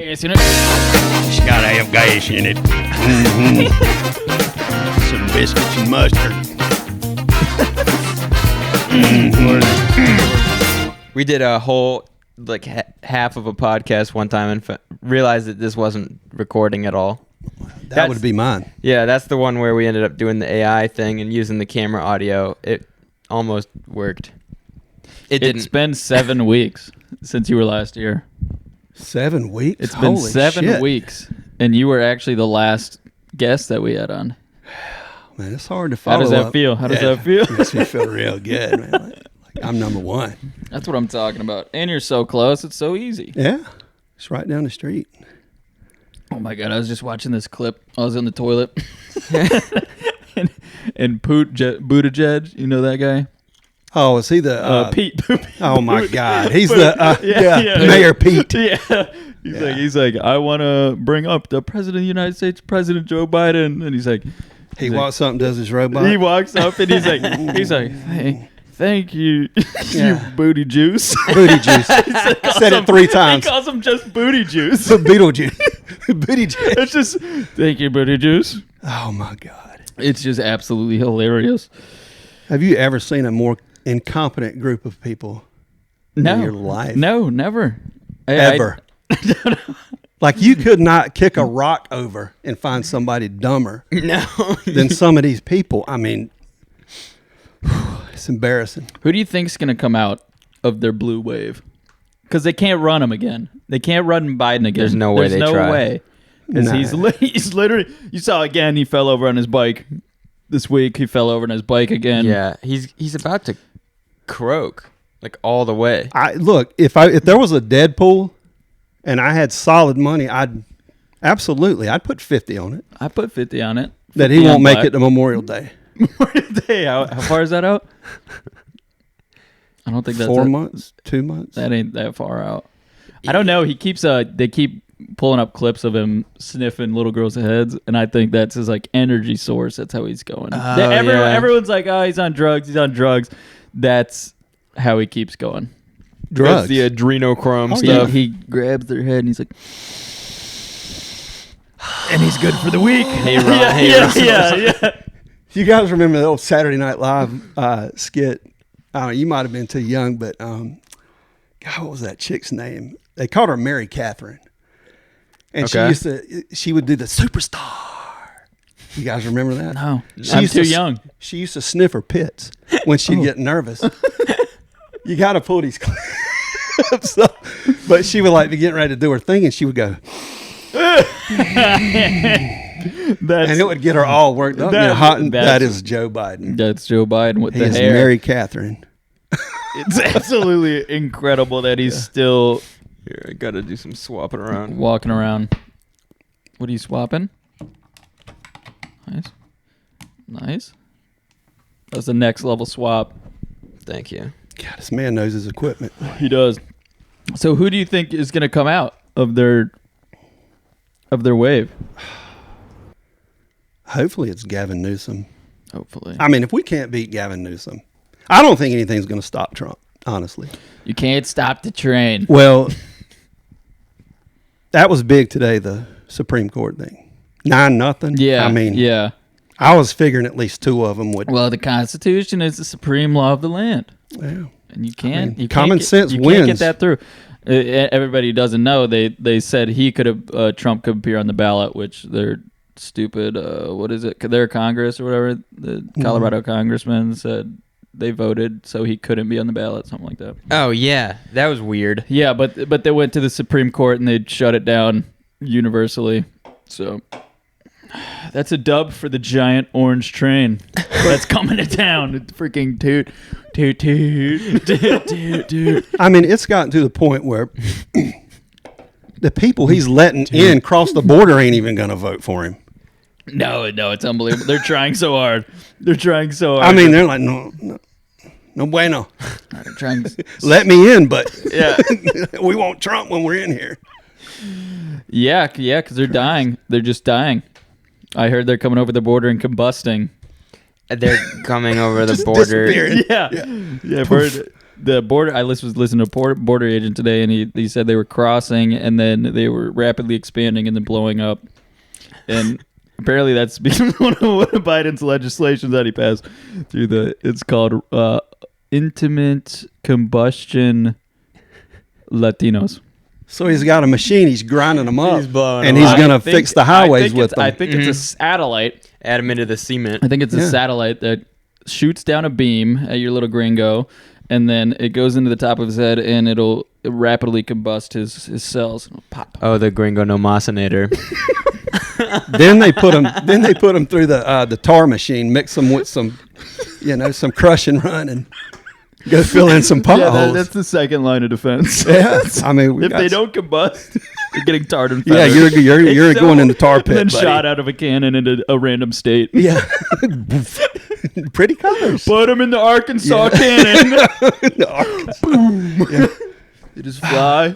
Gas in it. It's got to have gas in it. Some biscuits and mustard. We did a whole half of a podcast one time and realized that this wasn't recording at all. That would be mine. Yeah, that's the one where we ended up doing the AI thing and using the camera audio. It almost worked. It didn't. It's been 7 weeks since you were last here. 7 weeks? It's been Holy 7 shit. weeks, and you were actually the last guest that we had on. Man, it's hard to follow. How does that up. feel? How does that feel? Makes me feel real good, man. Like I'm number one. That's what I'm talking about. And you're so close. It's so easy. Yeah. It's right down the street. Oh, my God. I was just watching this clip. I was in the toilet. and Buttigieg, you know that guy? Oh, is he the... Pete. Oh, my God. He's the... yeah. Mayor Pete. Yeah. He's like, I want to bring up the President of the United States, President Joe Biden. And he's like... He walks up and does his robot. He walks up and he's like, hey, thank you, you booty juice. Booty juice. Said it 3 times. He calls him just booty juice. Beetlejuice. Booty juice. It's just, thank you, booty juice. Oh, my God. It's just absolutely hilarious. Have you ever seen a more incompetent group of people in your life? No, never. Ever. Like you could not kick a rock over and find somebody dumber than some of these people. I mean, it's embarrassing. Who do you think's going to come out of their blue wave? Because they can't run him again. They can't run Biden again. There's no way they try. There's no way. Because he's literally, you saw again, he fell over on his bike. This week, he fell over on his bike again. Yeah, he's about to croak, like all the way. Look, if there was a Deadpool and I had solid money, I'd put 50 on it. I put 50 on it. That he won't make it to Memorial Day. Memorial Day. How far is that out? I don't think that's 4 months, 2 months. That ain't that far out. I don't know. He keeps they keep pulling up clips of him sniffing little girls' heads, and I think that's his like energy source. That's how he's going. Everyone's like, oh, he's on drugs. He's on drugs. That's how he keeps going. Drugs. That's the adrenochrome Yeah, stuff. he grabs their head and he's like, and he's good for the week. Yeah. You guys remember the old Saturday Night Live skit? You might have been too young, but God, what was that chick's name? They called her Mary Catherine, and she would do the superstar. You guys remember that? No, I'm too young. She used to sniff her pits when she'd get nervous. You got to pull these clips up. But she would like be getting ready to do her thing, and she would go. And it would get her all worked up. That is Joe Biden. That's Joe Biden with the He is hair. Mary Catherine. It's absolutely incredible that he's still Here, I gotta do some swapping around. walking around. What are you swapping? Nice. That's the next level swap. Thank you. God, this man knows his equipment. He does. So who do you think is going to come out of their wave? Hopefully it's Gavin Newsom. Hopefully. I mean, if we can't beat Gavin Newsom, I don't think anything's going to stop Trump, honestly. You can't stop the train. Well, that was big today, the Supreme Court thing. 9-0. Yeah. I mean, yeah. I was figuring at least 2 of them would. Well, the Constitution is the supreme law of the land. Yeah. And you can't. You common can't sense you wins. can't get that through. Everybody doesn't know. They said he could have Trump could appear on the ballot, which they're stupid. What is it? Their Congress or whatever. The Colorado congressman said they voted so he couldn't be on the ballot, something like that. Oh yeah, that was weird. Yeah, but they went to the Supreme Court and they shut it down universally. So that's a dub for the giant orange train that's coming to town. It's freaking toot, toot, toot, toot, toot, toot. I mean, it's gotten to the point where the people he's letting in cross the border ain't even going to vote for him. No, it's unbelievable. They're trying so hard. I mean, they're like, no bueno. They're trying. Let me in, but Yeah, we want Trump when we're in here. yeah, because they're dying. They're just dying. I heard they're coming over the border and combusting. They're coming over the border. Yeah. I've heard the border. I was listening to a border agent today, and he said they were crossing, and then they were rapidly expanding and then blowing up, and apparently that's one of Biden's legislation that he passed through it's called intimate combustion Latinos. So he's got a machine. He's grinding them up. He's blowing and them he's up. going to fix the highways with them. I think it's a satellite. Add them into the cement. I think it's a satellite that shoots down a beam at your little gringo, and then it goes into the top of his head, and it'll rapidly combust his cells. It'll pop. Oh, the Gringo Nomosinator. Then they put them through the tar machine, mix them with some crush and run, and go fill in some potholes. Yeah, that's the second line of defense. Yeah, I mean, if they don't combust, you're getting tarred and yeah, feathered. you're going in the tar pit, and then buddy. shot out of a cannon into a random state. Yeah, pretty colors. Put them in the Arkansas cannon. Boom. Yeah. They just fly.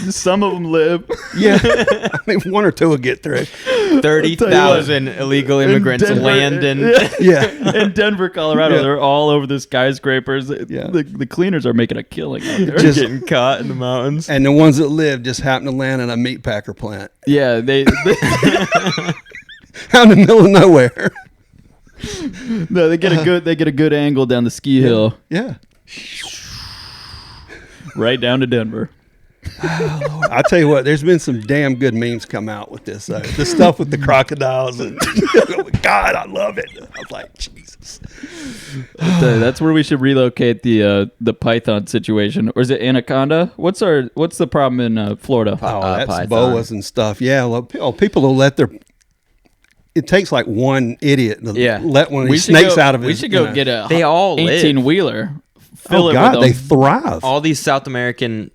Some of them live. Yeah, I mean, one or two will get through. 30,000 illegal immigrants Denver- land in. Yeah, In Denver, Colorado, Yeah. they're all over the skyscrapers. Yeah. The cleaners are making a killing out there. Just- Getting caught in the mountains. and the ones that live just happen to land in a meat packer plant Yeah, they out in the middle of nowhere. no, they get a good angle down the ski hill, Yeah, right down to Denver. I tell you what, there's been some damn good memes come out with this. The stuff with the crocodiles and God, I love it. I was like, Jesus. That's where we should relocate the python situation, or is it anaconda? What's the problem in Florida? Oh, that's python. boas and stuff. Yeah, well, people will let their. It takes like one idiot to let one of these snakes out of it. We should go get a They all live. 18-wheeler. Fill Oh it God, with they them. thrive. All these South American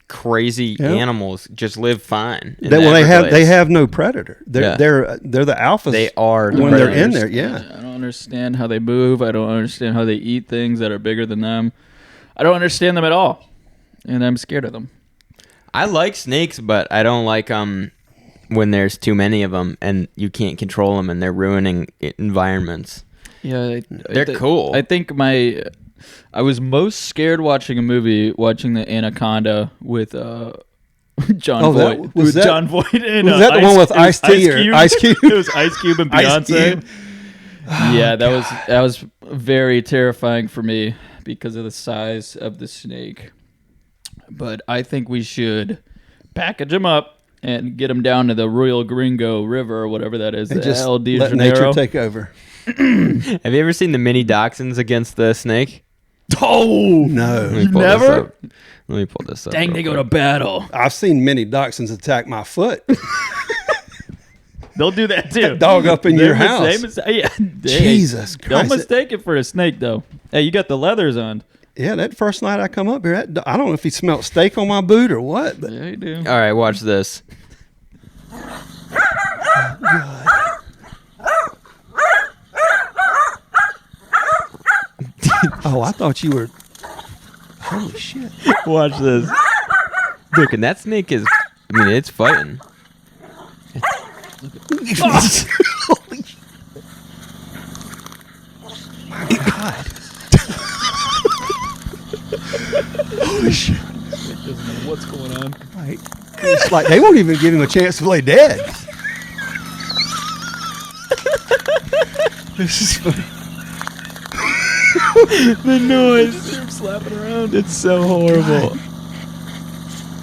crazy Yeah. animals just live fine. in They, the well, they Everglades. have no predator. They're the alphas. They are the when they're in predators. there. Yeah. I don't understand how they move. I don't understand how they eat things that are bigger than them. I don't understand them at all, and I'm scared of them. I like snakes, but I don't like when there's too many of them and you can't control them and they're ruining environments. Yeah, They're cool. I think I was most scared watching a movie, watching the Anaconda with John Voight. was that- John Voight and was that the one with Ice-T or Ice Cube? It was Ice Cube and Ice Beyonce. Cube. Yeah, that was very terrifying for me because of the size of the snake. But I think we should package them up and get them down to the Royal Gringo River or whatever that is. And the just El de let Janeiro. nature take over. Have you ever seen the mini dachshunds against the snake? Oh No. Let me pull never? this up. Let me pull this up. dang! real They go quick. to battle. I've seen many dachshunds attack my foot. They'll do that too. That dog up in your house. Yeah. Jesus Don't Christ. mistake it for a snake, though. Hey, you got the leathers on. Yeah, that first night I come up here, I don't know if he smelled steak on my boot or what, but Yeah, you do. All right, watch this. oh, I thought you were. Holy shit! Watch this. Look, and that snake is. I mean, it's fighting. My God! Holy shit! What's going on? Like, it's like they won't even give him a chance to play dead. This is funny. The noise. They're slapping around. It's so horrible.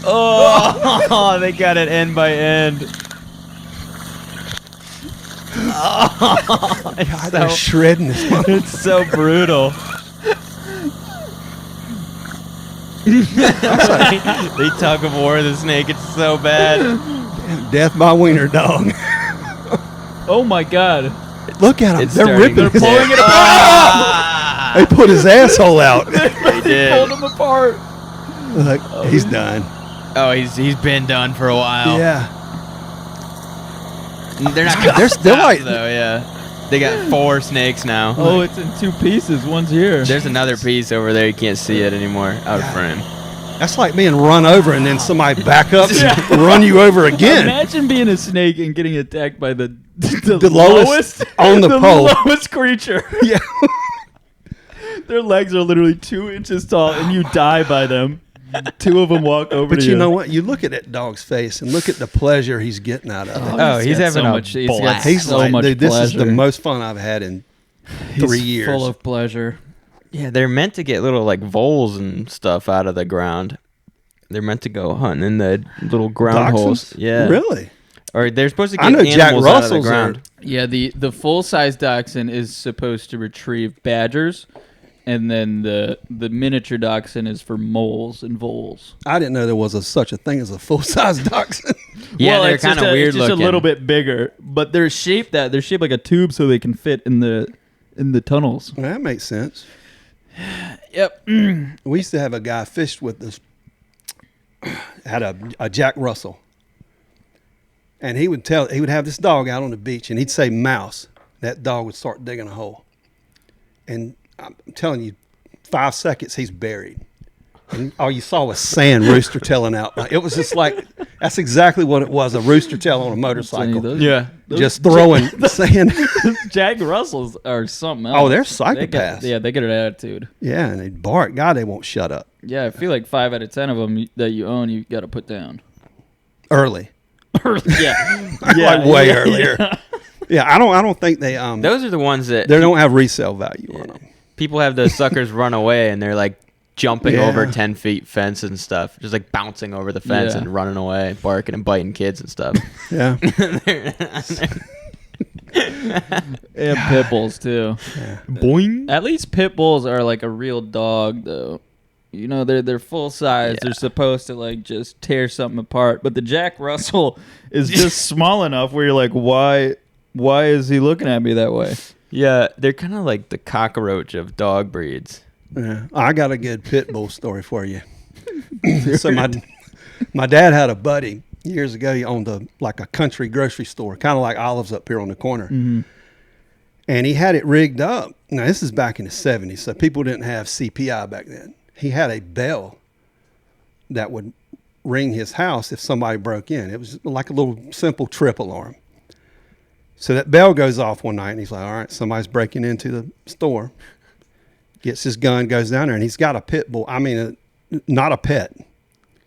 Oh, they got it end by end. Oh, God, they're shredding this mother. it's so brutal. They tug of war the snake. It's so bad. Death by wiener dog. Oh my God! Look at him. It's They're starting ripping. to His, pulling it Ah! they put his asshole out. They Pulled did. them apart. Look, he's done. Oh, he's been done for a while. Yeah. They're not. They're still stop, like- though. Yeah. They got 4 snakes now. Oh, it's in 2 pieces. One's here. There's another piece over there. You can't see it anymore. Out of frame. That's like being run over and then somebody back up and run you over again. Imagine being a snake and getting attacked by the The lowest on the pole. lowest creature. Yeah. Their legs are literally 2 inches tall, and you die by them. 2 of them walk over But to you know what? You look at that dog's face and look at the pleasure he's getting out of it. Oh, he's got having so a much. He's got blast. He's so like, much dude, this is the pleasure. most fun I've had in He's 3 years. full of pleasure. Yeah, they're meant to get little like voles and stuff out of the ground. They're meant to go hunting in the little ground holes. Dachshunds? Yeah, Really? Or they're supposed to get I know Jack animals out of the Russells ground. are. Yeah, the full size dachshund is supposed to retrieve badgers, and then the miniature dachshund is for moles and voles. I didn't know there was such a thing as a full size dachshund. Yeah, Well, they're it's just kind of weird it's just looking. a little bit bigger, but they're shaped like a tube, so they can fit in the tunnels. Well, that makes sense. Yep. We used to have a guy fished with this, had a Jack Russell. And he would have this dog out on the beach and he'd say mouse. That dog would start digging a hole. And I'm telling you, 5 seconds, he's buried. And all you saw was sand rooster tailing out. It was just like, that's exactly what it was, a rooster tail on a motorcycle. Those- Yeah, Just throwing sand. Jack Russells are something else. Oh, they're They got- psychopaths. they got an attitude. Yeah, and they bark. God, they won't shut up. Yeah, I feel like 5 out of 10 of them that you own, you got to put down. Early. yeah. Like way earlier. Yeah, I don't think they those are the ones that they don't have resale value on them. people have those suckers run away and they're like jumping Yeah. over 10 feet fence and stuff, just like bouncing over the fence Yeah. and running away, barking and biting kids and stuff. Yeah. And pit bulls, too. Boing. At least pit bulls are like a real dog, though. You know, they're full size. Yeah. They're supposed to like just tear something apart. But the Jack Russell is just small enough where you're like, why is he looking at me that way? Yeah, they're kind of like the cockroach of dog breeds. Yeah. I got a good pit bull story for you. So my dad had a buddy years ago. He owned a country grocery store, kind of like Olive's up here on the corner. Mm-hmm. And he had it rigged up. Now, this is back in the 70s, so people didn't have CPI back then. He had a bell that would ring his house if somebody broke in. It was like a little simple trip alarm. So that bell goes off one night, and he's like, all right, somebody's breaking into the store. Gets his gun, goes down there, and he's got a pit bull. I mean, not a pet.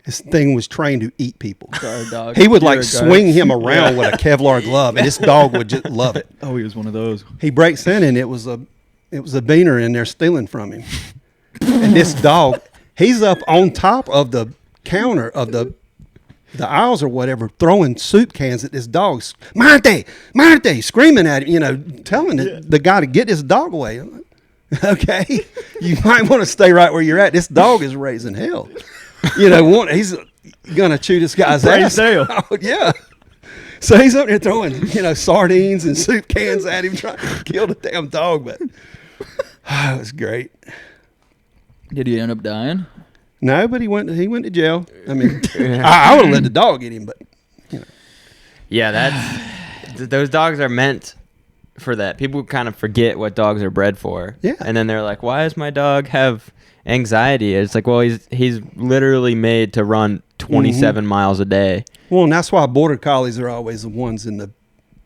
This thing was trained to eat people. Sorry, dog. He would You're like a guy. swing him around with a Kevlar glove, and this dog would just love it. Oh, he was one of those. He breaks in, and it was a beaner in there stealing from him. And this dog, he's up on top of the counter of the aisles or whatever, throwing soup cans at this dog. Monte, screaming at him, telling the guy to get this dog away. I'm like, okay, you might want to stay right where you're at. This dog is raising hell. He's gonna chew this guy's ass. out. Yeah. So he's up there throwing, sardines and soup cans at him, trying to kill the damn dog. But it was great. Did he end up dying? No, but he went to jail. I mean, I would have let the dog get him, but Yeah, those dogs are meant for that. People kind of forget what dogs are bred for. Yeah. And then they're like, why does my dog have anxiety? It's like, well, he's literally made to run 27 miles a day. Well, and that's why border collies are always the ones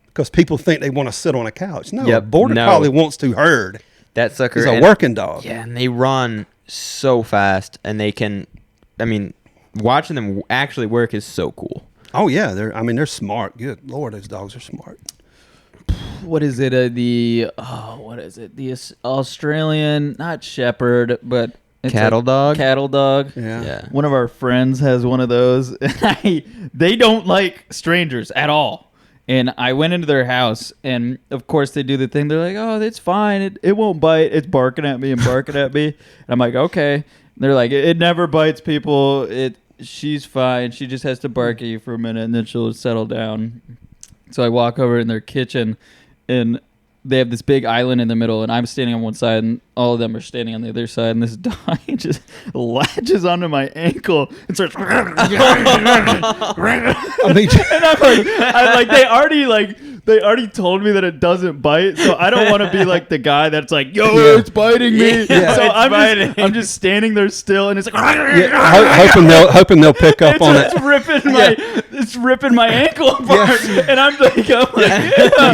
because people think they want to sit on a couch. No, Yep, a border no. collie wants to herd. That sucker He's a and- working dog. Yeah, and they run so fast, and they can. I mean, watching them actually work is so cool. Oh yeah, they're smart. Good Lord, those dogs are smart. What is it? What is it? The Australian, not shepherd, but it's Cattle dog? Cattle dog. Yeah. Yeah. One of our friends has one of those. They don't like strangers at all. And I went into their house, and of course they do the thing. They're like, "Oh, it's fine. It won't bite. It's barking at me and barking at me." And I'm like, "Okay." And they're like, "It never bites people. She's fine. She just has to bark at you for a minute, and then she'll settle down." So I walk over in their kitchen, and they have this big island in the middle, and I'm standing on one side, and all of them are standing on the other side, and this dog just latches onto my ankle and starts. I mean, And I'm like, they already told me that it doesn't bite, so I don't want to be like the guy that's like, yo, Yeah. it's biting me. Yeah. So It's biting. I'm just standing there still, and it's like, hoping they'll pick up on it. it's ripping my ankle apart, and I'm like, You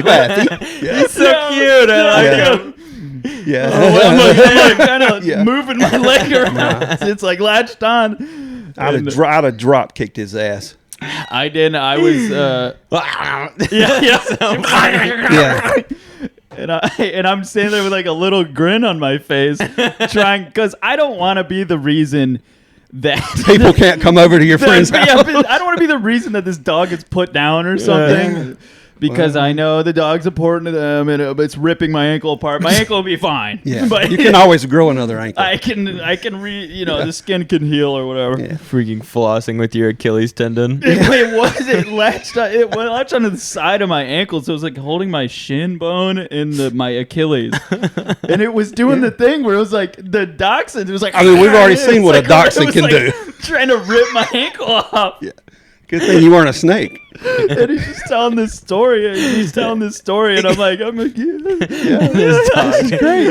laugh. He's so cute. I like him. Yeah. I'm kind of Yeah. moving my leg around. It's like latched on. I'd have drop kicked his ass. I didn't. I was. Yeah. Yeah. And I'm standing there with like a little grin on my face, trying because I don't want to be the reason that People can't come over to your friend's house. I don't want to be the reason that this dog gets put down or something. Because I know the dog's important to them, and it's ripping my ankle apart. My ankle will be fine. Yeah. But You can always grow another ankle. I can the skin can heal or whatever. Yeah. Freaking flossing with your Achilles tendon. It latched onto the side of my ankle, so it was like holding my shin bone in my Achilles, and it was doing the thing where it was like the dachshund. It was like I mean, we've already seen what a it dachshund was can like do. trying to rip my ankle off. Yeah. Good thing you weren't a snake. And he's just telling this story. And I'm like, yeah. This dog,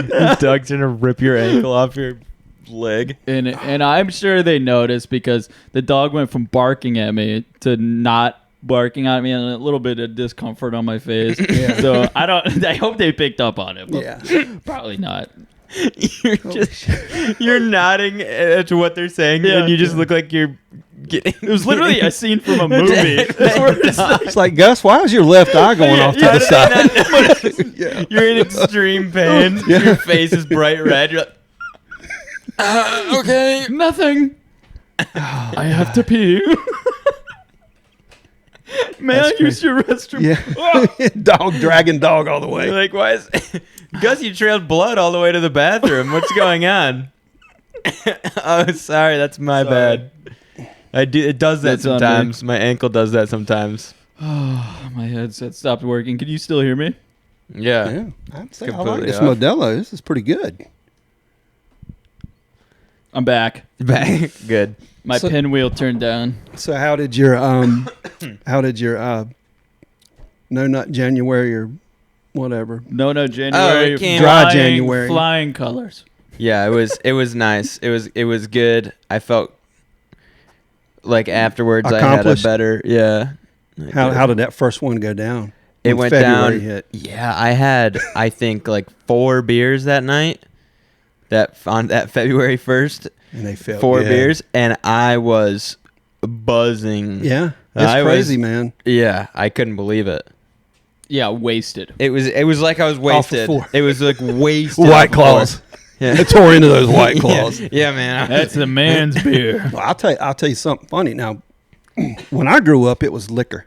this dog's gonna rip your ankle off your leg. And I'm sure they noticed because the dog went from barking at me to not barking at me and a little bit of discomfort on my face. Yeah. So I hope they picked up on it. But Yeah. probably not. You're nodding at what they're saying, Yeah. and you just look like you're getting. It was literally a scene from a movie. That's where it's like, It's like, Gus, why is your left eye going off to the side? Yeah. You're in extreme pain. Yeah. Your face is bright red. You're like, okay. nothing. I have to pee. May I use your restroom? Yeah. Dog dragging dog all the way. You're like, why is Gus? You trailed blood all the way to the bathroom. What's going on? Oh, sorry, that's my bad. I do. It does that That's on me. sometimes. My ankle does that sometimes. Oh, my headset stopped working. Can you still hear me? Yeah. Yeah. I'd say I like Completely this off. Modelo. This is pretty good. I'm back. Back. Good. My So- pinwheel turned down. So how did your No Nut January or whatever? No, January. it came- Dry flying- January. Flying colors. Yeah, it was nice. It was good. I felt like afterwards I had a Accomplished. better How did that first one go down? it When went February down. hit? Yeah, I had I think like 4 beers that night. That on that February 1st, And they felt 4 good. beers, and I was buzzing. Yeah. It's I crazy, was- man. Yeah, I couldn't believe it. Yeah, wasted. It was like I was Off of wasted. 4. It was like wasted. White off of 4. Claws. Yeah. It tore into those White Claws. Yeah, man. That's the man's beer. Well, I'll tell you something funny. Now, when I grew up, it was liquor.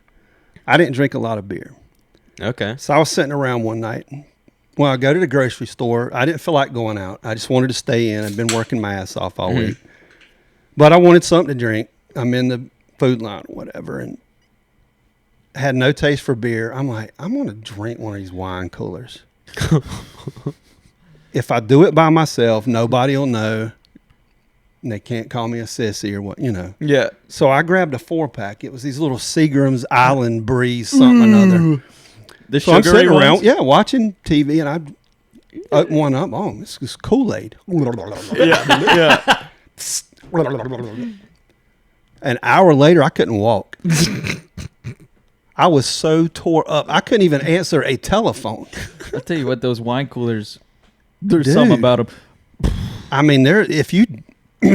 I didn't drink a lot of beer. Okay. So I was sitting around one night. Well, I go to the grocery store. I didn't feel like going out. I just wanted to stay in. I'd been working my ass off all week. But I wanted something to drink. I'm in the food line or whatever, and had no taste for beer. I'm like, I'm going to drink one of these wine coolers. If I do it by myself, nobody will know. And they can't call me a sissy or what, Yeah. So I grabbed a 4-pack. It was these little Seagram's Island Breeze something another. The So I'm sugary sitting around, ones? watching TV, and I open one up. Oh, this is Kool-Aid. Yeah. An hour later, I couldn't walk. I was so tore up. I couldn't even answer a telephone. I'll tell you what, those wine coolers, there's Dude. something about them. I mean, if you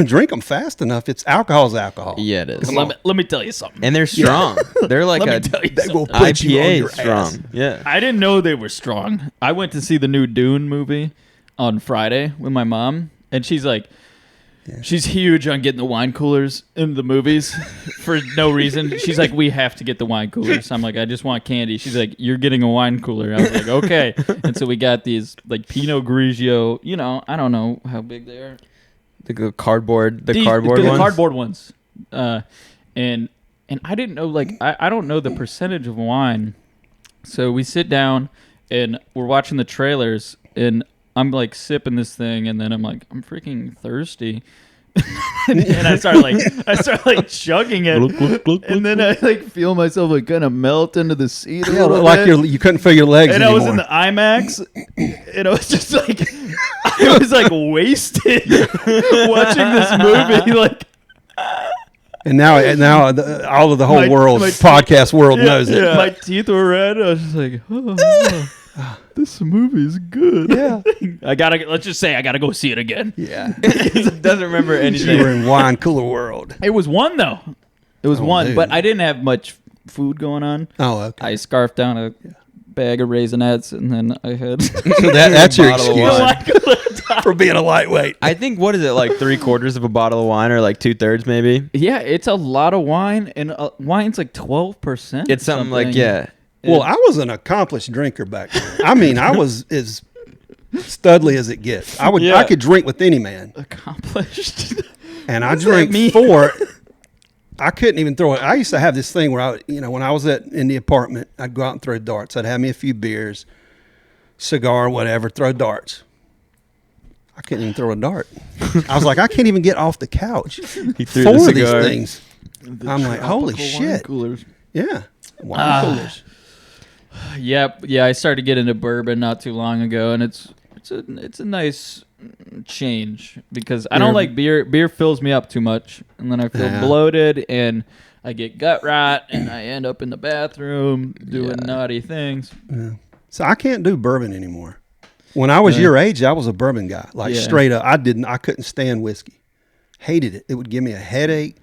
drink them fast enough, alcohol's alcohol. Yeah, it is. Let me tell you something. And they're strong. They're like Let me tell you They will something. put you on IPA your strong. ass. Yeah. I didn't know they were strong. I went to see the new Dune movie on Friday with my mom, and she's like, she's huge on getting the wine coolers in the movies for no reason. She's like, we have to get the wine coolers. I'm like, I just want candy. She's like, you're getting a wine cooler. I was like, okay. And so we got these like Pinot Grigio. I don't know how big they are. The cardboard. The These- cardboard the ones. cardboard ones. And I didn't know, like, I don't know the percentage of wine. So we sit down and we're watching the trailers, and I'm like sipping this thing, and then I'm like, I'm freaking thirsty. and I start like chugging it, and then I like feel myself like kind of melt into the seat a Yeah, little like bit. you couldn't feel your legs And anymore. I was in the IMAX, and I was just like, I was like wasted watching this movie. Like, And now all of the whole podcast world knows it. My teeth were red. I was just like, this movie is good. Yeah. Let's just say I gotta go see it again. Yeah. Doesn't remember anything. You were in wine cooler world. It was one though. It was one, dude. but I didn't have much food going on. Oh, okay. I scarfed down a bag of Raisinets, and then I had So that's your Bottle of excuse wine. for being a lightweight. I think, what is it, like 3/4 of a bottle of wine, or like 2/3 maybe? Yeah, it's a lot of wine, and wine's like 12%. It's something like, yeah. Well, I was an accomplished drinker back then. I mean, I was as studly as it gets. I could drink with any man, accomplished. and I What does that drank mean? 4. I couldn't even throw it. I used to have this thing where when I was in the apartment, I'd go out and throw darts. I'd have me a few beers, cigar, whatever, throw darts. I couldn't even throw a dart. I was like, I can't even get off the couch. He threw 4 the of these cigar. things. I'm like, holy shit. Coolers. Yeah. Wine coolers. Yep. Yeah, I started getting into bourbon not too long ago, and it's a nice change because I don't like beer. Beer fills me up too much, and then I feel bloated, and I get gut rot, and I end up in the bathroom doing naughty things. Yeah. So I can't do bourbon anymore. When I was your age, I was a bourbon guy. Like straight up. I couldn't stand whiskey. Hated it. It would give me a headache.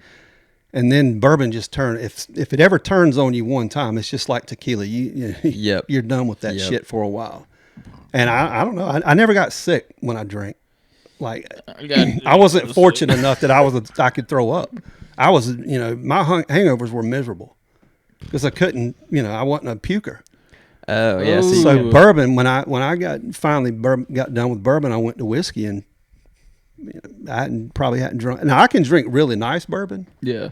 And then bourbon just if it ever turns on you one time, it's just like tequila. You're done with that shit for a while. And I don't know. I never got sick when I drank. Like I wasn't fortunate enough that I could throw up. I was, my hangovers were miserable because I couldn't, I wasn't a puker. Oh yeah. So bourbon, when I got done with bourbon, I went to whiskey, and I probably hadn't drunk. Now I can drink really nice bourbon. Yeah.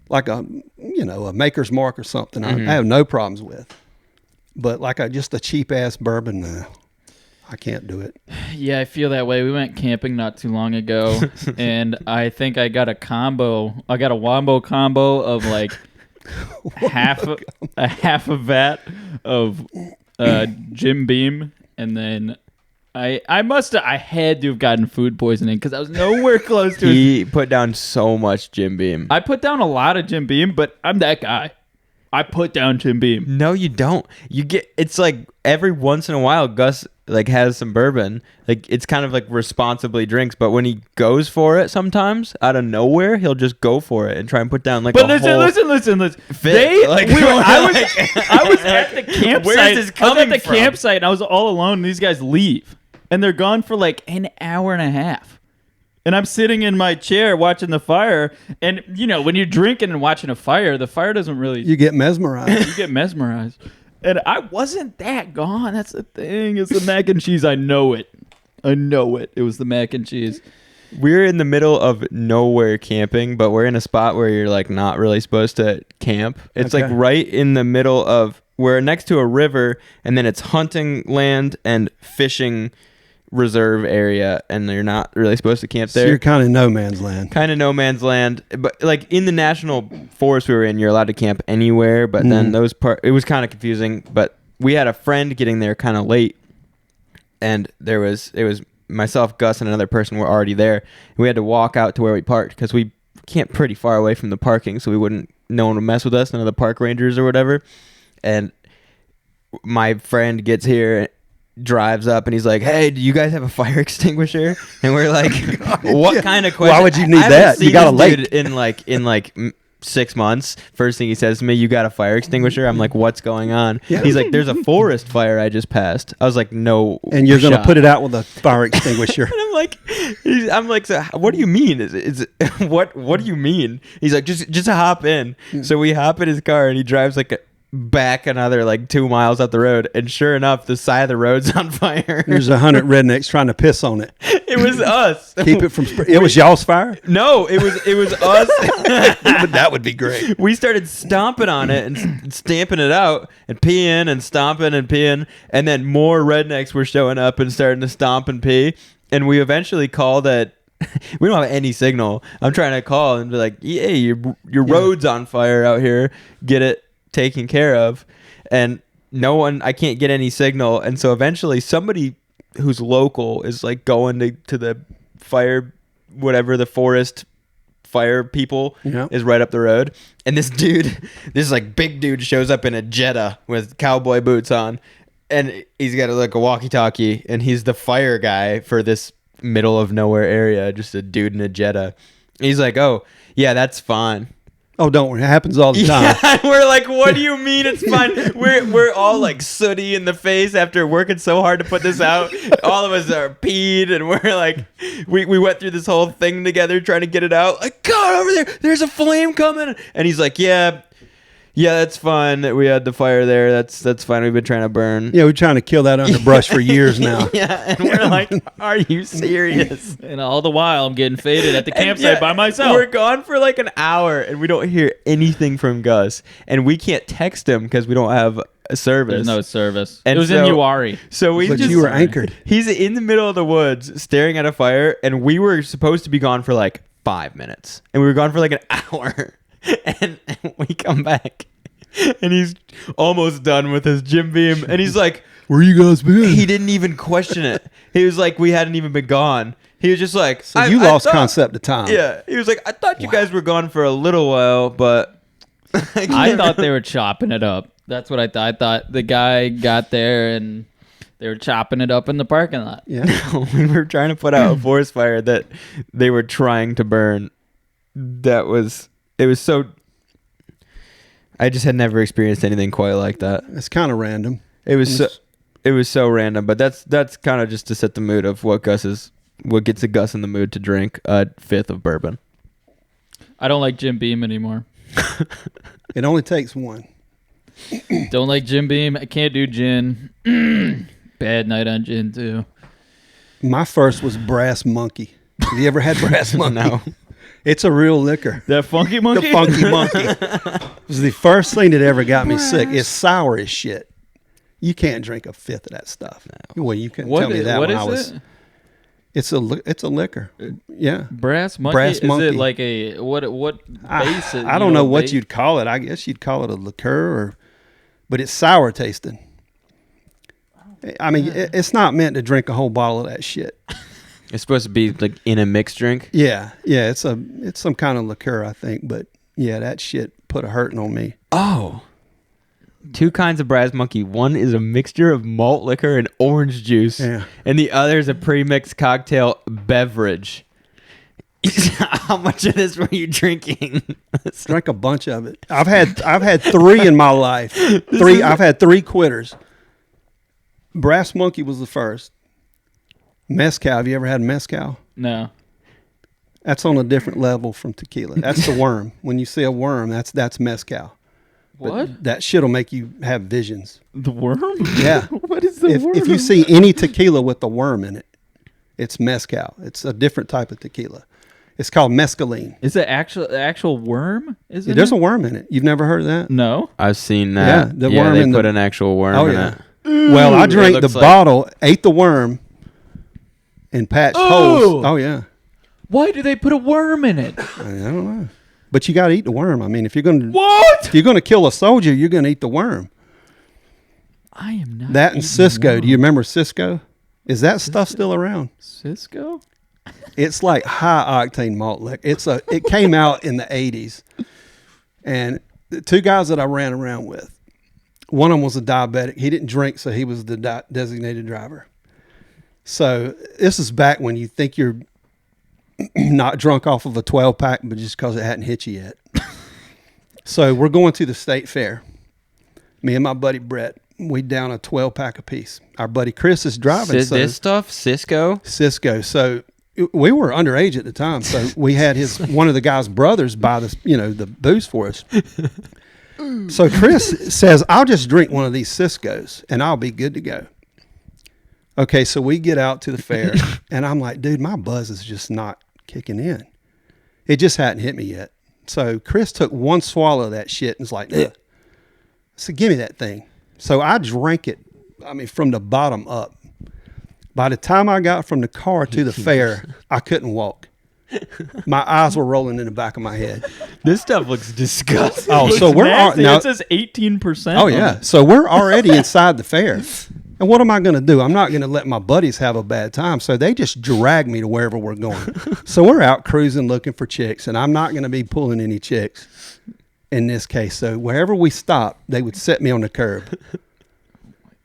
Like a Maker's Mark or something. I have no problems with. But like just a cheap ass bourbon, I can't do it. Yeah, I feel that way. We went camping not too long ago, and I think I got a combo. I got a Wombo combo of like half a vat of Jim Beam, and then I had to have gotten food poisoning because I was nowhere close to it. He put down so much Jim Beam. I put down a lot of Jim Beam, but I'm that guy. I put down Jim Beam. No, you don't. It's like every once in a while, Gus like has some bourbon. Like it's kind of like responsibly drinks, but when he goes for it, sometimes out of nowhere, he'll just go for it and try and put down like. But a whole listen. fit. I was at the campsite. Where's this coming from? Campsite, and I was all alone. And these guys leave, and they're gone for like an hour and a half. And I'm sitting in my chair watching the fire. And, when you're drinking and watching a fire, the fire doesn't really... You get mesmerized. You get mesmerized. And I wasn't that gone. That's the thing. It's the mac and cheese. I know it. It was the mac and cheese. We're in the middle of nowhere camping, but we're in a spot where you're like not really supposed to camp. It's like right in the middle of... We're next to a river, and then it's hunting land and fishing reserve area, and you're not really supposed to camp there. So you're kind of no man's land. But like in the national forest we were in, you're allowed to camp anywhere, but then it was kind of confusing. But we had a friend getting there kind of late, and it was myself, Gus, and another person were already there. And we had to walk out to where we parked because we camped pretty far away from the parking, so no one would mess with us, none of the park rangers or whatever. And my friend gets here, drives up, and he's like, "Hey, do you guys have a fire extinguisher?" And we're like, "What kind of question? Why would you need I haven't that? seen You got a this lake." dude in 6 months. First thing he says to me, "You got a fire extinguisher?" I'm like, "What's going on?" Yeah. He's like, "There's a forest fire I just passed." I was like, "No." And you're going to shot. put it out with a fire extinguisher. And I'm like, so what do you mean? What do you mean? He's like, just hop in. So we hop in his car, and he drives back another 2 miles up the road, and sure enough, the side of the road's on fire. There's 100 rednecks trying to piss on it. It was us. Keep it from. It was y'all's fire. No, it was us. That would be great. We started stomping on it and stamping it out and peeing and stomping and peeing, and then more rednecks were showing up and starting to stomp and pee, and we eventually called it. We don't have any signal. I'm trying to call and be like, "Yeah, your road's on fire out here. Get it taken care of." And I can't get any signal. And so eventually somebody who's local is going to the fire, whatever, the forest fire people Yeah. is right up the road. And this like big dude shows up in a Jetta with cowboy boots on, and he's got like a walkie-talkie, and he's the fire guy for this middle of nowhere area, just a dude in a Jetta. He's like, "Oh, yeah, that's fine." Oh, don't worry. It happens all the time. Yeah, we're like, what do you mean it's fine? We're all like sooty in the face after working so hard to put this out. All of us are peed, and we're like, we went through this whole thing together trying to get it out. Like, God, over there, there's a flame coming. And he's like, yeah, that's fine that we had the fire there. That's fine. We've been trying to burn. Yeah, we're trying to kill that underbrush for years now. Yeah, and we're like, are you serious? And all the while, I'm getting faded at the campsite by myself. We're gone for like an hour, and we don't hear anything from Gus, and we can't text him because we don't have a service. There's no service. And it was in so- Uwari. So we But just you were anchored. He's in the middle of the woods staring at a fire, and we were supposed to be gone for like 5 minutes, and we were gone for like an hour, and we come back, and he's almost done with his Jim Beam, and he's like, Where you guys been? he didn't even question it. He was like, we hadn't even been gone. He was just like, So you I lost thought- concept of time. Yeah, he was like, I thought you guys were gone for a little while, but I thought they were chopping it up. That's what I thought. I thought the guy got there and they were chopping it up in the parking lot. Yeah. we were trying to put out a forest fire that they were trying to burn. It was so. I just had never experienced anything quite like that. It's kind of random. It was so random, but that's kind of just to set the mood of what gets a Gus in the mood to drink a fifth of bourbon. I don't like Jim Beam anymore. It only takes one. Don't like Jim Beam. I can't do gin. Bad night on gin too. My first was Brass Monkey. Have you ever had Brass Monkey? No. It's a real liquor. That funky monkey. The Funky Monkey. It was the first thing that ever got me sick. It's sour as shit. You can't drink a fifth of that stuff. Well, you couldn't tell me that what when is I was. it? It's a liquor. Yeah. Brass monkey. Brass Is monkey. it like a what base? Is, I don't know what you'd call it. I guess you'd call it a liqueur, but it's sour tasting. I mean, it's not meant to drink a whole bottle of that shit. It's supposed to be like in a mixed drink. Yeah, it's some kind of liqueur, I think. But yeah, that shit put a hurting on me. Oh. 2 kinds of Brass Monkey. One is a mixture of malt liquor and orange juice. Yeah. And the other is a pre-mixed cocktail beverage. How much of this were you drinking? Drank a bunch of it. I've had 3 in my life. 3. I've had 3 quitters. Brass Monkey was the first. Mezcal. Have you ever had mezcal? No. That's on a different level from tequila. That's the worm. When you see a worm, that's mezcal. But What? that shit'll make you have visions. The worm? Yeah. What is the worm? If you see any tequila with the worm in it, it's mezcal. It's a different type of tequila. It's called mescaline. Is it actual worm? Is it? There's a worm in it. You've never heard of that? No. I've seen that. Yeah, the worm they in put the- an actual worm Oh in yeah. it. Well, I drank the looks like- bottle, ate the worm, and patched holes. Oh yeah. Why do they put a worm in it? I don't know. But you got to eat the worm. I mean, if you're gonna What? kill a soldier, you're gonna eat the worm. I am not. That and eating Cisco. worm. Do you remember Cisco? Is that stuff still around? Cisco? It's like high octane malt liquor. It came out in the 80s. And the 2 guys that I ran around with, one of them was a diabetic. He didn't drink, so he was the designated driver. So this is back when you think you're not drunk off of a 12-pack, but just because it hadn't hit you yet. So we're going to the state fair. Me and my buddy Brett, we down a 12-pack apiece. Our buddy Chris is driving. so This stuff, Cisco. Cisco. So we were underage at the time, so we had one of the guy's brothers buy the booze for us. So Chris says, "I'll just drink one of these Ciscos and I'll be good to go." Okay, so we get out to the fair, and I'm like, "Dude, my buzz is just not kicking in. It just hadn't hit me yet." So Chris took one swallow of that shit and was like, "Ugh." I said, "Give me that thing." So I drank it. I mean, from the bottom up. By the time I got from the car to the fair, I couldn't walk. My eyes were rolling in the back of my head. This stuff looks disgusting. Oh, so It's we're nasty. now. It says 18%. Oh yeah, so we're already inside the fair. And what am I going to do? I'm not going to let my buddies have a bad time. So they just drag me to wherever we're going. So we're out cruising looking for chicks, and I'm not going to be pulling any chicks in this case. So wherever we stopped, they would set me on the curb.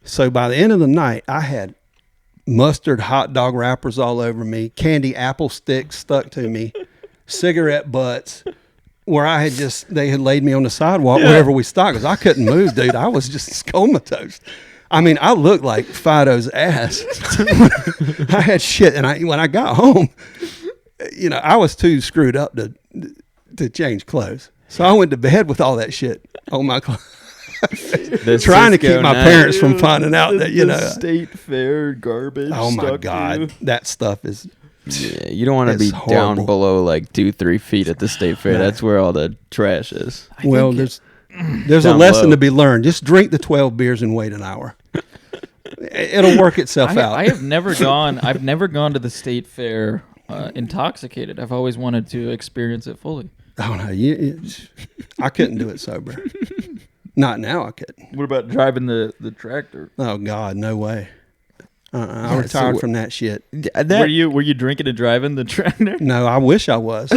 So by the end of the night, I had mustard hot dog wrappers all over me, candy apple sticks stuck to me, cigarette butts, where they had laid me on the sidewalk wherever we stopped because I couldn't move, dude. I was just comatose. I mean, I looked like Fido's ass. I had shit, and when I got home, I was too screwed up to change clothes. So I went to bed with all that shit on my clothes. Trying to keep my parents from finding out that the state fair garbage. Oh my God, that stuff is. Yeah, you don't want to be horrible. down below like 2-3 feet at the state fair. That's where all the trash is. Well, there's a lesson to be learned. Just drink the 12 beers and wait an hour. It'll work itself out. I have never gone. I've never gone to the state fair intoxicated. I've always wanted to experience it fully. Oh no, I couldn't do it sober. Not now, I couldn't. What about driving the tractor? Oh God, no way. I retired from that shit. Were you drinking and driving the tractor? No, I wish I was.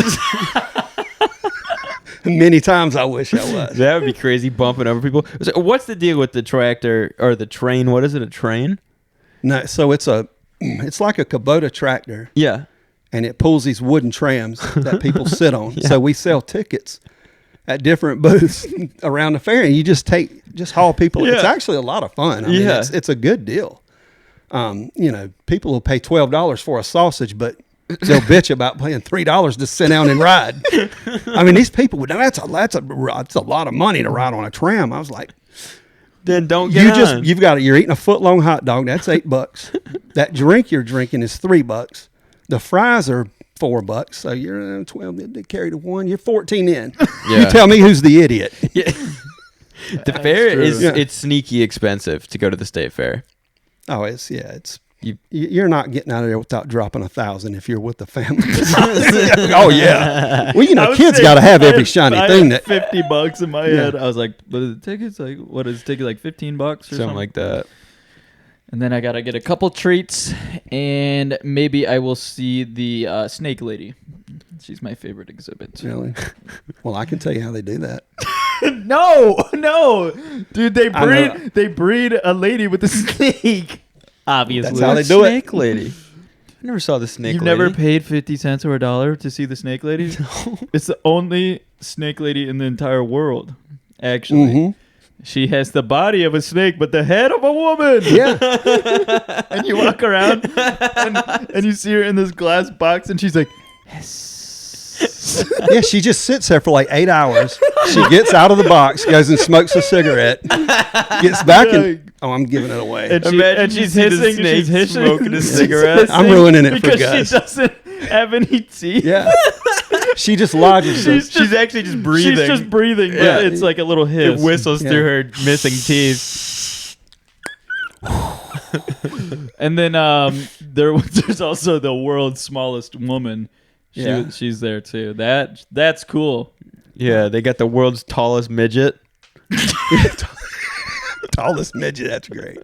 Many times I wish I was. That would be crazy, bumping over people. So what's the deal with the tractor or the train? What is it, a train? No, so it's like a Kubota tractor. Yeah. And it pulls these wooden trams that people sit on. Yeah. So we sell tickets at different booths around the fair, and you just haul people. Yeah. It's actually a lot of fun. I mean, it's a good deal. People will pay $12 for a sausage, but they'll bitch about paying $3 to sit down and ride. I mean, these people would. That's a lot of money to ride on a tram. I was like, then don't get on. You're eating a foot-long hot dog. That's $8. That drink you're drinking is $3. The fries are $4, so you're 12. They carry the one. You're 14 in. Yeah. You tell me who's the idiot. Yeah. The fair it's sneaky expensive to go to the state fair. Oh, you're not getting out of there without dropping $1,000 if you're with the family. Oh yeah. Well, kids got to have every shiny thing. That $50 in my head. I was like, but the tickets like what is the ticket like $15 or something like that. And then I gotta get a couple treats, and maybe I will see the snake lady. She's my favorite exhibit. Really? Well, I can tell you how they do that. No, dude, they breed a lady with a snake. Obviously, that's how they do snake it. Lady. I never saw the snake. You've lady. Never paid 50 cents or $1 to see the snake lady? No. It's the only snake lady in the entire world. Actually. Mm-hmm. She has the body of a snake, but the head of a woman. Yeah. And you walk around, and you see her in this glass box, and she's like, yeah, she just sits there for like 8 hours. She gets out of the box, goes and smokes a cigarette, gets back, and I'm giving it away. And she's hissing, she's smoking a cigarette. I'm ruining it for Because Gus. she doesn't have any teeth. Yeah. She just lodges. She's actually just breathing. She's just breathing, but it's like a little hiss. It whistles through her missing teeth. And then there's also the world's smallest woman. She's there too. That's cool. Yeah, they got the world's tallest midget. Tallest midget. That's great.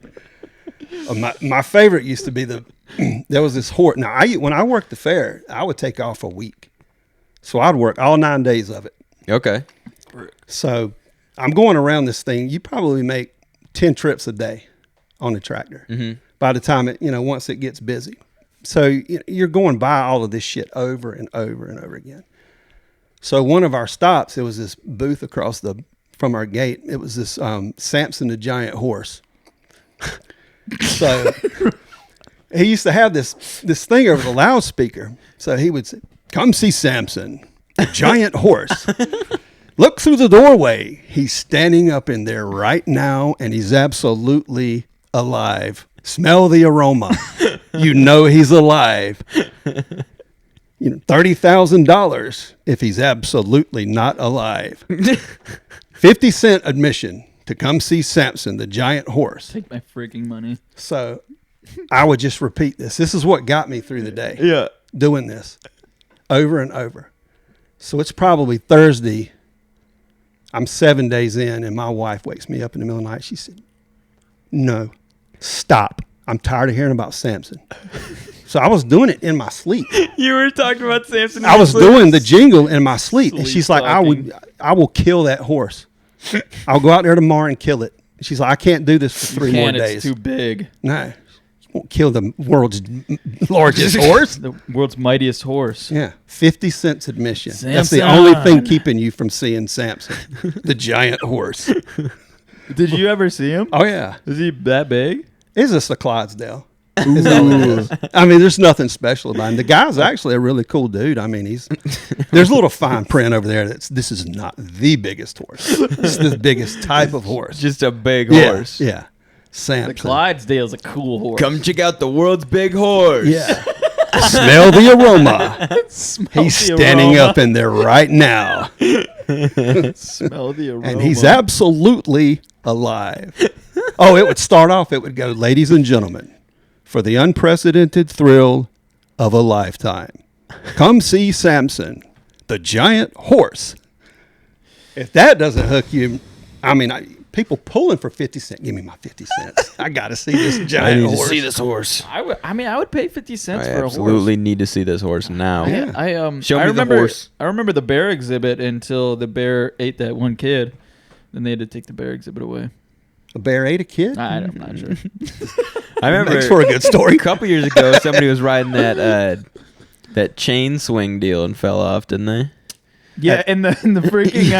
My favorite used to be there was this horse. Now, when I worked the fair, I would take off a week. So I'd work all 9 days of it. Okay. So I'm going around this thing. You probably make 10 trips a day on the tractor by the time once it gets busy. So you're going by all of this shit over and over and over again. So one of our stops, it was this booth across from our gate. It was this Samson the Giant Horse. So he used to have this thing over the loudspeaker. So he would say, "Come see Samson, the giant horse. Look through the doorway. He's standing up in there right now, and he's absolutely alive. Smell the aroma. You know he's alive. $30,000 if he's absolutely not alive. 50-cent admission to come see Samson, the giant horse." Take my freaking money. So I would just repeat this. This is what got me through the day. Yeah. Doing this over and over. So it's probably Thursday. I'm 7 days in, and my wife wakes me up in the middle of the night. She said, "No, stop. I'm tired of hearing about Samson. So I was doing it in my sleep. You were talking about Samson. I was doing the jingle in my sleep. And Sleep she's like, talking. I will kill that horse. I'll go out there tomorrow and kill it. She's like, I can't do this for 3 more It's days. too big. No, you won't kill the world's largest horse. The world's mightiest horse. Yeah, 50 cents admission. That's Samson. the only thing keeping you from seeing Samson, the giant horse. Did you ever see him? Oh yeah, Is he that big? it's just a Clydesdale. Is all it is. I mean, there's nothing special about him. The guy's actually a really cool dude. I mean, there's a little fine print over there. This is not the biggest horse. It's the biggest type of horse. Just a big Yeah, horse. yeah. The Samson. Clydesdale's a cool horse. Come check out the world's big horse. Yeah. Smell the aroma. Smell He's the standing aroma. up in there right now. Smell the aroma. And he's absolutely alive. Oh, it would start off, it would go, ladies and gentlemen, for the unprecedented thrill of a lifetime, come see Samson, the giant horse. If that doesn't hook you, I mean, people pulling for 50 cents. Give me my 50 cents. I got to see this I giant need to horse. see this horse. I would pay 50 cents I for a horse. absolutely need to see this horse now. Yeah. Show me I the remember, horse. I remember the bear exhibit until the bear ate that one kid. Then they had to take the bear exhibit away. A bear ate a kid? I'm not sure. I remember Makes for a good a story. couple years ago, somebody was riding that chain swing deal and fell off, didn't they? Yeah, and the freaking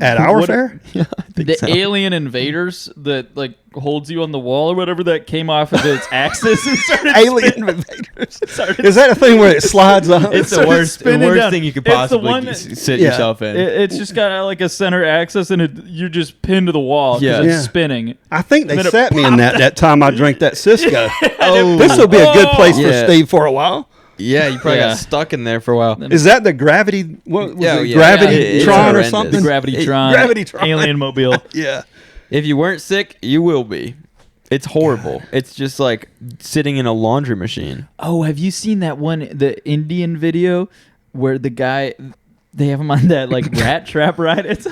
At our what- fair? Yeah, I think the so. alien invaders that like holds you on the wall or whatever that came off of its axis and started Alien spinning. invaders. Started Is that a thing where it slides on? It's the started worst spinning down. thing you could It's the possibly one that- sit Yeah. yourself in. It's just got like a center axis and you're just pinned to the wall because Yeah. it's Yeah. spinning. I think they And then it sat me in that time I drank that Cisco. Oh. This will be a good place for Yeah. Steve for a while. Yeah, you probably Yeah. got stuck in there for a while. Is that the gravity? What was Yeah, it? yeah. Gravity Yeah, it's Tron or horrendous. something? The Gravitytron, Gravitytron. alien mobile. Yeah. If you weren't sick, you will be. It's horrible. It's just like sitting in a laundry machine. Oh, have you seen that one, the Indian video where the guy, they have him on that like rat trap ride? It's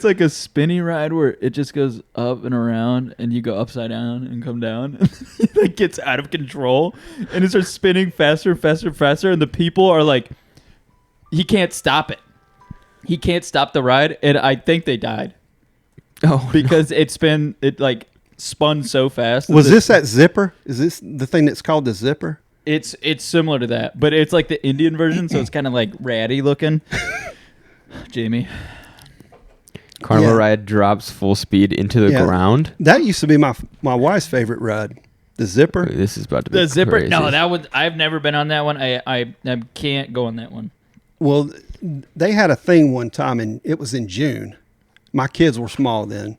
like a spinny ride where it just goes up and around and you go upside down and come down. It like gets out of control and it starts spinning faster and faster and faster. And the people are like, he can't stop it. He can't stop the ride. And I think they died Oh, because it like spun so fast. Was this that zipper? Is this the thing that's called the zipper? It's similar to that, but it's like the Indian version, so it's kind of like ratty looking. Jamie, Carnival Yeah. ride drops full speed into the Yeah. ground. That used to be my wife's favorite ride. The zipper. This is about to be the zipper. crazy. No, that would. I've never been on that one. I can't go on that one. Well, they had a thing one time, and it was in June. My kids were small then,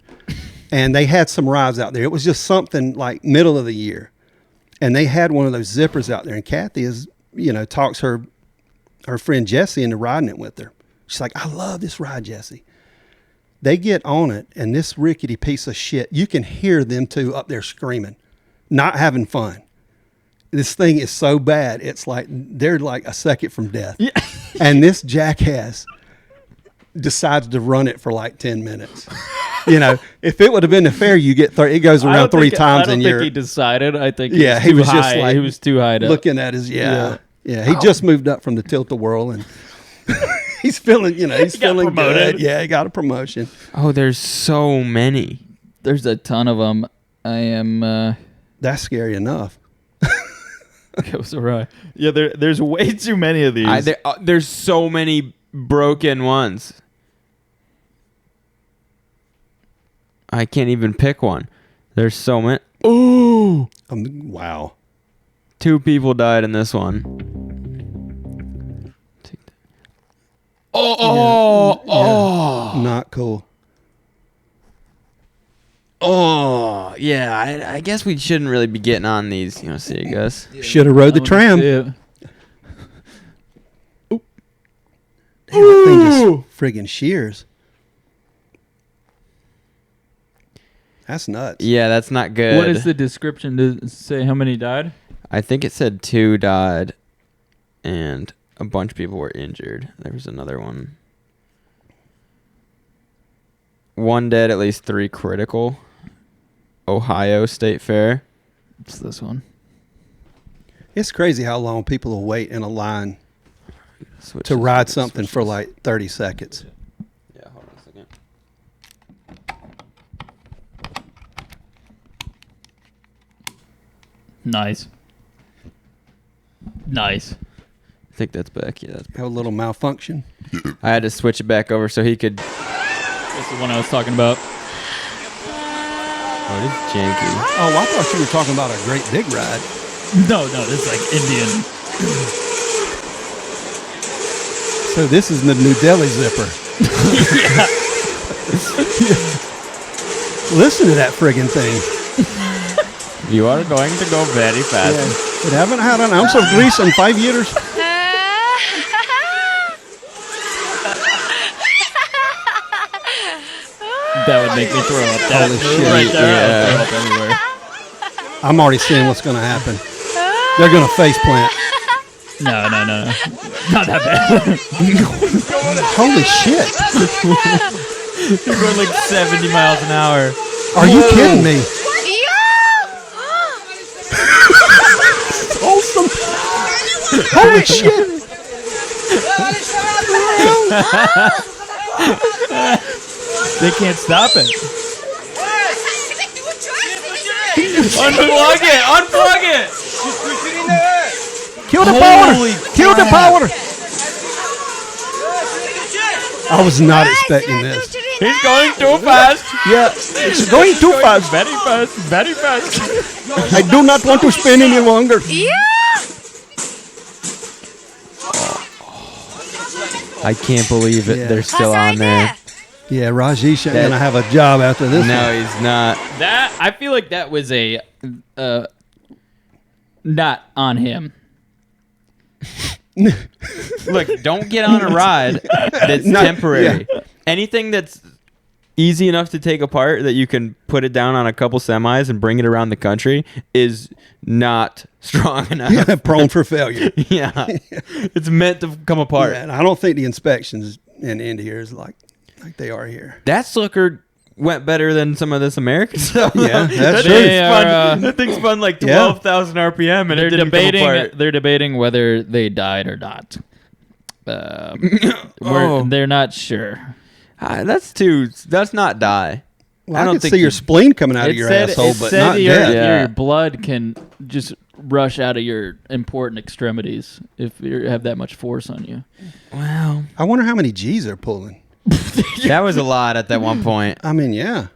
and they had some rides out there. It was just something like middle of the year, and they had one of those zippers out there. And Kathy talks her friend Jessie into riding it with her. She's like, "I love this ride, Jessie." They get on it, and this rickety piece of shit, you can hear them two up there screaming, not having fun. This thing is so bad, it's like they're like a second from death. Yeah. And this jackass decides to run it for like 10 minutes. If it would have been the fair, you get it goes around three times, I don't and think you're he decided. I think Yeah, he he was was too just high. like he was too high to looking at his yeah. He just moved up from the tilt-a-whirl, and he's feeling he's feeling promoted. good. Yeah, he got a promotion. Oh, there's so many. There's a ton of them. I am. That's scary enough. Goes awry. Yeah, there's way too many of these. There's so many broken ones. I can't even pick one. There's so many. Ooh! Wow. 2 people died in this one. Oh! Not cool. Oh! Yeah, I guess we shouldn't really be getting on these. See, I guess. Should have rode the tram. Yeah. Damn, that thing just friggin' shears. That's nuts. Yeah, that's not good. What is the description to say how many died? I think it said 2 died, and a bunch of people were injured. There was another one. 1 dead, at least 3 critical. Ohio State Fair. It's this one. It's crazy how long people will wait in a line Switch to this- ride switch something for this. like 30 seconds. Yeah, hold on a second. Nice. Nice. I think that's back. Yeah, that's Have a little malfunction. I had to switch it back over so he could. That's the one I was talking about. Oh, it is janky. Oh, I thought you were talking about a great big ride. No, this is like Indian. So this is the New Delhi zipper. Listen to that friggin' thing. You are going to go very fast. It haven't had an ounce of grease in 5 years. That would make me throw up. Holy shit. Right there. Yeah. I would throw up everywhere. I'm already seeing what's going to happen. They're going to face plant. No. Not that bad. Holy shit. You're going like 70 miles an hour. Are you kidding me? Awesome. Holy shit. They can't stop it. Unplug it! Unplug it! Kill the power. Holy Kill the crap. power. I was not expecting this. He's going too fast. Yeah, it's going too fast. Very fast. Very fast. I do not want to spin any longer. I can't believe it. Yeah. They're still on there. Yeah, Rajesh ain't going to have a job after this No, one. he's not. That I feel like that was a not on him. Look, don't get on a ride that's Not- temporary. Anything that's easy enough to take apart that you can put it down on a couple semis and bring it around the country is not strong enough. Yeah, prone for failure. Yeah. It's meant to come apart. Yeah, and I don't think the inspections in India is like they are here. That sucker went better than some of this American stuff. Yeah, that's that true. thing's They spun, are, that thing spun like Yeah. 12,000 RPM and They're it didn't come apart. debating whether they died or not. They're not sure. That's not die. Well, I, I don't can think see your you- spleen coming out of your asshole, it but said not your, dead. Yeah. your blood can just rush out of your important extremities if you have that much force on you. Wow. I wonder how many G's they're pulling. That was a lot at that one point. I mean, yeah.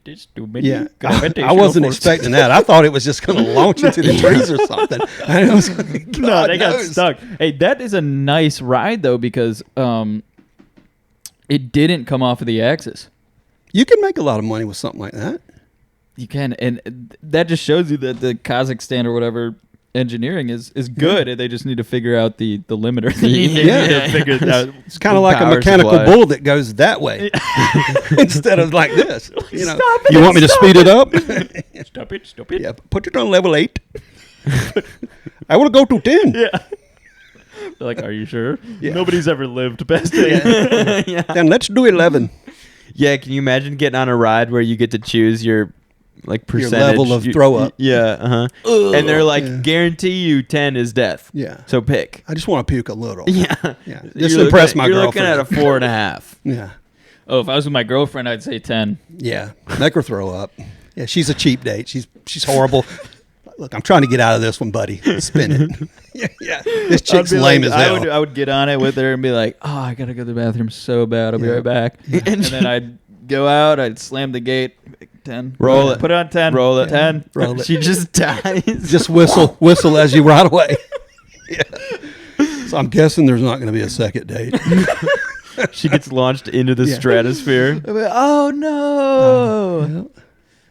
Yeah, I Gravitational wasn't force. expecting that. I thought it was just going to launch into the trees or something. And it was, No, God they got knows. stuck. Hey, that is a nice ride though because it didn't come off of the axis. You can make a lot of money with something like that. You can, and that just shows you that the Kazakhstan or whatever engineering is good, and they just need to figure out the limiter. They need Yeah. to figure it out. It's kind of like a Power mechanical supply. bull that goes that way instead of like this. You know, Stop it, you want me to stop speed it up? Stop it! Stop it! Yeah, put it on level 8. I want to go to 10. Yeah. They're like, are you sure? Yeah. Nobody's ever lived past it. Yeah. Then let's do 11. Yeah, can you imagine getting on a ride where you get to choose your like percentage level of throw up. Yeah, and they're like, Yeah. guarantee you 10 is death. Yeah. So pick. I just want to puke a little. Yeah. Yeah. You're Just impress looking- my you're girlfriend. looking at a 4.5. Yeah. Oh, if I was with my girlfriend, I'd say 10. Yeah. Make her throw up. Yeah, she's a cheap date. She's horrible. Look, I'm trying to get out of this one, buddy. Spin it. yeah. This chick's I'd be lame like- as hell. I would get on it with her and be like, oh, I gotta go to the bathroom so bad. I'll be Yeah. right back. And then I'd go out. I'd slam the gate. 10. Roll it. Put it on 10. Roll it. 10. Roll it. She just dies. Just whistle as you ride away. Yeah. So I'm guessing there's not going to be a second date. She gets launched into the Yeah. stratosphere. I'd be like, oh no, Well,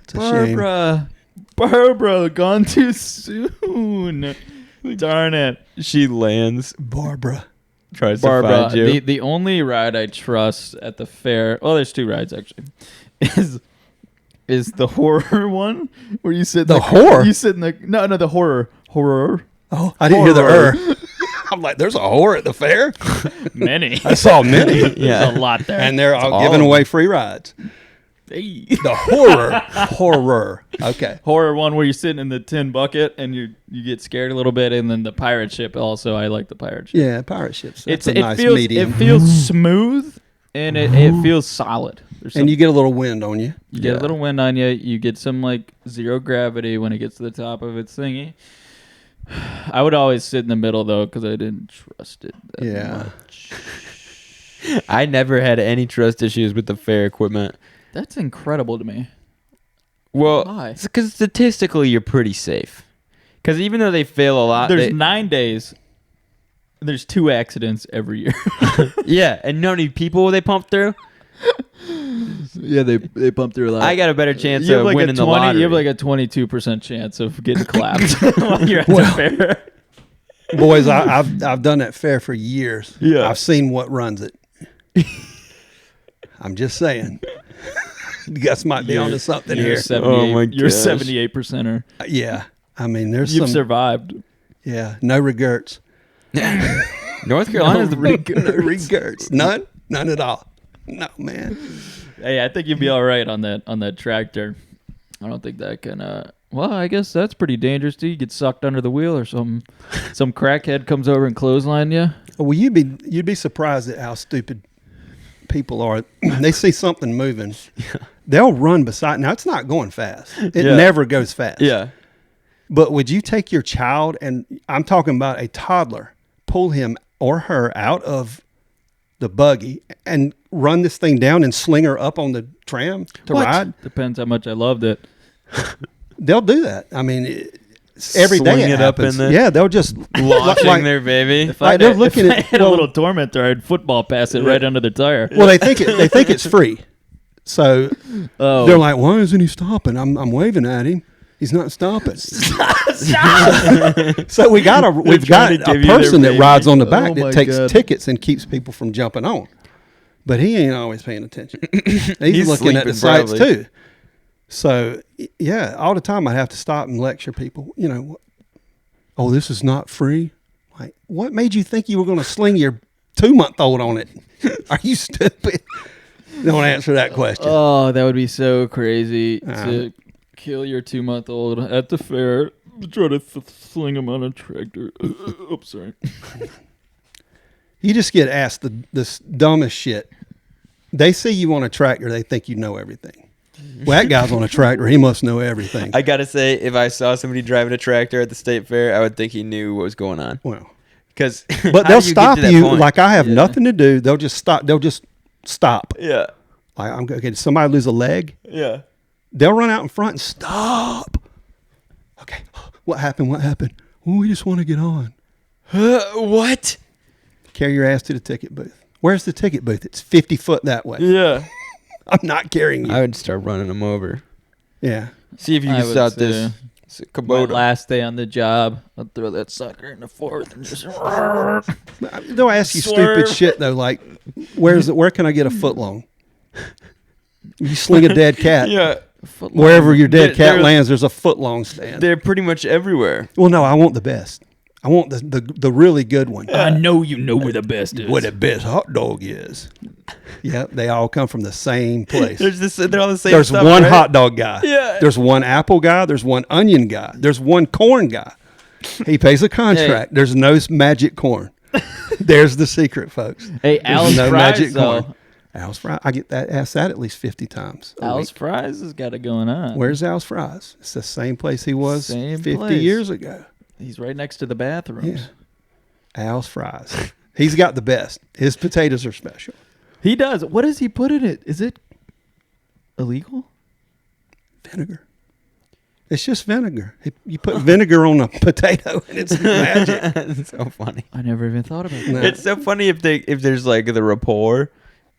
it's a shame. Barbara, gone too soon. Darn it, She lands, Barbara. tries Barbara. to find you. The only ride I trust at the fair. Well, there's 2 rides actually. Is the horror one where you sit in The horror? You sit in the no the horror. Oh, I didn't hear the I'm like, there's a whore at the fair? Many. I saw many. Yeah. There's a lot there. And they're all all giving of away free rides. Hey. The horror. Okay. Horror one where you're sitting in the tin bucket and you get scared a little bit, and then the pirate ship also. I like the pirate ship. Yeah, pirate ships. That's a nice feels, medium. It feels smooth and it feels solid. And you get a little wind on you. You get a little wind on you. You get some like zero gravity when it gets to the top of its thingy. I would always sit in the middle though because I didn't trust it that much. I never had any trust issues with the fair equipment. That's incredible to me. Well, Why? because statistically you're pretty safe. Because even though they fail a lot, There's 9 days. There's 2 accidents every year. yeah, and you know how many people they pump through? Yeah, they pump through a lot. I got a better chance You have of like winning a the lottery. You have like a 22% chance of getting clapped while you're at the fair. Boys, I've done that fair for years. Yeah. I've seen what runs it. I'm just saying. You guys might be onto something You're here. 78, you're gosh. 78%er. Yeah. I mean, there's You've some. survived. Yeah. No regrets. North Carolina's the big. No regrets. None at all. No, man. Hey, I think you'd be all right on that tractor. I don't think that can. Well, I guess that's pretty dangerous too. You get sucked under the wheel or something. Some crackhead comes over and clothesline you. Well, you'd be surprised at how stupid people are. They see something moving. They'll run beside. Now, it's not going fast. It never goes fast. Yeah. But would you take your child, and I'm talking about a toddler, pull him or her out of the buggy and run this thing down and sling her up on the tram to ride? Depends how much I loved it. They'll do that. I mean, every day Swing it it up happens. in the- Yeah, they'll just Launching their baby. If Like, I they're had, looking if at- I had well- a little tormentor, I'd football pass it right under the tire. Well, they think it's free. So they're like, "Why isn't he stopping?" I'm waving at him. He's not stopping. So we've got trying a to give you their person that baby. rides on the back Oh my that takes God. tickets and keeps people from jumping on. But he ain't always paying attention. He's looking at the sleeping sights probably. too. So yeah, all the time I'd have to stop and lecture people. You know, oh, this is not free. Like, what made you think you were going to sling your 2-month-old on it? Are you stupid? Don't answer that question. Oh, that would be so crazy Uh, to kill your 2-month-old at the fair. Try to sling him on a tractor. Oops, sorry. You just get asked the dumbest shit. They see you on a tractor, they think you know everything. Well, that guy's on a tractor. He must know everything. I gotta say, if I saw somebody driving a tractor at the state fair, I would think he knew what was going on. Well, Because, but they'll stop you like I have nothing to do. They'll just stop. They'll just stop. Yeah, Like, I'm okay. Did somebody lose a leg? yeah. They'll run out in front and stop. Okay, what happened? What happened? Well, we just want to get on. What? Carry your ass to the ticket booth. Where's the ticket booth? It's 50 foot that way. Yeah. I'm not carrying you. I would start running them over. Yeah. See if you I can would start too. this My Kubota. last day on the job, I'll throw that sucker in the fourth and just. They'll ask you Swerve. stupid shit though, like, where can I get a foot long? You sling a dead cat. Yeah, Wherever your dead cat They're- lands, there's a foot long stand. they're pretty much everywhere. Well, no, I want the best. I want the really good one. I know you know where the best is. Where the best hot dog is. Yeah, they all come from the same place. They're all the same. There's stuff, one right? hot dog guy. Yeah. There's one apple guy. There's one onion guy. There's one corn guy. He pays a contract. There's no magic corn. There's the secret, folks. Hey, Al's no Fries, magic though. corn. Al's Fries. I get that asked that at least 50 times. a Al's week. Fries has got it going on. Where's Al's Fries? It's the same place he was Same 50 place. years ago. He's right next to the bathrooms. Yeah. Al's Fries. He's got the best. His potatoes are special. He does. What does he put in it? Is it illegal? Vinegar. It's just vinegar. You put vinegar on a potato and it's magic. It's so funny. I never even thought about that. No. It's so funny if there's like the rapport.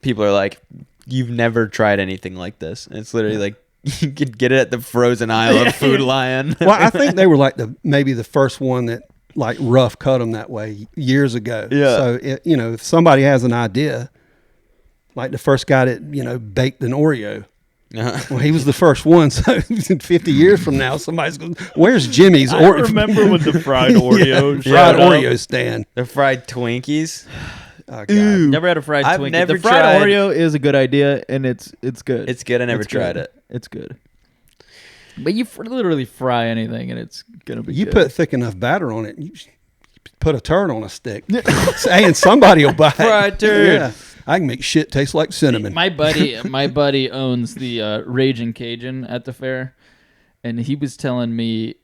People are like, "You've never tried anything like this." And it's literally like you could get it at the frozen aisle of Food Lion. Well, I think they were like maybe the first one that like rough cut them that way years ago. Yeah. So if somebody has an idea, like the first guy that baked an Oreo. Well, he was the first one. So 50 years from now, somebody's going, "Where's Jimmy's Oreo?" remember when the fried Oreo fried Oreo stand. The fried Twinkies. Oh, God. Never had a fried I've Twinkie. never The fried tried- Oreo is a good idea, and it's good. It's good. I never It's tried good. it. It's good. But you literally fry anything, and it's gonna be. You good. put thick enough batter on it, and you put a turd on a stick. And somebody will buy it. Fried turd. Yeah. I can make shit taste like cinnamon. My buddy owns the Raging Cajun at the fair, and he was telling me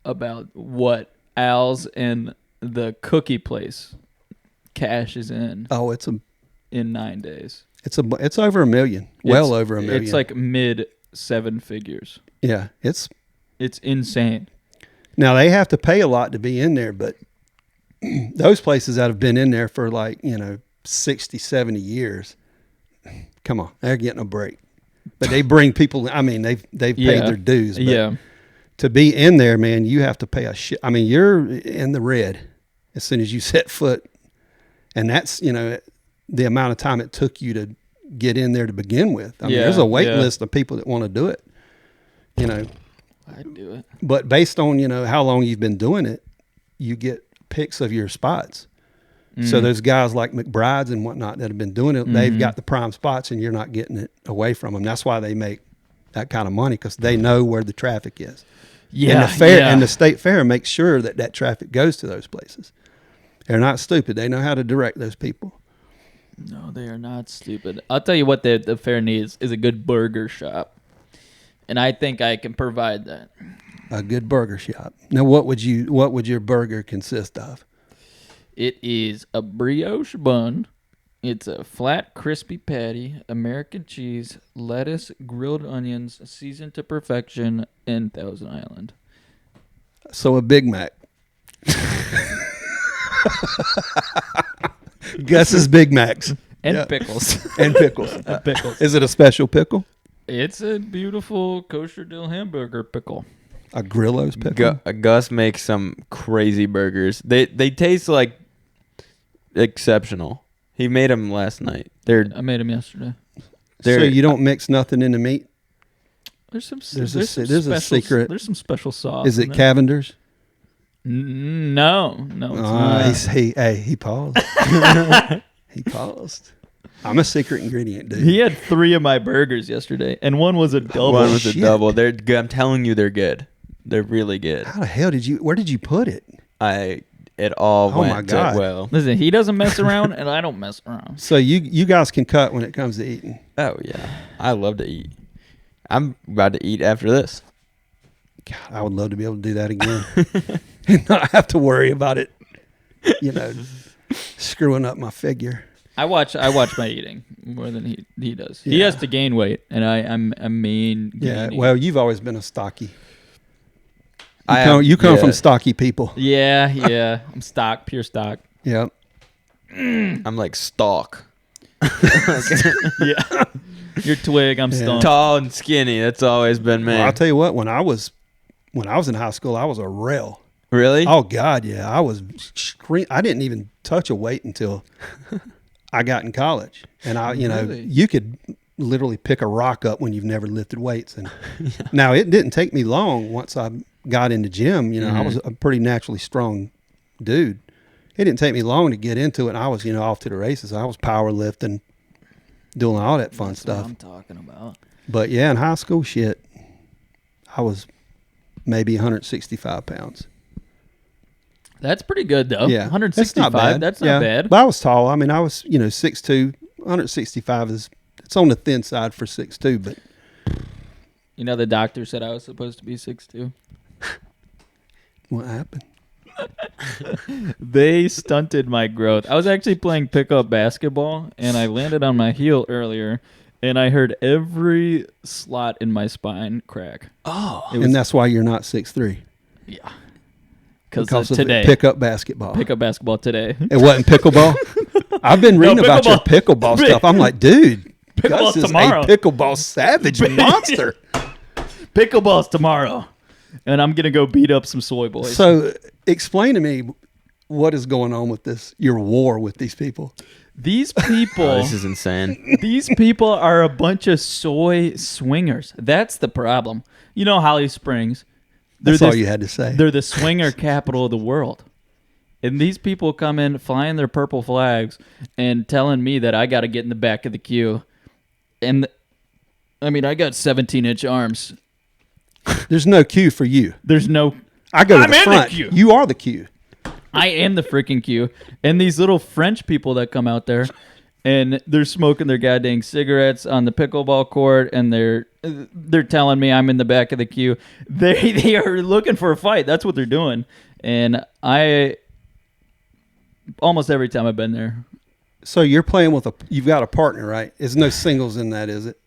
about what Al's and the cookie place cashes in Oh, it's in 9 days. it's over $1 million. Well over $1 million. It's like mid 7 figures. yeah, it's It's insane. now they have to pay a lot to be in there, but those places that have been in there for 60, 70 years, come on, they're getting a break. But they bring people. I mean, they've paid their dues. But Yeah. to be in there, man, you have to pay a shit. I mean, you're in the red as soon as you set foot, and that's the amount of time it took you to get in there to begin with. I mean, there's a wait list of people that want to do it. I'd do it. But based on how long you've been doing it, you get picks of your spots. So those guys like McBride's and whatnot that have been doing it, they've got the prime spots, and you're not getting it away from them. That's why they make that kind of money, because they know where the traffic is. Yeah. And the fair and the state fair makes sure that traffic goes to those places. They're not stupid. They know how to direct those people. No, they are not stupid. I'll tell you what the fair needs is a good burger shop. And I think I can provide that. A good burger shop. Now, what would your burger consist of? It is a brioche bun. It's a flat, crispy patty, American cheese, lettuce, grilled onions, seasoned to perfection, and Thousand Island. So a Big Mac. Gus's Big Macs. And Yeah. pickles. And pickles. Pickles. Is it a special pickle? It's a beautiful kosher dill hamburger pickle. A Grillo's pickle? Gus makes some crazy burgers. They taste like exceptional. He made them last night. I made them yesterday. So you don't mix nothing in the meat? There's some. There's a special, secret. There's some special sauce. Is it in there. Cavender's? No, it's not. He paused. He paused. I'm a secret ingredient, dude. He had 3 of my burgers yesterday, and one was a double. One was a shit. double. They're good. I'm telling you, they're good. They're really good. How the hell where did you put it? It all Oh went my God. well. Listen, he doesn't mess around, and I don't mess around. So you guys can cut when it comes to eating. Oh yeah, I love to eat. I'm about to eat after this. God, I would love to be able to do that again and not have to worry about it, screwing up my figure. I watch my eating more than he does. He Yeah. has to gain weight, and I'm mean. Yeah, gaining. well, you've always been a stocky. I You come from stocky people. yeah. I'm pure stock. Yep. I'm like stalk. Yeah, you're twig. I'm Yeah. stoned. Tall and skinny. That's always been me. Well, I'll tell you what. When I was in high school, I was a rail. Really? Oh God, yeah. I was. I didn't even touch a weight until I got in college, and Really? you could literally pick a rock up when you've never lifted weights. And now it didn't take me long once I got in the gym. I was a pretty naturally strong dude. It didn't take me long to get into it. And I was, off to the races. I was powerlifting, doing all that fun That's stuff. what I'm talking about. But yeah, in high school, shit, I was maybe 165 pounds. That's pretty good though. Yeah, 165. That's not bad. But I was tall. I mean, I was 6'2". 165 it's on the thin side for 6'2", but The doctor said I was supposed to be 6'2". what happened? They stunted my growth. I was actually playing pickup basketball, and I landed on my heel earlier, and I heard every slot in my spine crack. Oh. And that's why you're not 6'3". Yeah. Because of today. pickup basketball. Pickup basketball today. It wasn't pickleball. I've been reading about your pickleball stuff. I'm like, dude, Pickleball's Gus is tomorrow. a pickleball savage monster. Pickleball's tomorrow, and I'm gonna go beat up some soy boys. So, explain to me what is going on with your war with these people. These people, Oh, this is insane. these people are a bunch of soy swingers. That's the problem. Holly Springs. That's all you had to say. They're the swinger capital of the world. And these people come in flying their purple flags and telling me that I got to get in the back of the queue. And I mean, I got 17-inch arms. There's no queue for you. There's no. I go to I'm the in the front. queue. You are the queue. I am the freaking queue. And these little French people that come out there and they're smoking their goddamn cigarettes on the pickleball court and they're telling me I'm in the back of the queue. They are looking for a fight. That's what they're doing. And I almost every time I've been there. So you're playing with you've got a partner, right? There's no singles in that, is it?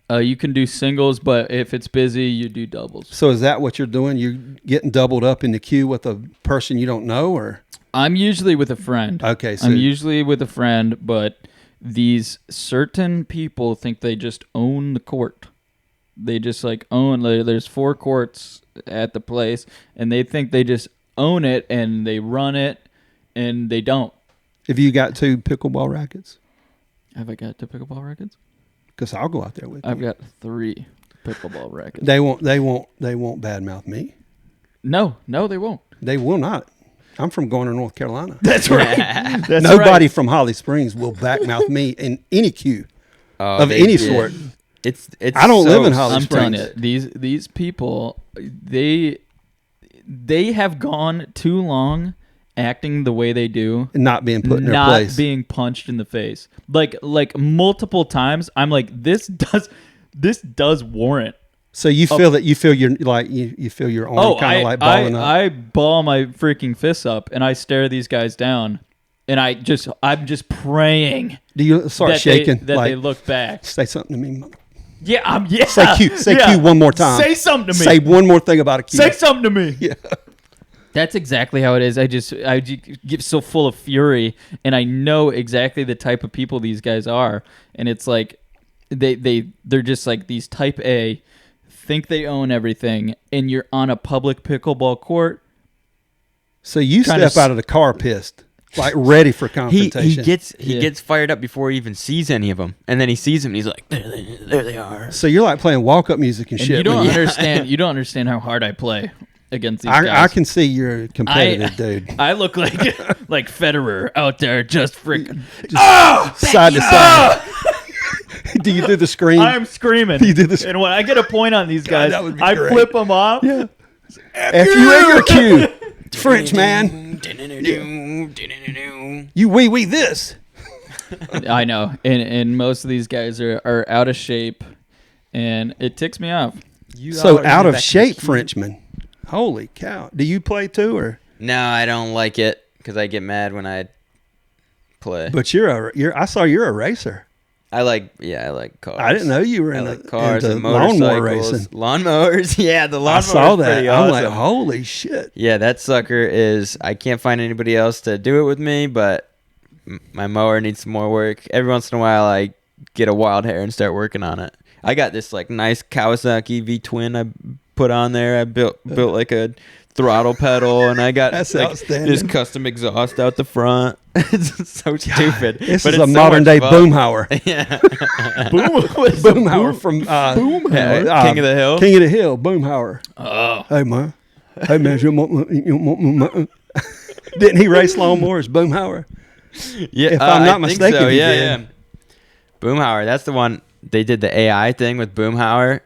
You can do singles, but if it's busy, you do doubles. So is that what you're doing? You're getting doubled up in the queue with a person you don't know, or? I'm usually with a friend. Okay, so I'm usually with a friend, but these certain people think they just own the court. They just like own. There's 4 courts at the place, and they think they just own it and they run it, and they don't. Have you got 2 pickleball rackets? Have I got 2 pickleball rackets? Because I'll go out there with you. I've got 3 pickleball rackets. They won't badmouth me. No, they won't. They will not. I'm from Garner, North Carolina. That's right. That's Nobody right. from Holly Springs will backmouth me in any queue Oh, of they any did. sort. It's. I don't so live in Holly I'm Springs. telling you, these people, they have gone too long acting the way they do, And not being put in their not place. being punched in the face, like multiple times. I'm like, this does warrant. So you feel that you feel your arm kind of like balling up. I ball my freaking fists up and I stare these guys down, and I'm just praying Do you start that shaking? they like, look back. say something to me. mother- Yeah, Say Q. Say Q one more time. Say something to me. Say one more thing about a Q. Say something to me. Yeah. That's exactly how it is. I get so full of fury, and I know exactly the type of people these guys are, and it's like they're just like these type A, think they own everything, and you're on a public pickleball court. So you Kinda step out of the car pissed, like ready for He confrontation. gets fired up before he even sees any of them, and then he sees them and he's like, there they are. So you're like playing walk up music and And shit. you don't when understand. You don't understand how hard I play against these I guys. can see you're a competitive dude. I look like Federer out there, just freaking. Side to side. Do you do the scream? I'm screaming. You do this- And when I get a point on these guys, that would be I great. flip them off. Yeah. F you and your Q. French man. You wee this. I know. And most of these guys are out of shape, and it ticks me off. So out of shape Frenchman. Holy cow. Do you play too, or? No, I don't like it because I get mad when I play. But I saw you're a racer. I like cars. I didn't know you were I in like cars into and lawnmower motorcycles. racing. Lawnmowers, yeah, the lawnmower. I saw that. Pretty I'm awesome. like, holy shit. Yeah, that sucker is. I can't find anybody else to do it with me, but my mower needs some more work. Every once in a while, I get a wild hair and start working on it. I got this like nice Kawasaki V twin I put on there. I built like a throttle pedal, and I got That's like, outstanding. this custom exhaust out the front. It's so stupid. This but is it's a so modern much day fun. Boomhauer. Yeah. Boomhauer from King of the Hill. King of the Hill, Boomhauer. Oh, Hey man, didn't he race lawnmowers? Boomhauer. Yeah, If I'm not I think mistaken, so. he Yeah, did. yeah. Boomhauer. That's the one. They did the AI thing with Boomhauer,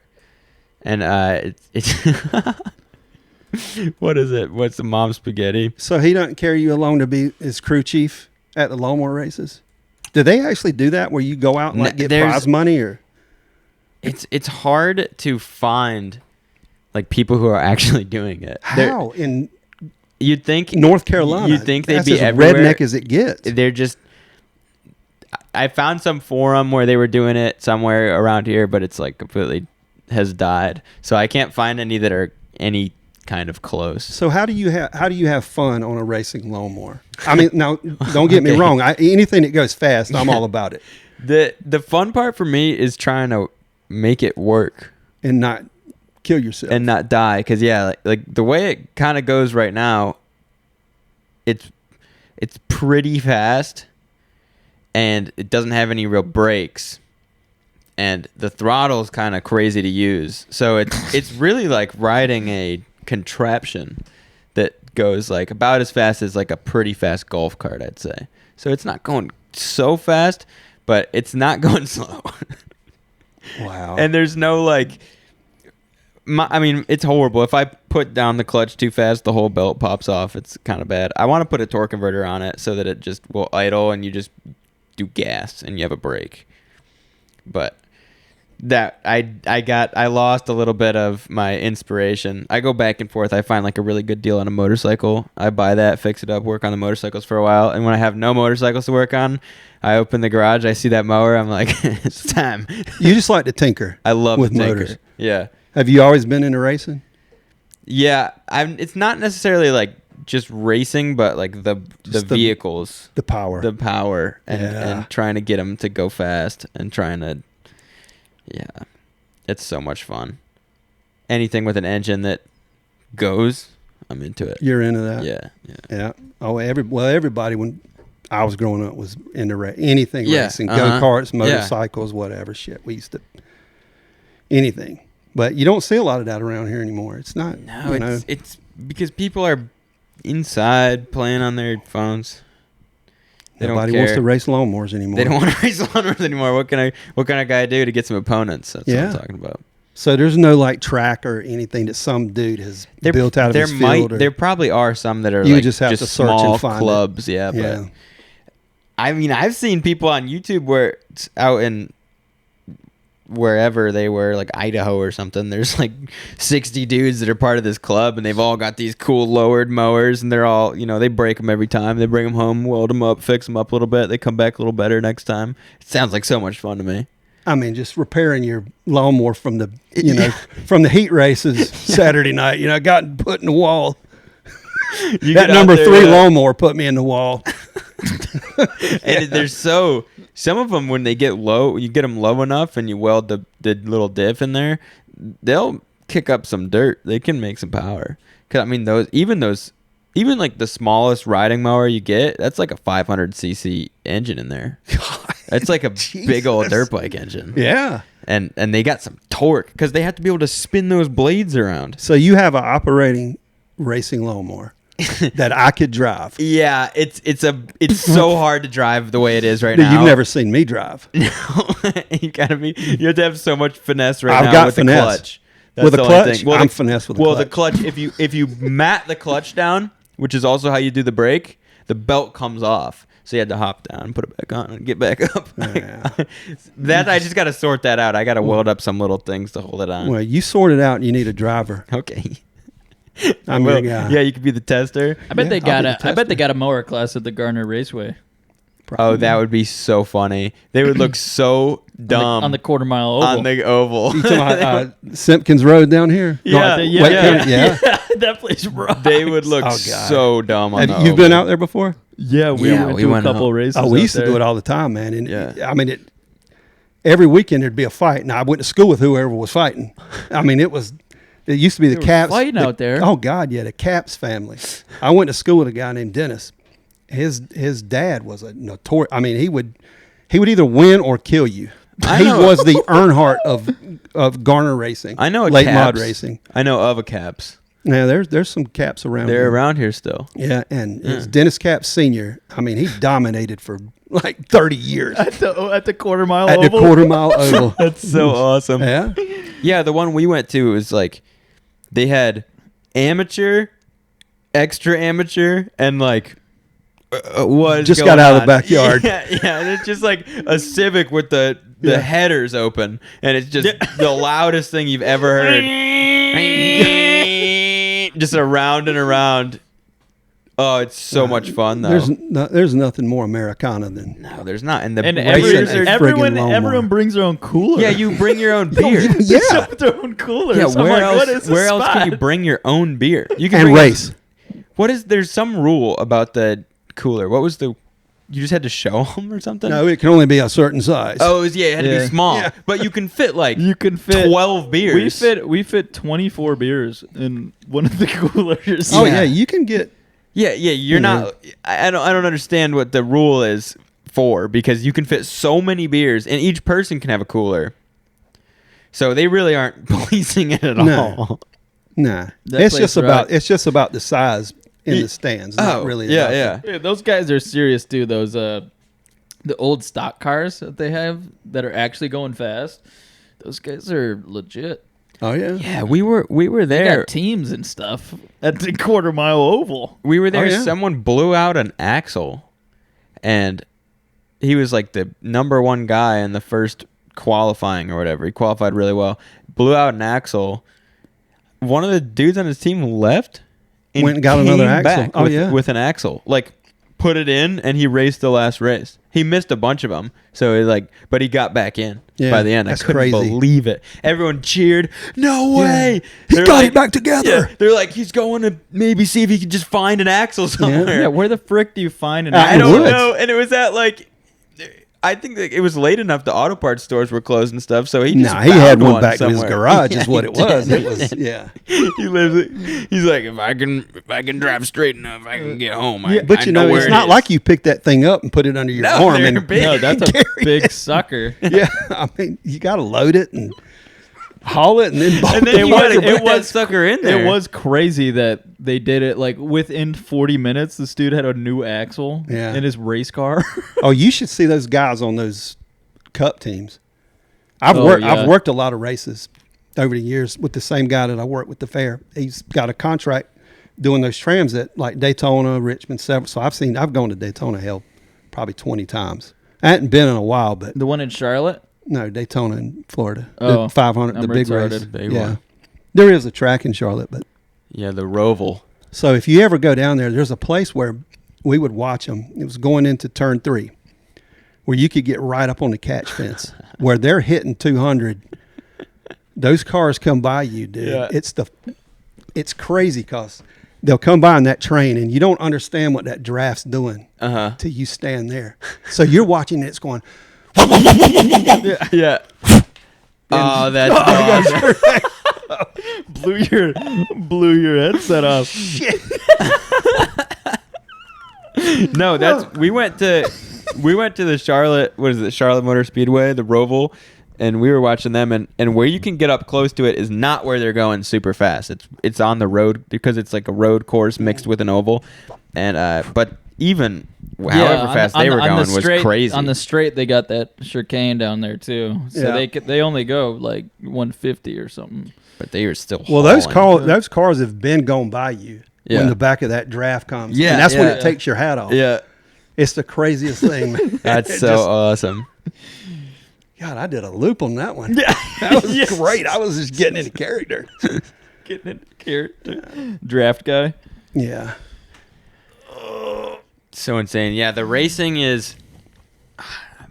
and it's what is it? What's the mom spaghetti? So he doesn't carry you along to be his crew chief at the lawnmower races. Do they actually do that where you go out and like get There's- prize money or? It's hard to find like people who are actually doing it. How in You'd think North Carolina? You'd think they'd That's be as everywhere. redneck as it gets. They're just. I found some forum where they were doing it somewhere around here, but it's like completely has died. So I can't find any that are any kind of close. So how do you have fun on a racing lawnmower? I mean, now don't get me Okay. wrong. Anything that goes fast, I'm all about it, The fun part for me is trying to make it work and not kill yourself. and not die. Because yeah, like the way it kind of goes right now, it's pretty fast, and it doesn't have any real brakes, and the throttle's kind of crazy to use. So it's really like riding a contraption that goes like about as fast as like a pretty fast golf cart, I'd say. So it's not going so fast, but it's not going slow. Wow. And there's no like, I mean, it's horrible. If I put down the clutch too fast, the whole belt pops off. It's kind of bad. I want to put a torque converter on it so that it just will idle and you just do gas and you have a brake. But that I lost a little bit of my inspiration. I go back and forth. I find like a really good deal on a motorcycle. I buy that, fix it up, work on the motorcycles for a while. And when I have no motorcycles to work on, I open the garage, I see that mower, I'm like, it's time. You just like to tinker. I love with the tinker. motors. Yeah. Have you always been into racing? Yeah, it's not necessarily like just racing, but like the vehicles, the power, and trying to get them to go fast and trying to, yeah, it's so much fun. Anything with an engine that goes, I'm into it. You're into that? Yeah. Oh, everybody when I was growing up was into anything racing, uh-huh. go-karts, motorcycles, whatever shit. We used to anything. But you don't see a lot of that around here anymore. It's not. No, it's because people are inside playing on their phones. Nobody wants to race lawnmowers anymore. They don't want to race lawnmowers anymore. What can a guy do to get some opponents? That's what I'm talking about. So there's no like track or anything that some dude has built out of his field. There probably are some that are you like just have to search small and find clubs. it. Yeah, but I mean, I've seen people on YouTube where it's out in wherever they were, like Idaho or something. There's like 60 dudes that are part of this club, and they've all got these cool lowered mowers, and they're all, they break them every time. They bring them home, weld them up, fix them up a little bit. They come back a little better next time. It sounds like so much fun to me. I mean, just repairing your lawnmower from the, from the heat races Saturday night. Got put in the wall. That number 3 lawnmower put me in the wall. And there's some of them, when they get low, you get them low enough and you weld the little diff in there, they'll kick up some dirt. They can make some power. 'Cause I mean, even like the smallest riding mower you get, that's like a 500cc engine in there. That's like a big old dirt bike engine. Yeah. And they got some torque because they have to be able to spin those blades around. So you have an operating racing lawnmower that I could drive. Yeah, it's so hard to drive the way it is right now. You've never seen me drive. No, you have to have so much finesse now. I've got with finesse. The clutch. That's with a clutch, thing. Well, I'm finesse with a clutch. Well, the clutch, if you mat the clutch down, which is also how you do the brake, the belt comes off. So you had to hop down, put it back on, and get back up. Yeah. I just got to sort that out. I got to weld up some little things to hold it on. Well, you sort it out, and you need a driver. Okay. I'm your guy. Yeah, you could be the tester. I bet they got a mower class at the Garner Raceway. Probably. Oh, that would be so funny. They would look so dumb on the quarter mile oval. on the oval. You talking about Simpkins Road down here? Yeah, yeah. That place rocks. They would look so dumb on the You've oval. been out there before? Yeah, we went to a couple races. Oh, we used to do it all the time, man. And I mean, every weekend there'd be a fight. Now I went to school with whoever was fighting. I mean, it used to be the Caps fighting out there. Oh God, yeah, the Caps family. I went to school with a guy named Dennis. His dad was a notorious. I mean, he would either win or kill you. He was the Earnhardt of Garner racing. I know a late Caps. mod racing. I know of a Caps. Yeah, there's some Caps around. They're here. around here still. Yeah, and it's Dennis Caps Sr. I mean, he dominated for like 30 years at the quarter mile at oval. the quarter mile oval. That's so awesome. Yeah, yeah. The one we went to was like they had amateur, extra amateur, and like what just got out of the backyard. Yeah, and it's just like a Civic with the headers open, and it's just the loudest thing you've ever heard. Just around and around. Oh, it's so much fun though. There's nothing more Americana than no, there's not. And everyone brings their own cooler. Yeah, you bring your own beer. Yeah, their own cooler. Yeah, so where else can you bring your own beer? You can and race. There's some rule about the cooler. What was you just had to show them or something? No, it can only be a certain size. Oh, it had to be small. Yeah. But you can fit 12 beers. We fit 24 beers in one of the coolers. Oh yeah, you can get. Yeah. You're not. I don't understand what the rule is for, because you can fit so many beers and each person can have a cooler. So they really aren't policing it at all. Nah, it's just about the size in the stands. Not really. about yeah. Yeah, those guys are serious too. Those the old stock cars that they have that are actually going fast. Those guys are legit. Oh yeah. Yeah, we were They there. got teams and stuff at the quarter mile oval. We were there. Oh, yeah. Someone blew out an axle, and he was like the number one guy in the first qualifying or whatever. He qualified really well. Blew out an axle. One of the dudes on his team left and Went and got another came axle. back Oh, with, yeah. with an axle. Like, put it in, and he raced the last race. He missed a bunch of them, but he got back in Yeah, by the end. that's I couldn't crazy. believe it. Everyone cheered. No way! He They're got like- it back together. Yeah, they're like, he's going to maybe see if he can just find an axle somewhere. Yeah, where the frick do you find an I I don't would. know. And it was at like, I think that it was late enough. The auto parts stores were closed and stuff. So he just Nah, he had found one back in his somewhere. garage. Yeah, Is what he it was. did. It was. Yeah. He lives. He's like, if I can drive straight enough, I can get home. I, But I you know, where it's it not is." like you pick that thing up and put it under your No, arm they're and big. No, that's a carry big it. sucker. Yeah, I mean, you got to load it and haul it and then bolt And then it. you gotta back. get that sucker in there. It was crazy that they did it like within 40 minutes. This dude had a new axle Yeah. in his race car. Oh, you should see those guys on those cup teams. I've Oh, worked. yeah. I've worked a lot of races over the years with the same guy that I worked with the fair. He's got a contract doing those trams at like Daytona, Richmond, several. So I've gone to Daytona hell probably 20 times. I hadn't been in a while, but The one in Charlotte. no, Daytona in Florida. Oh, the 500, the I'm big race. retarded. Big yeah, one. there is a track in Charlotte, but Yeah, the Roval. so if you ever go down there, there's a place where we would watch them. It was going into turn 3, where you could get right up on the catch fence, where they're hitting 200. Those cars come by you, dude. Yeah. It's crazy because they'll come by in that train, and you don't understand what that draft's doing till you stand there. So you're watching it, it's going. Yeah. Oh, that's awesome. blew your headset off. No, we went to the Charlotte, what is it, Charlotte Motor Speedway, the Roval, and we were watching them, and where you can get up close to it is not where they're going super fast. It's on the road because it's like a road course mixed with an oval, and but even however fast they were going was crazy. On the straight, they got that chicane down there too, so Yeah. they only go like 150 or something. But they were still Well, hauling. those cars have been going by you Yeah. when the back of that draft comes. Yeah, and that's when yeah. it takes your hat off. Yeah, It's the craziest thing, man. that's It so just- awesome. God, I did a loop on that one. Yeah, that was great. I was just getting into character. Getting it character draft guy. Yeah. So insane. Yeah, the racing is. I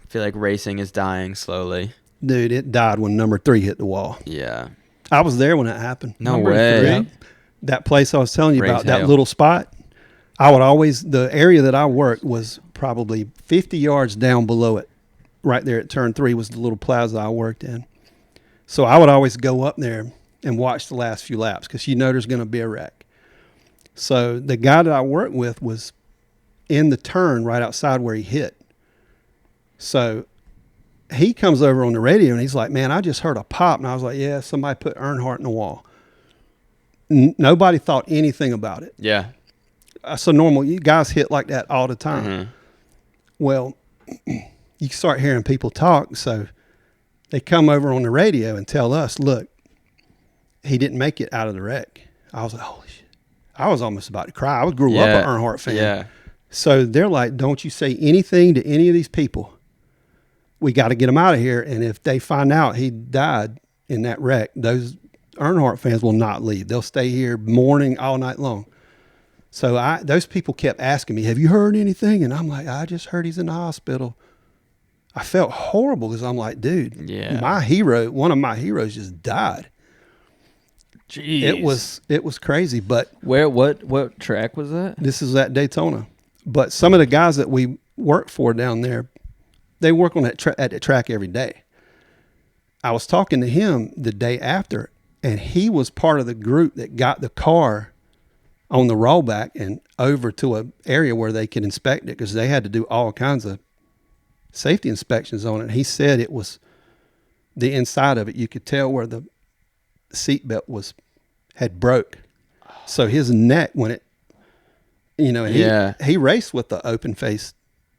feel like racing is dying slowly. Dude, it died when number 3 hit the wall. Yeah. I was there when that happened. No Number way. three. Yeah. That place I was telling you Raise about, that hell. little spot, I would always, the area that I worked was probably 50 yards down below it. Right there at turn 3 was the little plaza I worked in. So I would always go up there and watch the last few laps because you know there's going to be a wreck. So the guy that I worked with was in the turn right outside where he hit. So he comes over on the radio and he's like, man, I just heard a pop. And I was like, yeah, somebody put Earnhardt in the wall. Nobody thought anything about it. Yeah. So normal, you guys hit like that all the time. Mm-hmm. Well, you start hearing people talk. So they come over on the radio and tell us, look, he didn't make it out of the wreck. I was like, holy shit. I was almost about to cry. I grew up an Earnhardt fan. Yeah. So they're like, don't you say anything to any of these people. We got to get him out of here. And if they find out he died in that wreck, those Earnhardt fans will not leave. They'll stay here mourning all night long. So those people kept asking me, have you heard anything? And I'm like, I just heard he's in the hospital. I felt horrible because I'm like, dude, Yeah. my hero, one of my heroes just died. Jeez. It was crazy, but What track was that? this is at Daytona. But some of the guys that we work for down there, they work on at the track every day. I was talking to him the day after, and he was part of the group that got the car on the rollback and over to an area where they could inspect it because they had to do all kinds of safety inspections on it. He said it was the inside of it. You could tell where the seatbelt had broke. So his neck, when it you know, and he raced with the open face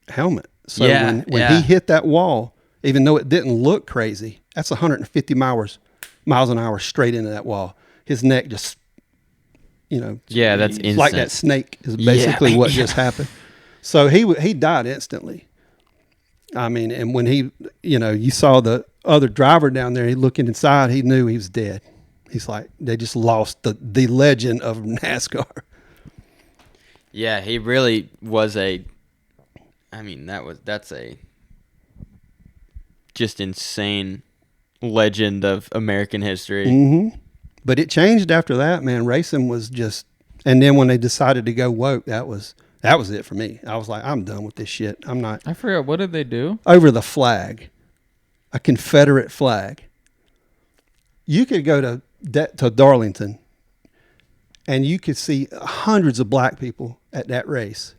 helmet. So when yeah. he hit that wall, even though it didn't look crazy, that's 150 miles an hour straight into that wall. His neck just, you know, that's instant. Like that snake is basically what just happened. So he died instantly. I mean, and when he, you know, you saw the other driver down there, he looking inside, he knew he was dead. He's like, they just lost the legend of NASCAR. Yeah, he really was that's a just insane legend of American history. Mm-hmm. But it changed after that, man. Racing was just, and then when they decided to go woke, that was it for me. I was like, I'm done with this shit. I'm not. I forgot, what did they do? Over the flag, a Confederate flag. You could go to Darlington, and you could see hundreds of black people at that race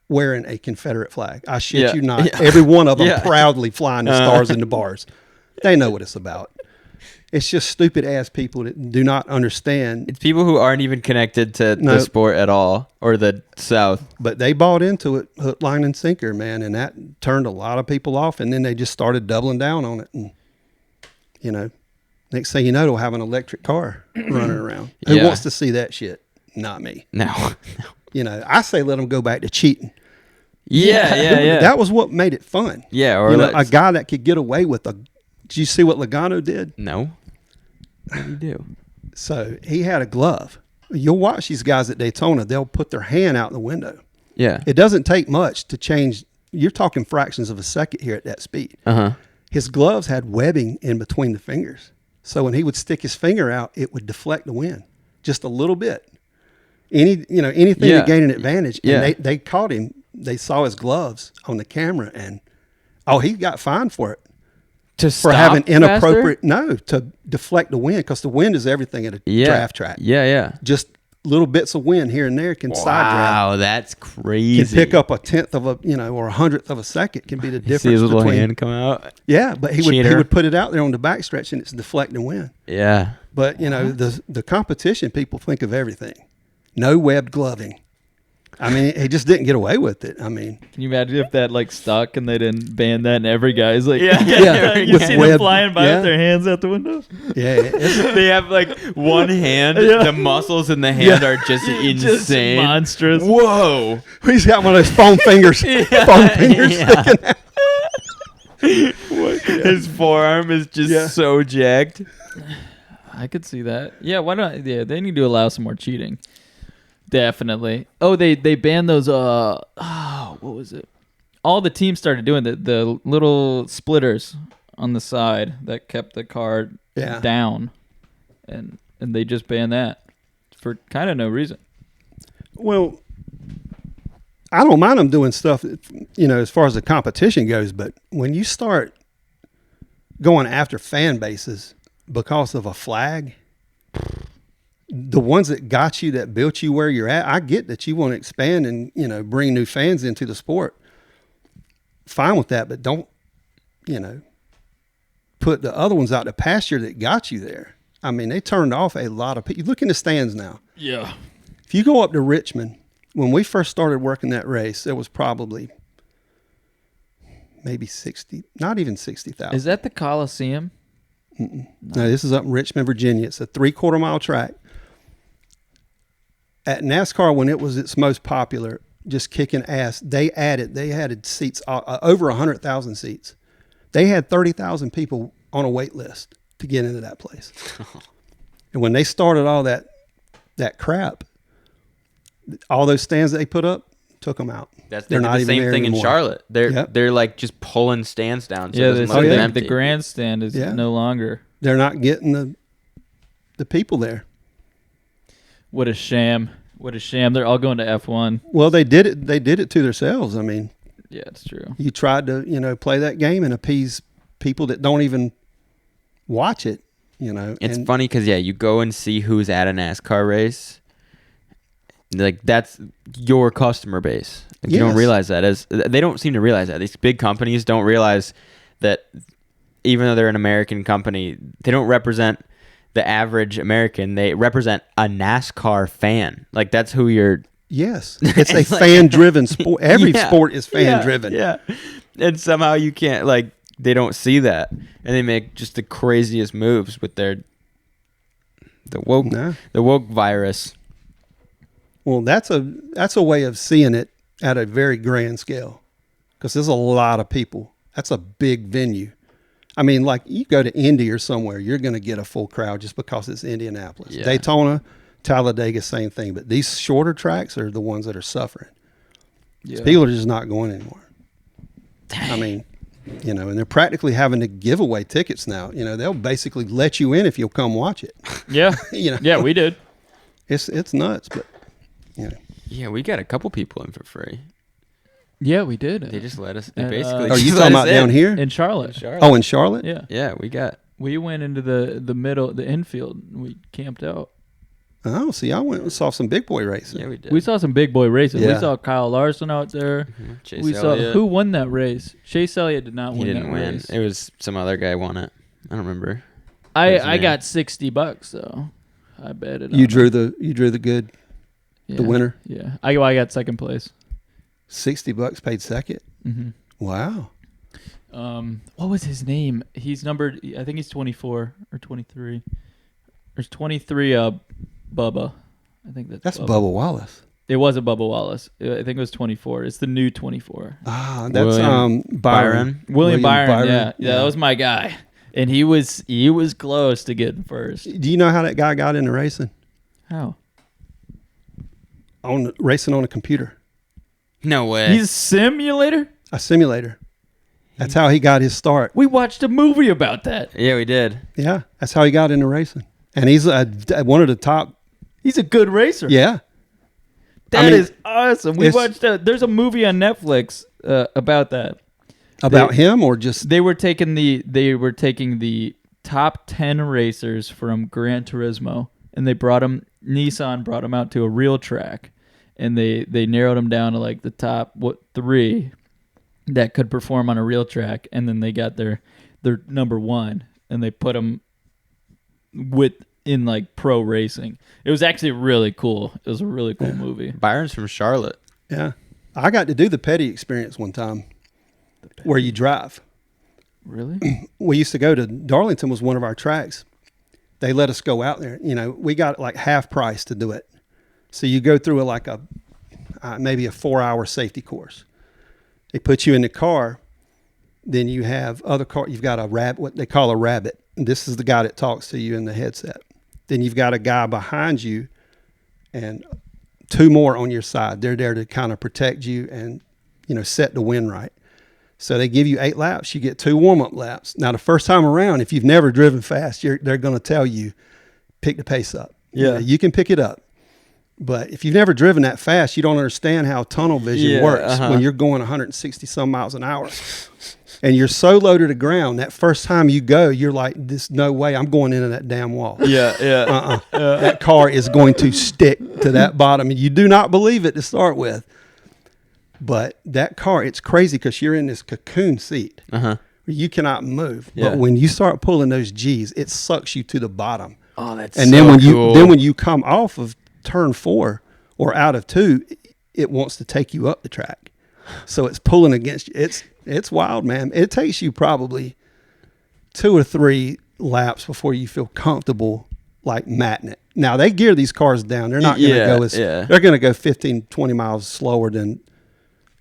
wearing a Confederate flag. I shit you not. Yeah. Every one of them proudly flying the stars in the bars. They know what it's about. It's just stupid ass people that do not understand. It's people who aren't even connected to the sport at all, or the South. But they bought into it hook, line, and sinker, man, and that turned a lot of people off. And then they just started doubling down on it. And, you know, next thing you know, they'll have an electric car running around. Who wants to see that shit? Not me. No. You know, I say let them go back to cheating. Yeah. That was what made it fun. Yeah, or you know, a guy that could get away with a. Did you see what Logano did? No. What did he do? So he had a glove. You'll watch these guys at Daytona. They'll put their hand out the window. Yeah. It doesn't take much to change. You're talking fractions of a second here at that speed. His gloves had webbing in between the fingers. So when he would stick his finger out, it would deflect the wind just a little bit. Anything to gain an advantage. And they caught him. They saw his gloves on the camera, and he got fined for it. For having inappropriate to deflect the wind, because the wind is everything at a draft track. Just little bits of wind here and there can side draft. Wow, that's crazy. Can pick up a tenth of or 100th of a second can be the difference. See his little hand come out. Yeah, but he would put it out there on the backstretch, and it's deflecting wind. Yeah, but you know the competition, people think of everything. No webbed gloving. I mean, he just didn't get away with it. I mean, can you imagine if that like stuck and they didn't ban that and every guy's like, you see them flying by with their hands out the window? Yeah, they have like one hand. The muscles in the hand are just insane, just monstrous. Whoa! He's got one of those foam fingers. Foam fingers sticking out. His forearm is just so jacked. I could see that. Yeah, why not? Yeah, they need to allow some more cheating. Definitely. Oh, they banned those. What was it? All the teams started doing the little splitters on the side that kept the car down, and they just banned that for kind of no reason. Well, I don't mind them doing stuff, you know, as far as the competition goes, but when you start going after fan bases because of a flag. The ones that got you, that built you where you're at, I get that you want to expand and, you know, bring new fans into the sport. Fine with that, but don't, you know, put the other ones out to pasture that got you there. I mean, they turned off a lot of people. You look in the stands now. Yeah. If you go up to Richmond, when we first started working that race, there was probably maybe 60, not even 60,000. Is that the Coliseum? No, this is up in Richmond, Virginia. It's a 3/4 mile track. At NASCAR, when it was its most popular, just kicking ass, they added seats, over 100,000 seats. They had 30,000 people on a wait list to get into that place. And when they started all that crap, all those stands that they put up, took them out. They're not the same thing anymore. In Charlotte. They're like just pulling stands down. So the grandstand is no longer. They're not getting the people there. What a sham! What a sham! They're all going to F1. Well, they did it. They did it to themselves. I mean, yeah, it's true. You tried to, you know, play that game and appease people that don't even watch it. You know, it's funny because you go and see who's at a NASCAR race. Like that's your customer base. Like, you don't realize that. They don't seem to realize that. These big companies don't realize that even though they're an American company, they don't represent the average American. They represent a NASCAR fan. Like that's who you're Yes, it's a fan-driven sport. Every Yeah. sport is fan-driven. Yeah. And somehow you can't, like, they don't see that. And they make just the craziest moves with the woke No. the woke virus. Well, that's a way of seeing it at a very grand scale, because there's a lot of people. That's a big venue. I mean, like you go to Indy or somewhere, you're going to get a full crowd just because it's Indianapolis. Yeah. Daytona, Talladega, same thing. But these shorter tracks are the ones that are suffering. Yeah. People are just not going anymore. I mean, you know, and they're practically having to give away tickets now. You know, they'll basically let you in if you'll come watch it. Yeah. You know, Yeah, we did. it's nuts, but you know. Yeah, we got a couple people in for free. Yeah, we did. They just let us. They And, basically. Are just you let talking us about down in. here? in Charlotte. Oh, in Charlotte? Yeah. Yeah, we got. We went into the middle, the infield. We camped out. Oh, see, I went and saw some big boy racing. Yeah, we did. We saw some big boy races. Yeah. We saw Kyle Larson out there. Mhm. Chase We saw Elliott. who won that race. Chase Elliott did not He win didn't that win. race. It was some other guy won it. I don't remember. his I name. got $60 though. I bet it. You on drew it. the good Yeah. the winner. Yeah, I got second place. $60 paid second. Mm-hmm. Wow. What was his name? He's numbered. I think he's 24 or 23. There's 23. Bubba. I think That's Bubba Wallace. It was a Bubba Wallace. I think it was 24. It's the new 24. Ah, that's William Byron. William Byron. Yeah, yeah. that was my guy, and he was close to getting first. Do you know how that guy got into racing? How? Racing on a computer, No way. He's a simulator. a simulator. That's how he got his start. We watched a movie about that. Yeah, we did. Yeah, that's how he got into racing. And he's one of the top. He's a good racer. Yeah. That I mean, is awesome. We it's- watched that. There's a movie on Netflix about that. About him or just They were taking the top 10 racers from Gran Turismo, and Nissan brought them out to a real track, and they narrowed them down to like the top 3 that could perform on a real track, and then they got their number 1, and they put them in like pro racing. It was actually really cool. It was a really cool movie. Byron's from Charlotte. yeah. I got to do the Petty experience one time, where you drive. Really? We used to go to Darlington was one of our tracks. They let us go out there. You know, we got like half price to do it. So you go through maybe a 4-hour safety course. They put you in the car. Then you have other car. You've got what they call a rabbit. And this is the guy that talks to you in the headset. Then you've got a guy behind you and 2 more on your side. They're there to kind of protect you and, you know, set the wind right. So they give you 8 laps. You get 2 warm-up laps. Now, the first time around, if you've never driven fast, they're going to tell you, pick the pace up. Yeah. You know, you can pick it up. But if you've never driven that fast, you don't understand how tunnel vision works when you're going 160 some miles an hour. And you're so low to the ground, that first time you go, you're like, "This no way, I'm going into that damn wall." Yeah. That car is going to stick to that bottom. And you do not believe it to start with. But that car, it's crazy because you're in this cocoon seat. Uh-huh. Where you cannot move. Yeah. But when you start pulling those G's, it sucks you to the bottom. Oh, that's And then when you come off of turn 4 or out of 2, it wants to take you up the track. So it's pulling against you. It's wild, man. It takes you probably 2 or 3 laps before you feel comfortable like matting it. Now they gear these cars down. They're not going to go they're going to go 15, 20 miles slower than,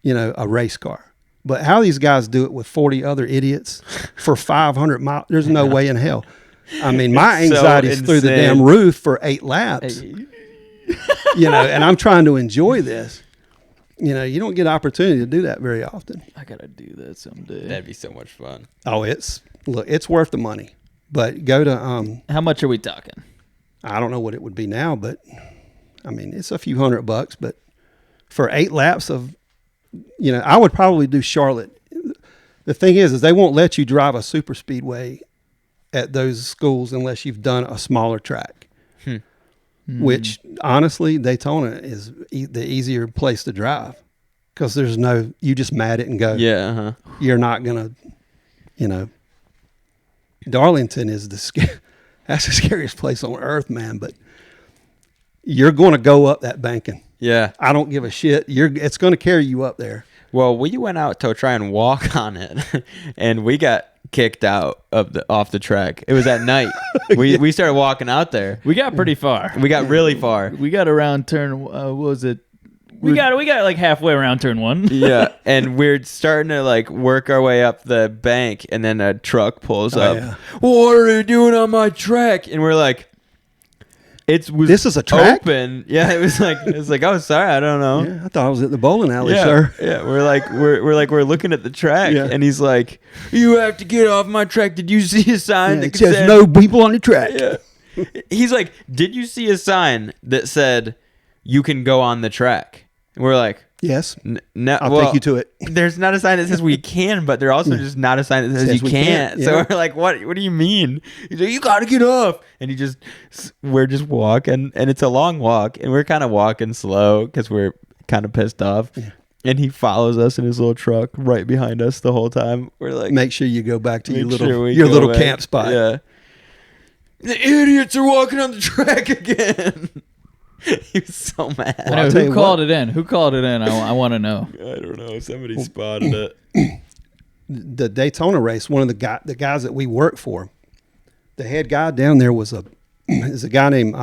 you know, a race car. But how these guys do it with 40 other idiots for 500 miles, there's no way in hell. I mean, my anxiety's through the damn roof for 8 laps. You know, and I'm trying to enjoy this. You know, you don't get opportunity to do that very often. I gotta do that someday. That'd be so much fun. Oh, it's worth the money. But go to How much are we talking? I don't know what it would be now, but I mean, it's a few $100, but for 8 laps of, you know, I would probably do Charlotte. The thing is they won't let you drive a super speedway at those schools unless you've done a smaller track. Which honestly, Daytona is the easier place to drive because you just mat it and go. Yeah. Uh-huh. You're not gonna, you know. Darlington is that's the scariest place on earth, man. But you're going to go up that banking. Yeah. I don't give a shit. It's going to carry you up there. Well, we went out to try and walk on it, and we got kicked out off the track. It was at night. We started walking out there. We got pretty far. We got really far. We got around turn. What was it? We got like halfway around turn 1. Yeah, and we're starting to like work our way up the bank, and then a truck pulls up. Yeah. What are you doing on my track? And we're like, This is a track? open. Yeah, it was like, oh, sorry, I don't know. Yeah, I thought I was at the bowling alley, Yeah, sir. yeah. We're looking at the track, Yeah. and he's like, "You have to get off my track. Did you see a sign Yeah, that it says said no people on the track. Yeah. He's like, "Did you see a sign that said you can go on the track?" And we're like, Yes, "No, I'll take you to it. There's not a sign that says we can, but there's also just not a sign that says Says you we can't." can't, So yeah. we're like, "What do you mean?" He's like, "You got to get off." And we're just walking, and it's a long walk, and we're kind of walking slow because we're kind of pissed off. Yeah. And he follows us in his little truck right behind us the whole time. We're like, Make sure you go back to your make sure we your go little back. camp spot. Yeah. The idiots are walking on the track again. He was so mad. I know, I'll tell who you called it in? Who called it in? I want to know. I don't know. Somebody spotted it. The Daytona race, one of the guys that we work for, the head guy down there is a guy named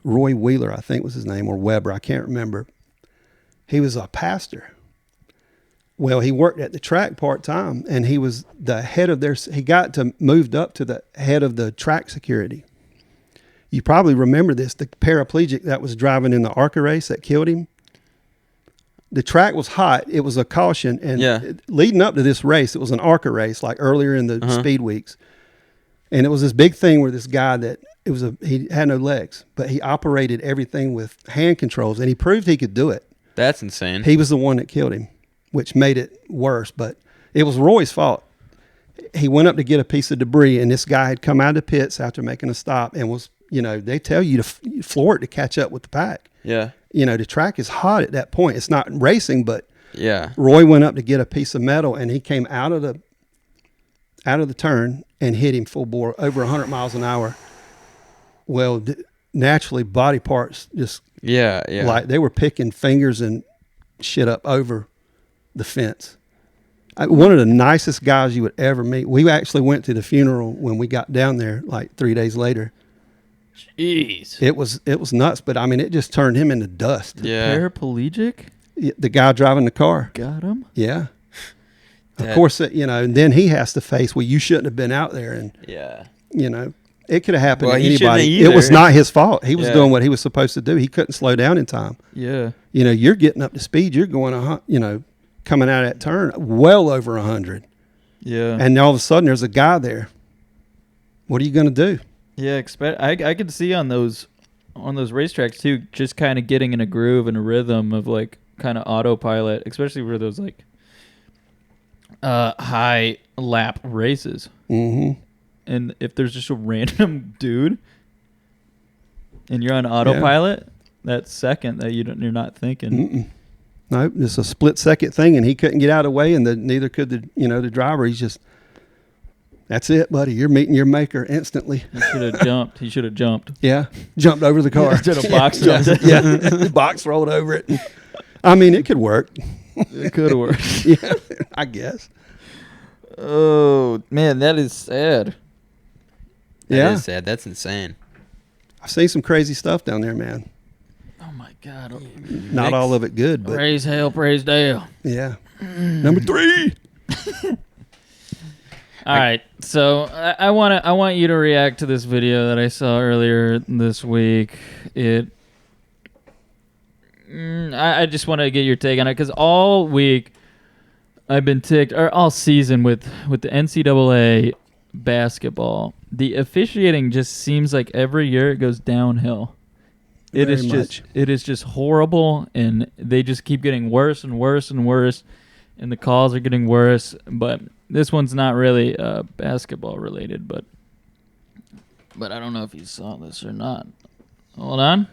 Roy Wheeler, I think was his name, or Weber, I can't remember. He was a pastor. Well, he worked at the track part-time, and he was the head of moved up to the head of the track security. You probably remember this, the paraplegic that was driving in the ARCA race that killed him. The track was hot. It was a caution. And leading up to this race, it was an ARCA race, like earlier in the speed weeks. And it was this big thing where this guy he had no legs, but he operated everything with hand controls, and he proved he could do it. That's insane. He was the one that killed him, which made it worse, but it was Roy's fault. He went up to get a piece of debris, and this guy had come out of the pits after making a stop and was, they tell you to floor it to catch up with the pack. Yeah. The track is hot at that point. It's not racing, but Yeah. Roy went up to get a piece of metal, and he came out of the turn and hit him full bore over 100 miles an hour. Well, naturally, body parts just Yeah. like they were picking fingers and shit up over the fence. One of the nicest guys you would ever meet. We actually went to the funeral when we got down there, like 3 days later. Jeez. It was nuts, but I mean, it just turned him into dust. Yeah. Paraplegic? The guy driving the car. Got him? Yeah. Of That- course, and then he has to face, well, you shouldn't have been out there. And, Yeah. it could have happened Well, to he shouldn't anybody. have It was either. not his fault. He was Yeah. doing what he was supposed to do. He couldn't slow down in time. Yeah. You're getting up to speed. You're going, coming out of that turn well over 100. Yeah. And all of a sudden there's a guy there. What are you going to do? Yeah, I could see on those racetracks too, just kind of getting in a groove and a rhythm of like kind of autopilot, especially for those like high lap races. Mm-hmm. And if there's just a random dude and you're on autopilot, that second that you're not thinking. Mm-mm. No, it's a split second thing, and he couldn't get out of the way, and neither could the driver. He's just, that's it, buddy. You're meeting your maker instantly. He should have jumped. Yeah, jumped over the car. Instead of box jumped. Yeah, box rolled over it. I mean, it could work. It could have worked. Yeah, I guess. Oh man, that is sad. That Yeah, is sad. That's insane. I've seen some crazy stuff down there, man. Oh my God. Not all of it good, but Praise hell, praise Dale. yeah. Number 3. All right, so I want you to react to this video that I saw earlier this week. I just want to get your take on it because all week I've been ticked, or all season with the NCAA basketball. The officiating just seems like every year it goes downhill. It is just horrible, and they just keep getting worse and worse and worse, and the calls are getting worse. But this one's not really basketball related, but I don't know if you saw this or not. Hold on.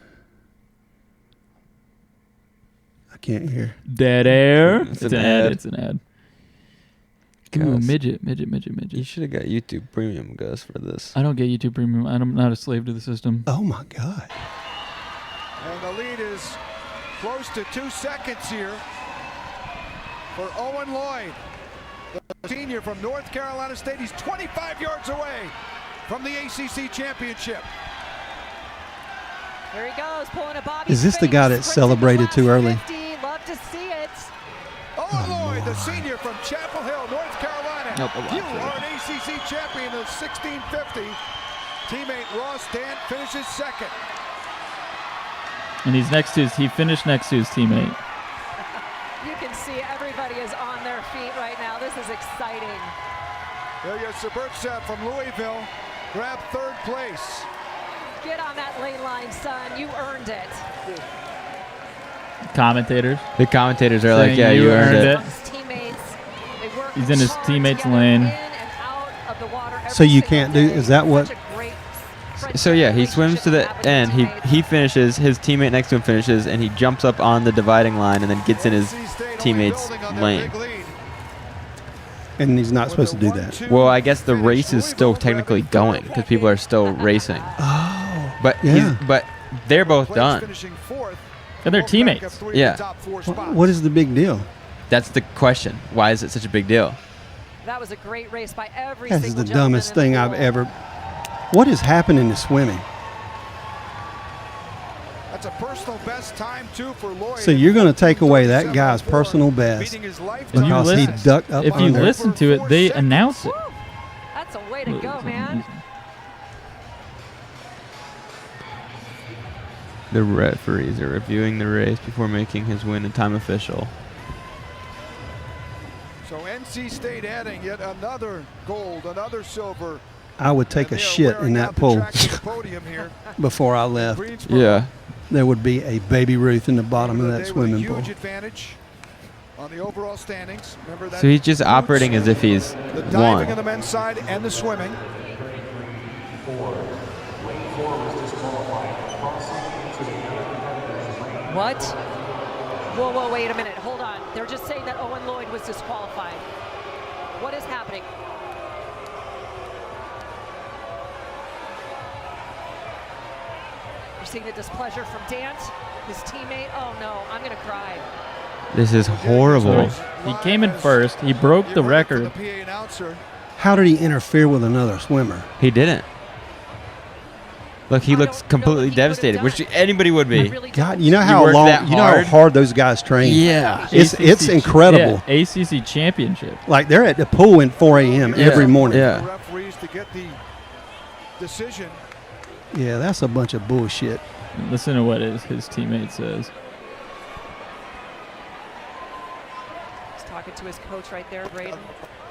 I can't hear. Dead air. It's an ad. It's an ad. Ooh, Gus. midget. You should have got YouTube Premium, Gus, for this. I don't get YouTube Premium. I'm not a slave to the system. Oh my God. And the lead is close to 2 seconds here for Owen Lloyd, the senior from North Carolina State. He's 25 yards away from the ACC championship. There he goes, pulling a Bobby. Is this the guy that celebrated too early? 50. Love to see it. Owen Lloyd, the senior from Chapel Hill, North Carolina. Nope, You are an ACC champion of 1650. Teammate Ross Dant finishes second. And he finished next to his teammate. You can see everybody is on their feet right now. This is exciting. Ilya Suburtsev from Louisville grabbed third place. Get on that lane line, son. You earned it. Commentators. The commentators are Saying like, yeah, you earned it. His teammates, they work He's in his hard teammate's together lane. in and out of the water every So you single can't do- day. is that what- Such a great So yeah, he friendship swims to the relationship end. with his He finishes. His teammate next to him finishes, and he jumps up on the dividing line and then gets in his NC State only teammate's building on their lane. big lead. And he's not supposed to do With a that. 1-2 Well, I guess the finish, race is still Louisville technically grabbing going third. because people are still racing. Oh. But Yeah. but they're both Place done. finishing fourth. And they're Wolfpack teammates. have 3 of the Yeah. top 4 Wh- spots. What is the big deal? That's the question. Why is it such a big deal? That was a great race by every That is single the gentleman dumbest in the thing I've pool. ever. What is happening to swimming? That's a personal best time too for Lloyd. So you're going to take away that guy's 14:37.4, personal best beating his If lifetime you because he listen- ducked up If you under. listen to it, they announce it. Woo! That's a way to go, man. The referees are reviewing the race before making his win and time official. So NC State adding yet another gold, another silver. I would take a And they are shit in wearing that out the pool track to the podium here. before I left. Greensboro. Yeah. There would be a Baby Ruth in the bottom of They that with a swimming huge pool. advantage on the overall standings. Remember that. So he's just operating as if he's the diving on the won. men's side and the swimming. What? Whoa, whoa, wait a minute. Hold on. They're just saying that Owen Lloyd was disqualified. What is happening? You're seeing the displeasure from Dant, his teammate. Oh no, I'm gonna cry. This is horrible. He came in first. He broke the You heard it from record. the PA announcer. How did he interfere with another swimmer? He didn't. Look, he I looks don't know completely what he would've devastated, which done. anybody would I be. really God, don't. you know how worked long, that you know how hard? hard those guys train. Yeah. It's ACC incredible. Yeah, ACC championship. Like they're at the pool at 4 a.m. Yeah. every morning. Yeah. The referees to get the decision. Yeah, that's a bunch of bullshit. Listen to what his teammate says. He's talking to his coach right there, Braden.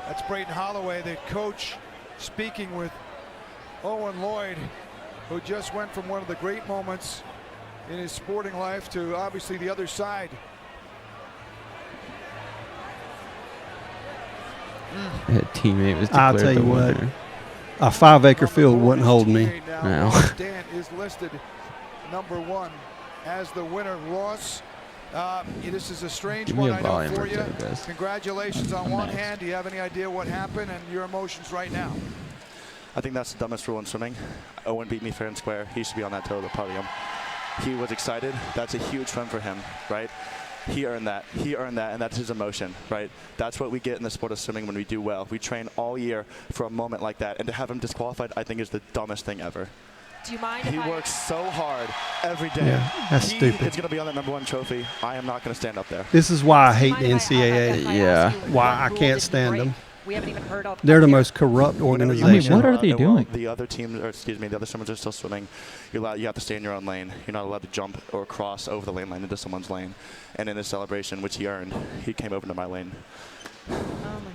That's Braden Holloway, the coach, speaking with Owen Lloyd, who just went from one of the great moments in his sporting life to obviously the other side. His teammate was I'll declared tell the you what. winner. A 5-acre field wouldn't hold me. Now, No. Ross Dant is listed number 1 as the winner. Ross, this is a strange Give me one, a I know, volume for or you. two, guys. Congratulations on one hand. Do you have any idea what happened and your emotions right now? I think that's the dumbest rule in swimming. Owen beat me fair and square. He should be on that toe of the podium. He was excited. That's a huge win for him, right? He earned that. He earned that, and that's his emotion, right? That's what we get in the sport of swimming when we do well. We train all year for a moment like that, and to have him disqualified, I think is the dumbest thing ever. Do you mind if He I... works so hard every day. Yeah, that's he stupid. is going to be on that number 1 trophy. I am not going to stand up there. This is why I Do you hate mind the if NCAA. if I Yeah. ask you Why what I rule can't did you stand break? them. We haven't even heard of. They're the up here. most corrupt Whenever you organization. what are they and while doing? The other teams, or excuse me, the other swimmers are still swimming. You have to stay in your own lane. You're not allowed to jump or cross over the lane line into someone's lane. And in his celebration, which he earned, he came over to my lane. Oh my God.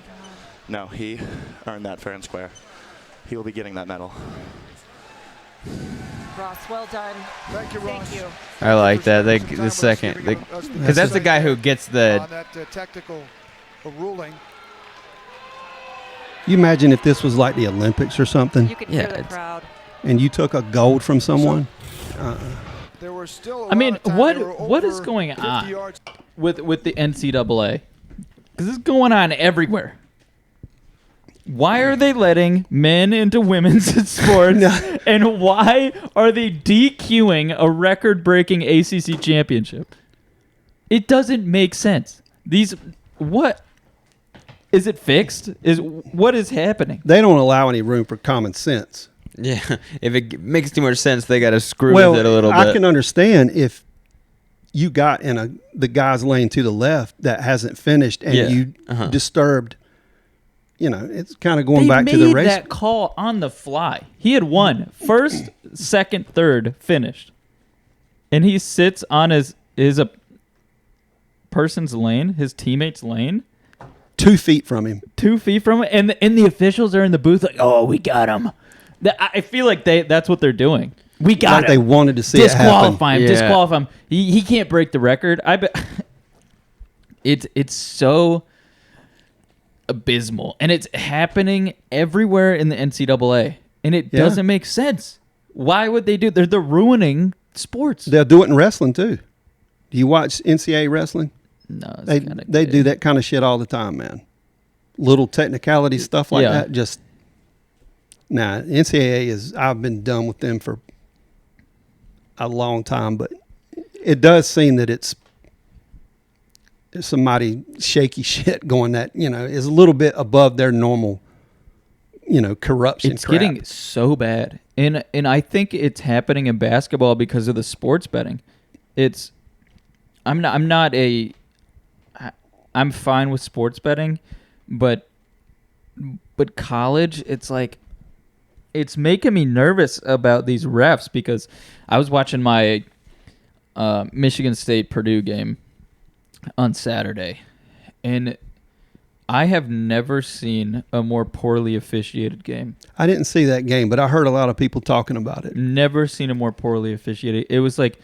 No, he earned that fair and square. He will be getting that medal. Ross, well done. Thank you, Ross. Thank you. I like that. Spending They, some time the with us, second, giving us the because that's the guy who gets the. on that technical ruling. You imagine if this was like the Olympics or something, You can Yeah, hear the it's- crowd. and you took a gold from someone. There were still a I lot mean, of time. what- They were what is over going 50 on? yards. with the NCAA, because this is going on everywhere. Why are they letting men into women's sports? And why are they DQing a record-breaking ACC championship? It doesn't make sense. What is it fixed? What is happening? They don't allow any room for common sense. Yeah, if it makes too much sense, they got to screw with it a little bit. I can understand if you got in the guy's lane to the left that hasn't finished and you disturbed. It's kind of going back to the race. They made that call on the fly. He had won first, second, third, finished, and he sits on his a person's lane, his teammate's lane, 2 feet from him. 2 feet from him, and the officials are in the booth like, "Oh, we got him." I feel like that's what they're doing. We got him. They wanted to see it happen. Disqualify him. He can't break the record. I bet it's so abysmal, and it's happening everywhere in the NCAA, and it doesn't make sense. Why would they do? They're ruining sports. They'll do it in wrestling too. Do you watch NCAA wrestling? No, they do that kind of shit all the time, man. Little technicality stuff like that. Just NCAA I've been done with them for a long time, but it does seem that it's some mighty shaky shit going that, is a little bit above their normal, corruption. It's getting so bad. And I think it's happening in basketball because of the sports betting. I'm fine with sports betting, but college, it's like, it's making me nervous about these refs because I was watching my Michigan State Purdue game on Saturday, and I have never seen a more poorly officiated game. I didn't see that game, but I heard a lot of people talking about it. Never seen a more poorly officiated. It was like,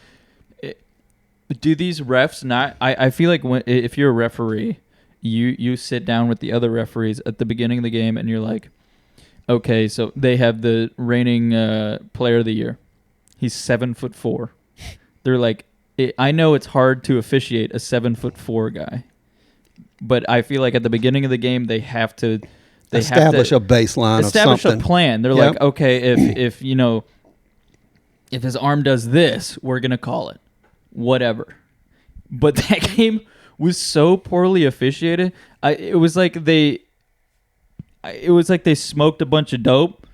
do these refs not? I feel like if you're a referee, you sit down with the other referees at the beginning of the game, and you're like, okay, so they have the reigning player of the year. He's 7'4". They're like, I know it's hard to officiate a 7'4" guy, but I feel like at the beginning of the game they have to establish a baseline, establish of something. A plan. They're like, okay, if his arm does this, we're gonna call it, whatever. But that game was so poorly officiated. It was like they smoked a bunch of dope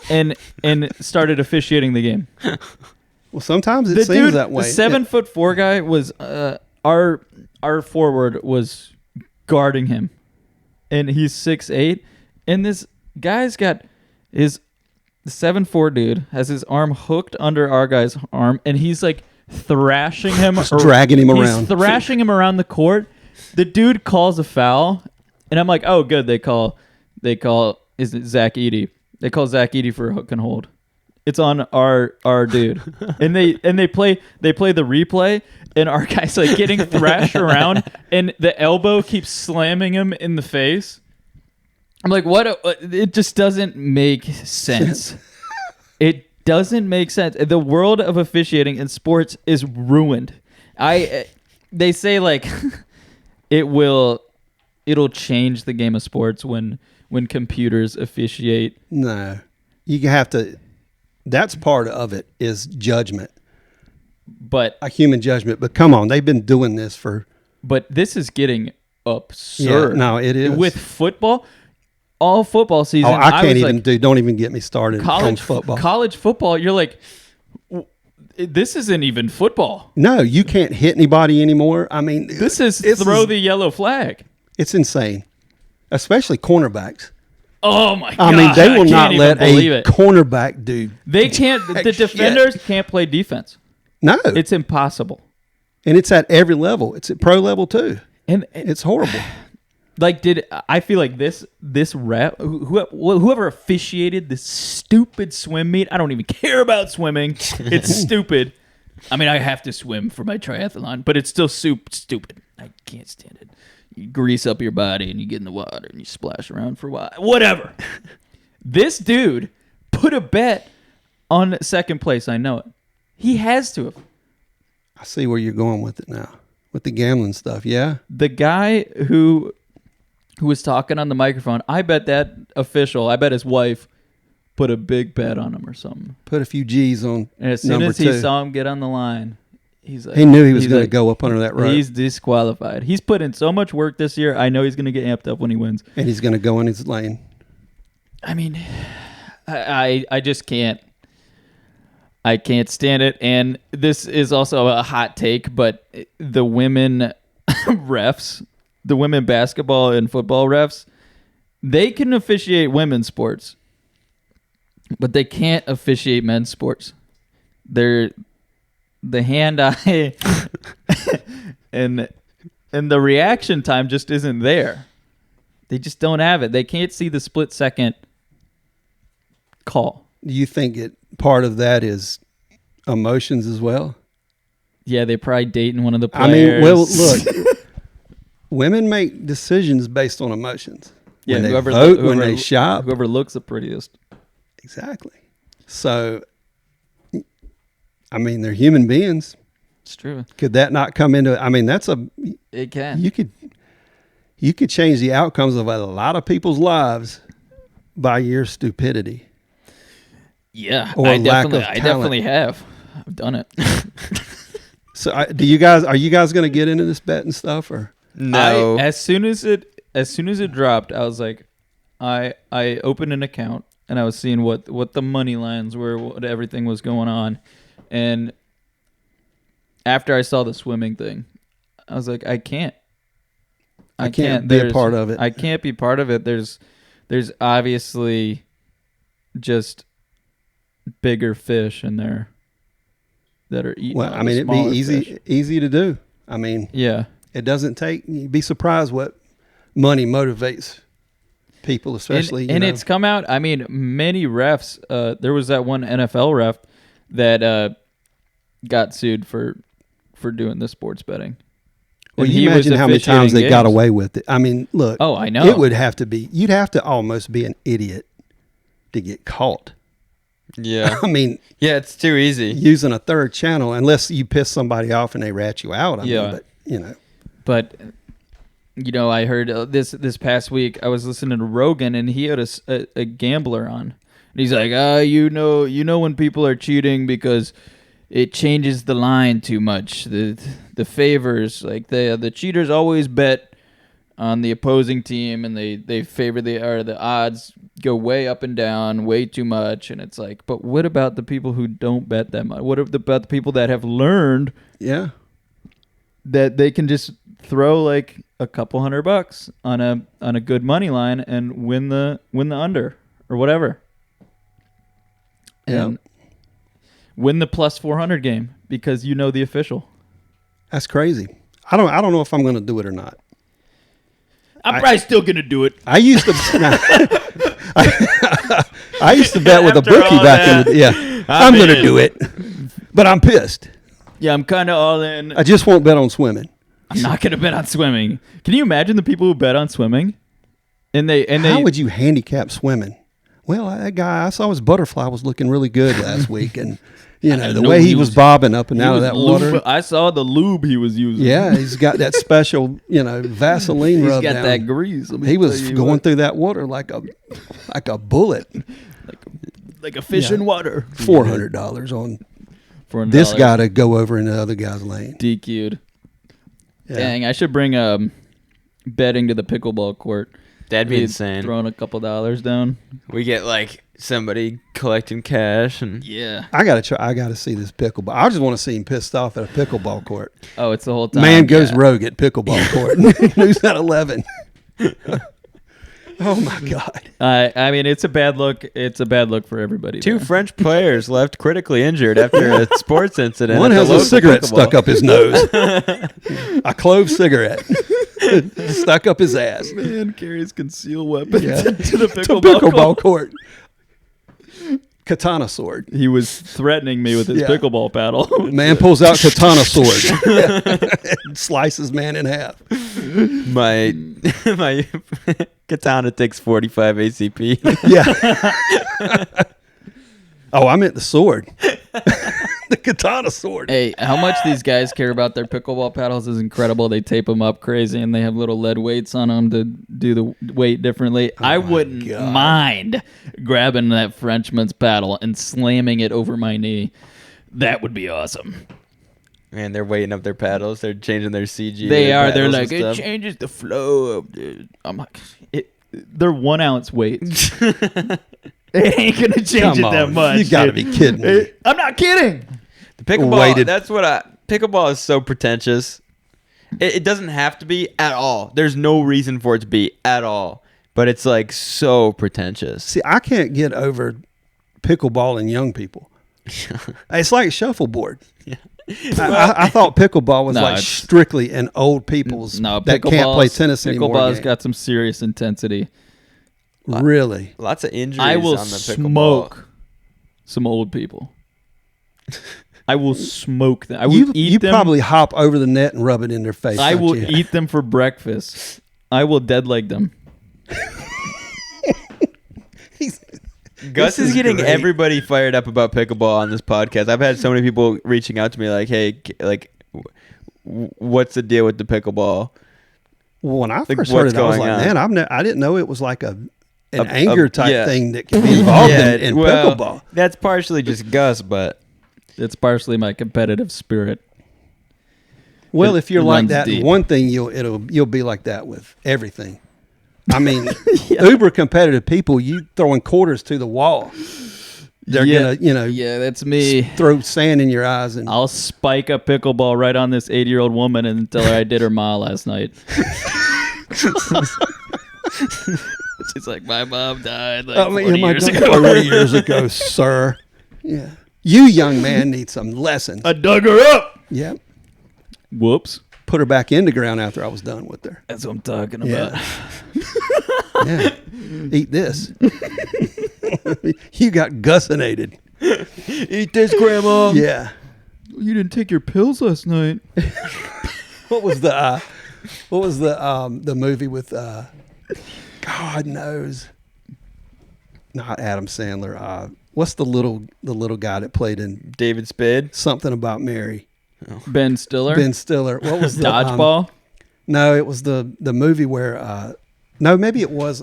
and started officiating the game. Well, sometimes it seems that way. The 7'4" guy was our forward was guarding him, and he's 6'8", and this guy's got the 7'4" dude has his arm hooked under our guy's arm, and he's like thrashing him, dragging him around. He's thrashing him around the court. The dude calls a foul, and I'm like, oh, good. They call is it Zach Edey? They call Zach Edey for a hook and hold. It's on our dude, and they play the replay, and our guy's like getting thrashed around, and the elbow keeps slamming him in the face. I'm like, what? It just doesn't make sense. It doesn't make sense. The world of officiating in sports is ruined. They say like it'll change the game of sports when computers officiate. No, you have to. That's part of it is judgment, but a human judgment. But come on, they've been doing this for. But this is getting absurd. Yeah, no, it is with football. All football season. Oh, I can't even don't even get me started on football. College football, you're like, this isn't even football. No, you can't hit anybody anymore. I mean, this is throw the yellow flag. It's insane, especially cornerbacks. Oh my god! I mean, they will not let a cornerback do. They can't. The defenders can't play defense. No, it's impossible. And it's at every level. It's at pro level too. And it's horrible. Like, I feel like this ref, whoever officiated this stupid swim meet, I don't even care about swimming. It's stupid. I mean, I have to swim for my triathlon, but it's still stupid. I can't stand it. You grease up your body and you get in the water and you splash around for a while. Whatever. This dude put a bet on second place. I know it. He has to have. I see where you're going with it now. With the gambling stuff, yeah? The guy who who was talking on the microphone. I bet that official, I bet his wife put a big bet on him or something. Put a few G's on. And as soon number as he 2. saw him get on the line, he's like, He knew he was he's going to like, go up under that rope. He's disqualified. He's put in so much work this year. I know he's going to get amped up when he wins. And he's going to go in his lane. I mean, I just can't. I can't stand it. And this is also a hot take, but the women refs, the women basketball and football refs, they can officiate women's sports, but they can't officiate men's sports. They're the hand-eye and the reaction time just isn't there. They just don't have it. They can't see the split-second call. Do you think part of that is emotions as well? Yeah, they probably dating one of the players. I mean, well, look, women make decisions based on emotions. Yeah, when they whoever vote, when they shop. whoever looks the prettiest. Exactly. So, I mean, they're human beings. It's true. Could that not come into? I mean, It can. you could change the outcomes of a lot of people's lives by your stupidity. Yeah, Or I lack of definitely have. I've done it. So, are you guys going to get into this bet and stuff, or No. As soon as it dropped, I was like, I opened an account and I was seeing what the money lines were, what everything was going on, and after I saw the swimming thing, I was like, I can't be a part of it? I can't be part of it. There's obviously just bigger fish in there that are eating. Well, all I mean, the it'd be smaller fish. easy to do. I mean, Yeah. it doesn't take. You'd be surprised what money motivates people, especially. And it's come out. I mean, many refs. There was that one NFL ref that got sued for doing the sports betting. Well, And you he was imagine how many times officiating they got games. away with it. I mean, look. Oh, I know. It would have to be. You'd have to almost be an idiot to get caught. Yeah. I mean, Yeah, it's too easy. using a third channel, unless you piss somebody off and they rat you out. I Yeah. mean, but you know. But I heard this past week. I was listening to Rogan, and he had a gambler on, and he's like, you know when people are cheating because it changes the line too much. The favors, like the cheaters always bet on the opposing team, and they favor the odds go way up and down way too much. And it's like, but what about the people who don't bet that much? What about the people that have learned Yeah. that they can just throw like a couple $100 on a good money line and win the under or whatever, and win the plus 400 game because you know the official. That's crazy. I don't know if I'm going to do it or not. I'm probably still gonna do it. I used to. I used to bet with a After bookie all back in that, the. Yeah, I'm going to do it, but I'm pissed. Yeah, I'm kind of all in. I just won't bet on swimming. I'm not gonna bet on swimming. Can you imagine the people who bet on swimming? And they How would you handicap swimming? Well, that guy, I saw his butterfly was looking really good last week, and the way he was bobbing up and out of that water. I saw the lube he was using. Yeah, he's got that special, Vaseline he's rub got down. that grease. Let me He was tell you going what. through that water like a bullet. like a fish Yeah. in water. $400 on For this guy to go over in the other guy's lane. DQ'd. Yeah. Dang, I should bring betting to the pickleball court. That'd be Be insane. Throwing a couple dollars down. We get like somebody collecting cash and Yeah. I gotta try. I gotta see this pickleball. I just want to see him pissed off at a pickleball court. Oh, it's the whole time. Man goes Yeah. rogue at pickleball court. Lose at 11. Oh my God! I mean, it's a bad look. It's a bad look for everybody. two there. French players left critically injured after a sports incident. One at the has a local cigarette pickleball. stuck up his nose. A clove cigarette stuck up his ass. Man carries concealed weapons Yeah. to the To pickleball, pickleball court. Katana sword. He was threatening me with his Yeah. pickleball paddle. Man pulls out katana sword. And slices man in half. My katana takes 45 ACP. Yeah. Oh, I meant the sword. The katana sword. Hey, how much these guys care about their pickleball paddles is incredible. They tape them up crazy, and they have little lead weights on them to do the weight differently. I wouldn't mind grabbing that Frenchman's paddle and slamming it over my knee. That would be awesome. Man, they're weighting up their paddles. They're changing their CG. They their are. They're paddles like, and it stuff. changes the flow of the. I'm like, they're 1 ounce weights. It ain't gonna change Come it that on, much. you gotta dude. be kidding me. I'm not kidding. The pickleball. Weighted. That's what pickleball is so pretentious. It doesn't have to be at all. There's no reason for it to be at all. But it's like so pretentious. See, I can't get over pickleball and young people. It's like shuffleboard. I thought pickleball was No, like it's- strictly an old people's No, that can't play pickleball's- tennis anymore. Pickleball's game. got some serious intensity. Really? Lots of injuries I will on the pickleball. smoke some old people. I will smoke them. I will eat You them. probably hop over the net and rub it in their face. I don't will you? eat them for breakfast. I will dead leg them. Gus This is is getting great. everybody fired up about pickleball on this podcast. I've had so many people reaching out to me like, "Hey, like, what's the deal with the pickleball?" Well, when I Like, first heard what's it, I was going like, on? man, I didn't know it was like an A- anger type yeah. thing that can be involved in well, pickleball. That's partially just Gus, but It's partially my competitive spirit. Well, it if you're like runs that, in deep. one thing you'll be like that with everything. I mean, uber competitive people, you throwing quarters to the wall. They're gonna, Yeah, that's me. throw sand in your eyes and I'll spike a pickleball right on this 80-year-old woman and tell her I did her ma last night. She's like, my mom died like 40 years ago. 40 years ago, sir. Yeah, you young man need some lessons. I dug her up. Yeah, Whoops. put her back in the ground after I was done with her. That's what I'm talking about. Yeah. Yeah, eat this. You got gussinated. eat this, Grandma. Yeah. You didn't take your pills last night. What was the movie with God knows, not Adam Sandler. What's the little guy that played in David Spade. Something About Mary? Ben Stiller. Ben Stiller. What was the Dodgeball. no, it was the movie where no, maybe it was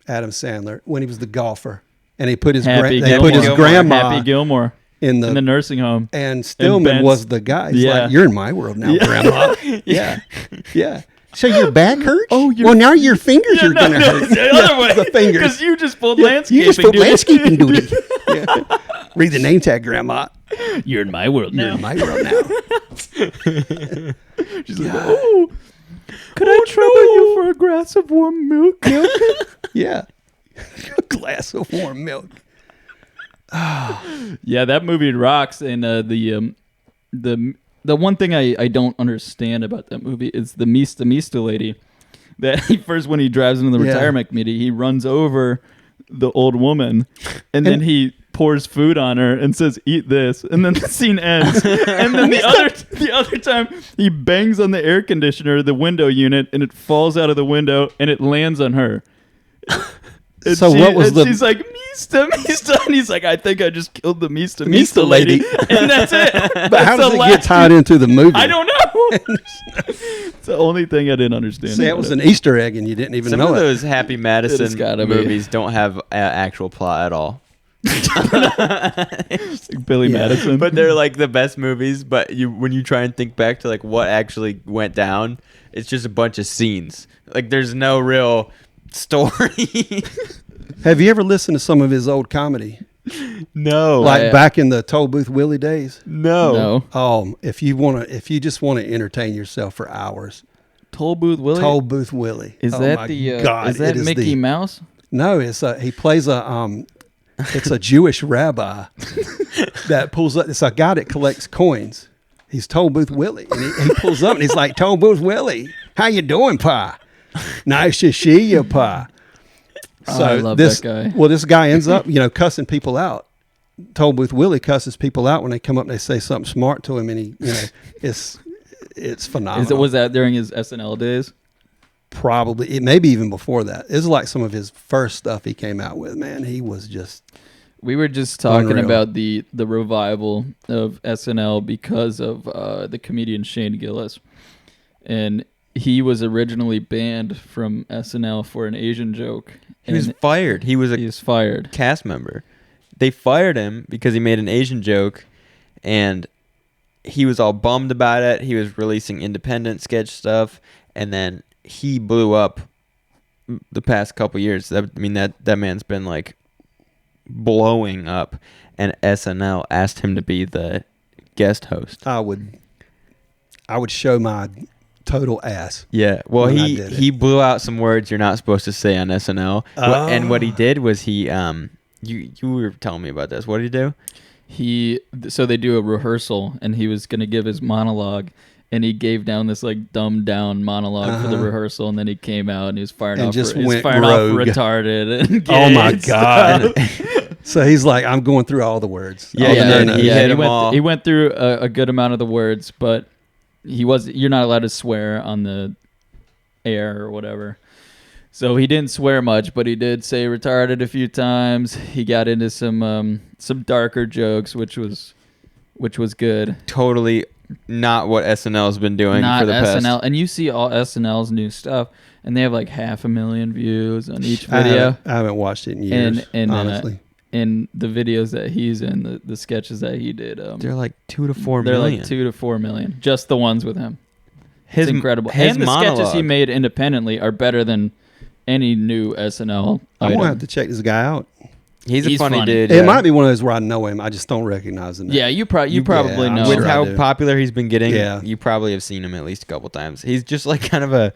Adam Sandler when he was the golfer and he put his Happy they Gilmore. put his grandma Happy Gilmore in in the nursing home. and Stillman Ben's- was the guy. He's Yeah. like, you're in my world now, Grandma. Yeah. Yeah. So your back hurts? Oh, your- well, now your fingers are going to hurt. the other way. The fingers. Because you just pulled Yeah, landscaping. you just put dude. landscaping duty. Yeah. Read the name tag, Grandma. You're in my world You're now. in my world now. She's like, oh, could I trouble you for a glass of warm milk? Yeah. A glass of warm milk. Yeah, that movie rocks. And the one thing I don't understand about that movie is the Mista lady. That when he drives into the Yeah. retirement committee, he runs over the old woman, and then he pours food on her and says, "Eat this," and then the scene ends. And then the other time, he bangs on the air conditioner, the window unit, and it falls out of the window and it lands on her. And So what was the- She's like, Mista, and he's like, I think I just killed the Mista Mista lady. lady. And that's it. But how does it get tied into the movie? I don't know. It's the only thing I didn't understand. See, it about was it. an Easter egg and you didn't even Some know of it. those Happy Madison It's gotta be. movies don't have actual plot at all. Billy Yeah. Madison. But they're like the best movies. But when you try and think back to like what actually went down, it's just a bunch of scenes. Like there's no real story. Have you ever listened to some of his old comedy? No, Like yeah. back in the Toll Booth Willie days? no. If you just want to entertain yourself for hours, Toll Booth Willie. Toll Booth Willie. Is Oh that my the? God, Is that it Mickey the- Mouse? No, it's he plays a it's a Jewish rabbi that pulls up. It's a guy that collects coins. He's Toll Booth Willie, and he pulls up and he's like, "Toll Booth Willie, how you doing, Pa? Nice to see you, Pa." So I love this that guy. Well, this guy ends up cussing people out. Toll Booth Willie cusses people out when they come up and they say something smart to him, and he it's phenomenal. Was that during his SNL days? Probably it maybe even before that. It's like some of his first stuff he came out with. Man, he was just We were just talking Unreal. about the revival of SNL because of the comedian Shane Gillis, and he was originally banned from SNL for an Asian joke. He was and fired. He was he was fired. cast member. They fired him because he made an Asian joke, and he was all bummed about it. He was releasing independent sketch stuff, and then he blew up the past couple years. That man's been like blowing up, and SNL asked him to be the guest host. I would show my total ass. Yeah, well, when I did it. he blew out some words you're not supposed to say on SNL. And what he did was he you were telling me about this. What did he do? So they do a rehearsal, and he was gonna give his monologue, and he gave down this like dumbed down monologue for the rehearsal, and then he came out and he was firing And off, just he was went firing off rogue. retarded. And Oh gay my and God. stuff. So he's like, I'm going through all the words. Yeah, All the yeah, no-nos. he hit 'em went, all. he went through a good amount of the words, but you're not allowed to swear on the air or whatever. So he didn't swear much, but he did say retarded a few times. He got into some darker jokes, which was good. Totally not what SNL's been doing Not for the SNL, past. and you see all SNL's new stuff, and they have like 500,000 views on each video. I haven't watched it in years, and honestly. in the videos that he's in, the sketches that he did, They're like 2 to 4 they're million. like 2 to 4 million, just the ones with him. His It's incredible. His And the monologue. sketches he made independently are better than any new SNL I'm item. going to have to check this guy out. He's a He's funny, funny. dude. It yeah. might be one of those where I know him. I just don't recognize him. Yeah, you probably I'm know. With sure I how do. popular he's been getting, Yeah. you probably have seen him at least a couple times. He's just like kind of a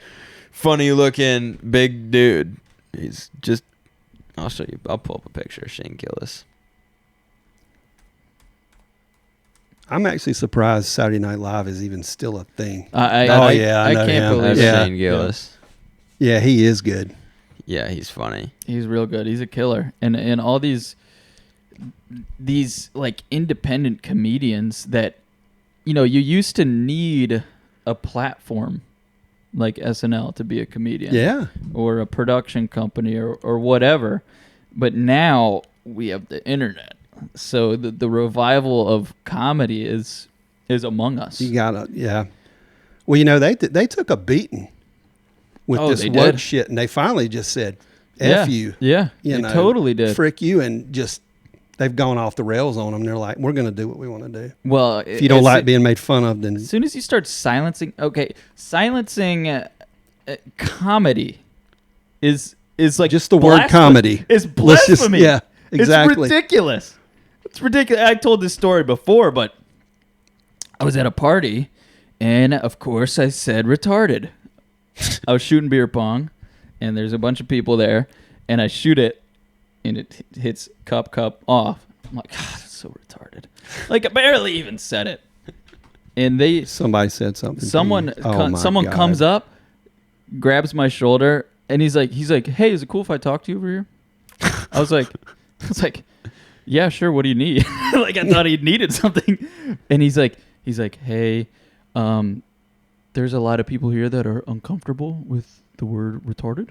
funny looking big dude. He's just, I'll show you. I'll pull up a picture of Shane Gillis. I'm actually surprised Saturday Night Live is even still a thing. I Oh, yeah, I know can't him. believe That's it. Yeah. Shane Gillis. Yeah, he is good. Yeah, he's funny. He's real good. He's a killer. And all these like independent comedians that, you know, you used to need a platform like SNL to be a comedian. Yeah. Or a production company or whatever. But now we have the internet. So the revival of comedy is among us. You gotta, yeah. Well, you know, they took a beating with Oh, this they woke did. shit, and they finally just said, Yeah. F you. Yeah, You they know, totally did. Frick you, and just, they've gone off the rails on them. They're like, we're going to do what we want to do. Well, If you don't like being made fun of, then as soon as you start silencing comedy is like just the word blasphemy- comedy. is Let's just- blasphemy. yeah, exactly. It's ridiculous. It's ridiculous. I told this story before, but I was at a party, and of course I said retarded. I was shooting beer pong, and there's a bunch of people there, and I shoot it, and it hits cup off. I'm like, God, that's so retarded. Like, I barely even said it. And somebody said something. to someone you. Oh, my someone God. comes up, grabs my shoulder, and he's like, hey, is it cool if I talk to you over here? I was like, yeah, sure. What do you need? Like, I thought he needed something. And he's like, hey, there's a lot of people here that are uncomfortable with the word retarded,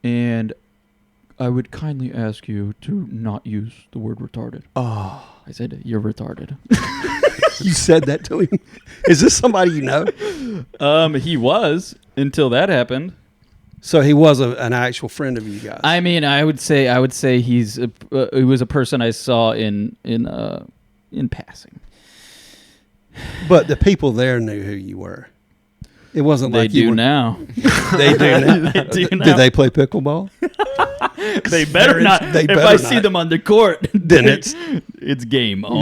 and I would kindly ask you to not use the word retarded. Oh, I said, you're retarded. you said that to him? Is this somebody you know? He was until that happened. So he was an actual friend of you guys. I mean, I would say he was a person I saw in passing. But the people there knew who you were. It wasn't They like you do were, now. They do now. They do now. Did they play pickleball? They better not. They If better I see not. them on the court, Then it's game on.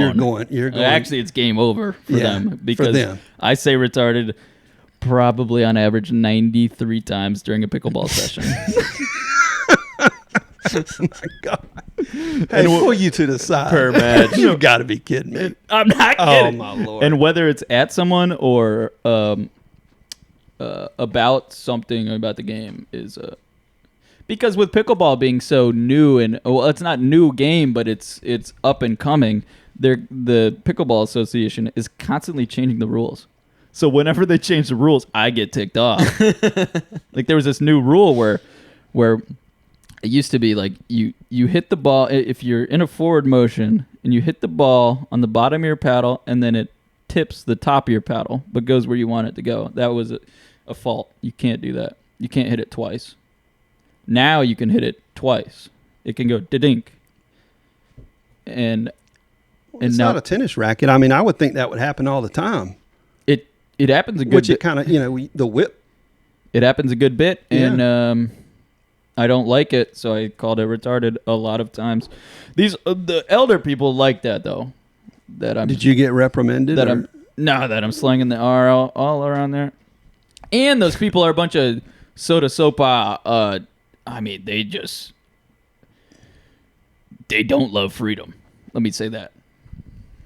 You're going. Actually, it's game over for Yeah, them for because them. I say retarded probably on average 93 times during a pickleball session. Oh my God. Hey, pull you to the side. Per match. You've got to be kidding me. I'm not Oh, kidding. my Lord. And whether it's at someone or about something about the game is because with pickleball being so new and it's not new game, but it's up and coming. The Pickleball Association is constantly changing the rules. So whenever they change the rules, I get ticked off. Like there was this new rule where It used to be like you hit the ball if you're in a forward motion and you hit the ball on the bottom of your paddle and then it tips the top of your paddle but goes where you want it to go. That was a fault. You can't do that. You can't hit it twice. Now you can hit it twice. It can go da-dink. And it's now not a tennis racket. I mean, I would think that would happen all the time. It happens a good Which bit. it kind of, the whip. It happens a good bit, Yeah. and I don't like it, so I called it retarded a lot of times. The elder people like that though. That I'm Did you get reprimanded? that or- that I'm slinging the R all around there, and those people are a bunch of soda sopa. I mean, they don't love freedom. Let me say that.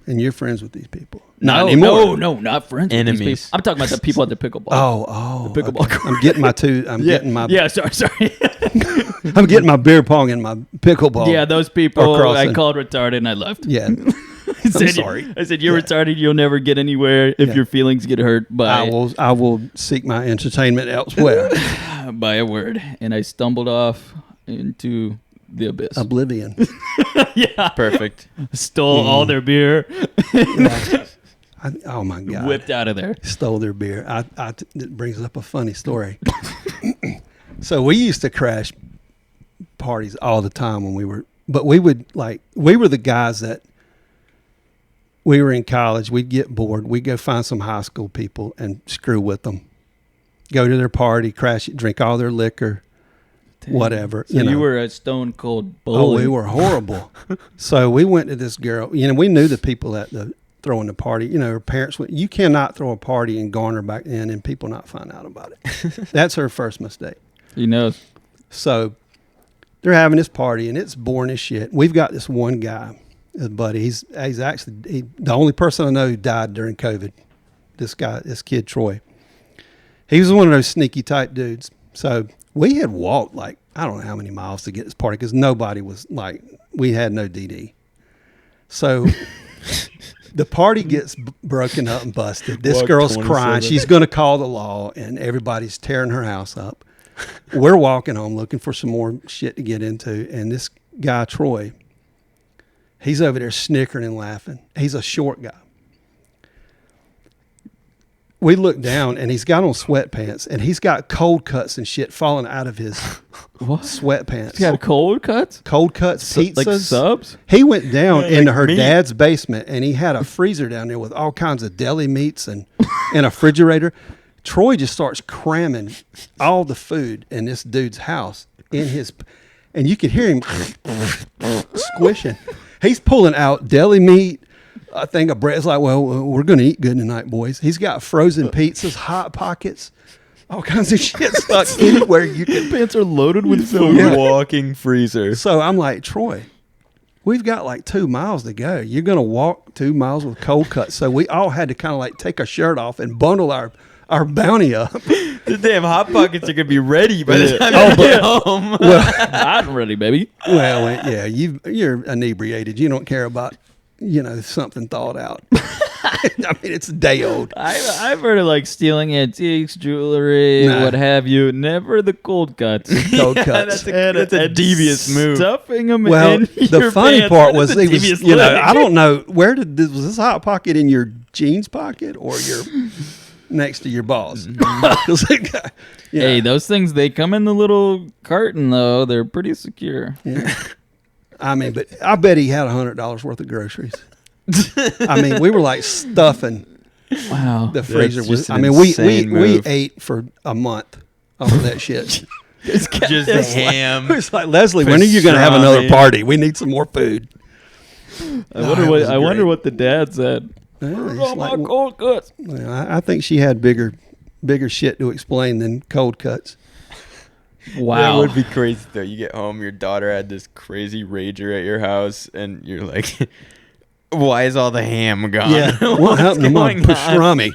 And you're friends with these people? No, Not anymore. no, not friends. With these Enemies. people. I'm talking about the people at the pickleball. Oh, The pickleball okay. court. I'm getting my two. I'm getting my. yeah. Sorry. I'm getting my beer pong and my pickleball. Yeah, those people Or I crossing. called retarded and I left. Yeah. I said, sorry. I said, you're retarded. You'll never get anywhere if Yeah. your feelings get hurt I will seek my entertainment elsewhere. by a word. And I stumbled off into the abyss. Oblivion. Yeah. Perfect. Stole all their beer, Oh my God. whipped out of there. Stole their beer. It brings up a funny story. So we used to crash parties all the time when we were the guys that we were in college. We'd get bored. We'd go find some high school people and screw with them. Go to their party, crash it, drink all their liquor, whatever. So you were a stone cold bully. Oh, we were horrible. So we went to this girl. We knew the people at the throwing the party. Her parents went. You cannot throw a party in Garner back then and people not find out about it. That's her first mistake. He knows. So they're having this party and it's boring as shit. We've got this one guy, his buddy. He's actually the only person I know who died during COVID. This kid Troy. He was one of those sneaky type dudes. So we had walked I don't know how many miles to get this party because nobody was we had no DD. So the party gets broken up and busted. This Walk girl's 27. crying. She's going to call the law and everybody's tearing her house up. We're walking home looking for some more shit to get into. And this guy, Troy, he's over there snickering and laughing. He's a short guy. We look down and he's got on sweatpants and he's got cold cuts and shit falling out of his What? sweatpants. He had cold cuts? Cold cuts, pizzas. Like subs? He went down into her meat. dad's basement and he had a freezer down there with all kinds of deli meats and a refrigerator. Troy just starts cramming all the food in this dude's house and you could hear him squishing. He's pulling out deli meat, a thing of bread. It's like, well, we're going to eat good tonight, boys. He's got frozen pizzas, Hot Pockets, all kinds of shit stuck anywhere you can. Pants are loaded with So food. walking freezer. So I'm like, Troy, we've got 2 miles to go. You're going to walk 2 miles with cold cuts. So we all had to kind of take our shirt off and bundle our bounty up. The damn Hot Pockets are gonna be ready by the time Oh, you get home. I'm ready, baby. Well, yeah, you're inebriated. You don't care about, something thought out. I mean, it's a day old. I've heard of stealing antiques, jewelry, Nah. what have you. Never the cold cuts. Cold cuts. That's a devious move. Stuffing them Well, in the your funny pants. part That was is a he was, devious look. I don't know was this Hot Pocket in your jeans pocket or your next to your balls? 'Cause that guy- yeah. Hey, those things, they come in the little carton, though. They're pretty secure. Yeah. I mean, but I bet he had $100 worth of groceries. I mean, we were stuffing Wow. the freezer. just I an mean, we insane move. ate for a month off of that shit. Just the ham. It's like, Leslie, when are you going to have another Pastrami. party? We need some more food. I wonder it what was I wonder great. what the dad said. Well, Where's it's all my like- cold cuts? well, I think she had bigger shit to explain than cold cuts. That Wow. would be crazy though. You get home, your daughter had this crazy rager at your house, and you're like, "Why is all the ham gone? what What's happened to my going on?" pastrami?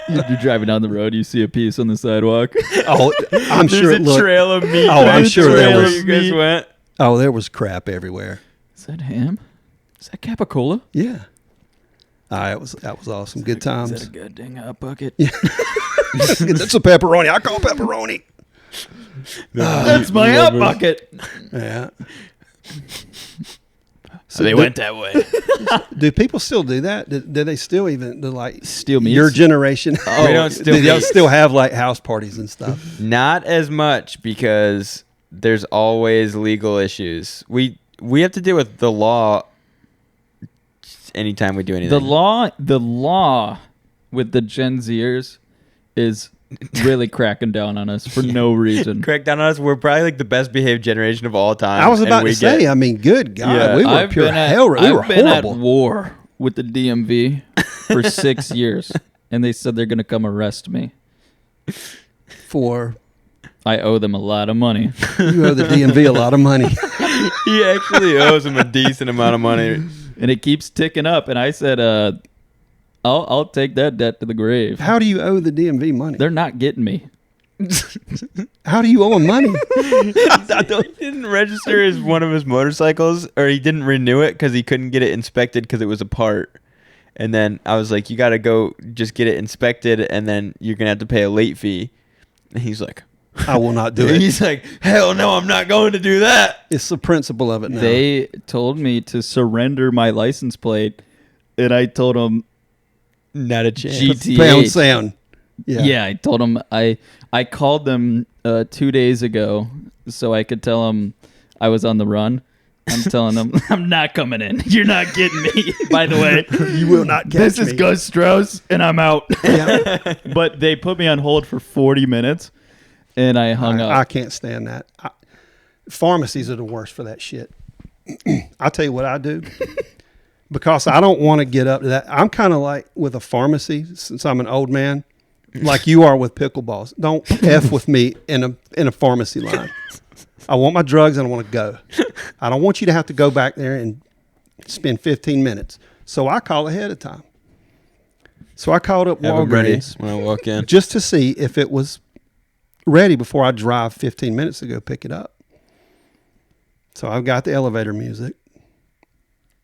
You're driving down the road, you see a piece on the sidewalk. Oh, I'm sure There's it a looked. trail of meat. Oh, I'm There's a sure there trail was you guys meat. went. Oh, there was crap everywhere. Is that ham? Is that capicola? Yeah. That was awesome. Good Is that times. a good dang bucket? That's a pepperoni. I call pepperoni. That's my up bucket. Yeah. So they went that way. Do people still do that? Do they still even do like Steal meats? your generation? We don't steal do they meats. still have like house parties and stuff? Not as much because there's always legal issues. We have to deal with the law anytime we do anything. The law with the Gen Zers is really cracking down on us for no reason. Crack down on us. We're probably like the best behaved generation of all time. I was about and to say, I mean, good God, Yeah, we were I've pure been at- hell. We were I've been horrible. at war with the DMV for 6 years, and they said they're going to come arrest me. For I owe them a lot of money. you owe the DMV a lot of money. he actually owes him a decent amount of money. And it keeps ticking up. And I said, I'll take that debt to the grave. How do you owe the DMV money? They're not getting me. How do you owe them money? He didn't register as one of his motorcycles, or he didn't renew it because he couldn't get it inspected because it was a part. And then I was like, you got to go just get it inspected, and then you're going to have to pay a late fee. And he's like, I will not do it. he's like, hell no, I'm not going to do that. It's the principle of it now. They told me to surrender my license plate, and I told them Not a chance. GTH. Pound sound. Yeah, I told them I called them 2 days ago so I could tell them I was on the run. I'm telling them I'm not coming in. You're not getting me. By the way, You will not catch this me. is Gus Strauss, and I'm out. Yeah. But they put me on hold for 40 minutes, and I hung I up. can't stand that. Pharmacies are the worst for that shit. I'll tell you what I do. Because I don't want to get up to that. I'm kind of like with a pharmacy, since I'm an old man, like you are with pickleballs. Don't F with me in a pharmacy line. I want my drugs and I want to go. I don't want you to have to go back there and spend 15 minutes. So I call ahead of time. So I called up Have 'em ready Walgreens when I walk in. just to see if it was ready before I drive 15 minutes to go pick it up. So I've got the elevator music.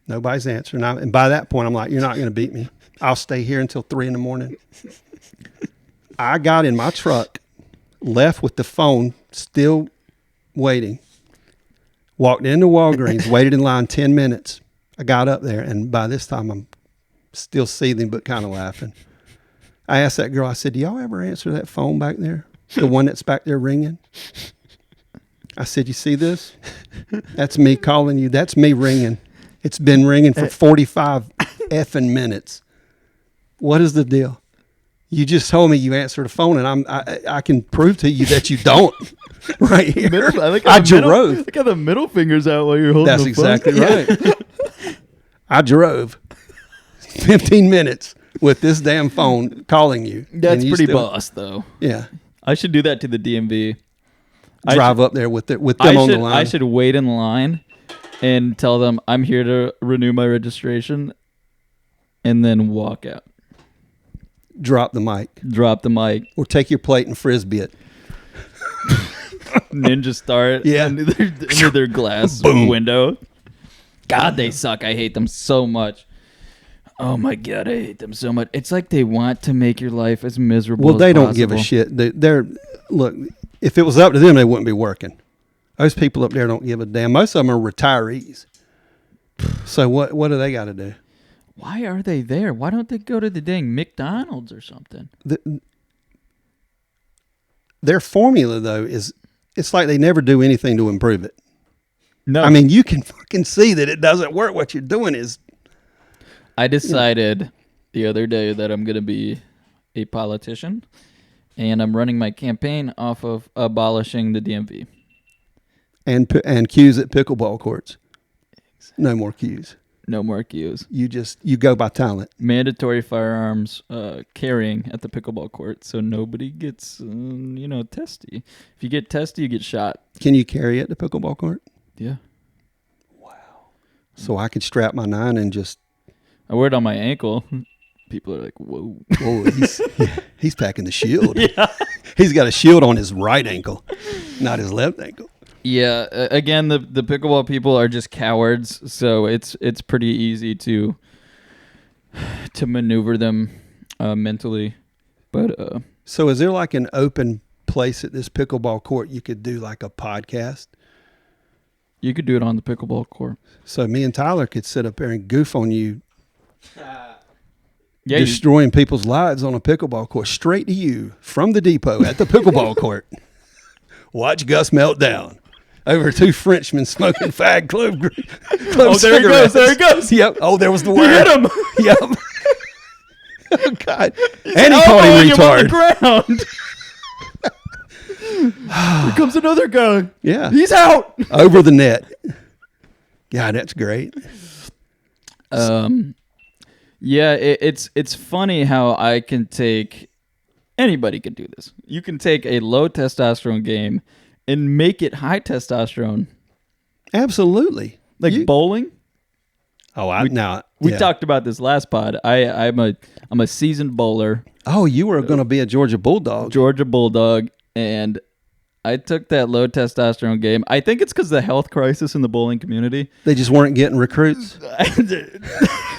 Nobody's answering. And by that point, I'm like, you're not going to beat me. I'll stay here until 3 a.m. I got in my truck, left with the phone still waiting, walked into Walgreens, waited in line 10 minutes. I got up there, and by this time, I'm still seething but kind of laughing. I asked that girl, I said, do y'all ever answer that phone back there? The one that's back there ringing? I said, you see this? That's me calling you. That's me ringing. It's been ringing for 45 effing minutes. What is the deal? You just told me you answered the phone, and I can prove to you that you don't. Right here. I drove. Look how the middle finger's out while you're holding That's the phone. exactly right. I drove 15 minutes with this damn phone calling you. That's and you pretty still- boss, though. Yeah. I should do that to the DMV. Drive up there with them on the line. I should wait in line and tell them I'm here to renew my registration, and then walk out. Drop the mic. Drop the mic. Or take your plate and frisbee it. Ninja start. Yeah. Into their glass Boom. window. God, they suck. I hate them so much. Oh my God, I hate them so much. It's like they want to make your life as miserable Well, as they don't possible. give a shit. They're look, if it was up to them, they wouldn't be working. Those people up there don't give a damn. Most of them are retirees. So what do they got to do? Why are they there? Why don't they go to the dang McDonald's or something? Their formula, though, is it's like they never do anything to improve it. No, I mean, you can fucking see that it doesn't work. What you're doing is I decided the other day that I'm going to be a politician, and I'm running my campaign off of abolishing the DMV. and queues at pickleball courts. No more queues. No more queues. You go by talent. Mandatory firearms carrying at the pickleball court, so nobody gets testy. If you get testy, you get shot. Can you carry at the pickleball court? Yeah, So I could strap my 9 and just. I wear it on my ankle. People are like, "Whoa!" Oh, he's packing the shield. Yeah. He's got a shield on his right ankle, not his left ankle. Yeah. Again, the pickleball people are just cowards, so it's pretty easy to maneuver them mentally. But So is there like an open place at this pickleball court you could do like a podcast. You could do it on the pickleball court. So me and Tyler could sit up there and goof on you, Yeah, destroying people's lives on a pickleball court, straight to you from the depot at the pickleball court. Watch Gus melt down over two Frenchmen smoking fag clove oh, there he goes. cigarettes. There he goes. Yep. Oh, there was the You word. hit him. Yep. Oh, God. And he called Elbowing him him on retard. the ground. Here comes another guy. Yeah. He's out. Over the net. Yeah, that's great. Yeah, it's funny how I can take anybody can do this. You can take a low testosterone game and make it high testosterone, Absolutely. like bowling. Oh, We talked about this last pod. I'm a seasoned bowler, Oh, you were going to be a Georgia Bulldog. Georgia Bulldog, and I took that low testosterone game. I think it's because of the health crisis in the bowling community. They just weren't getting recruits.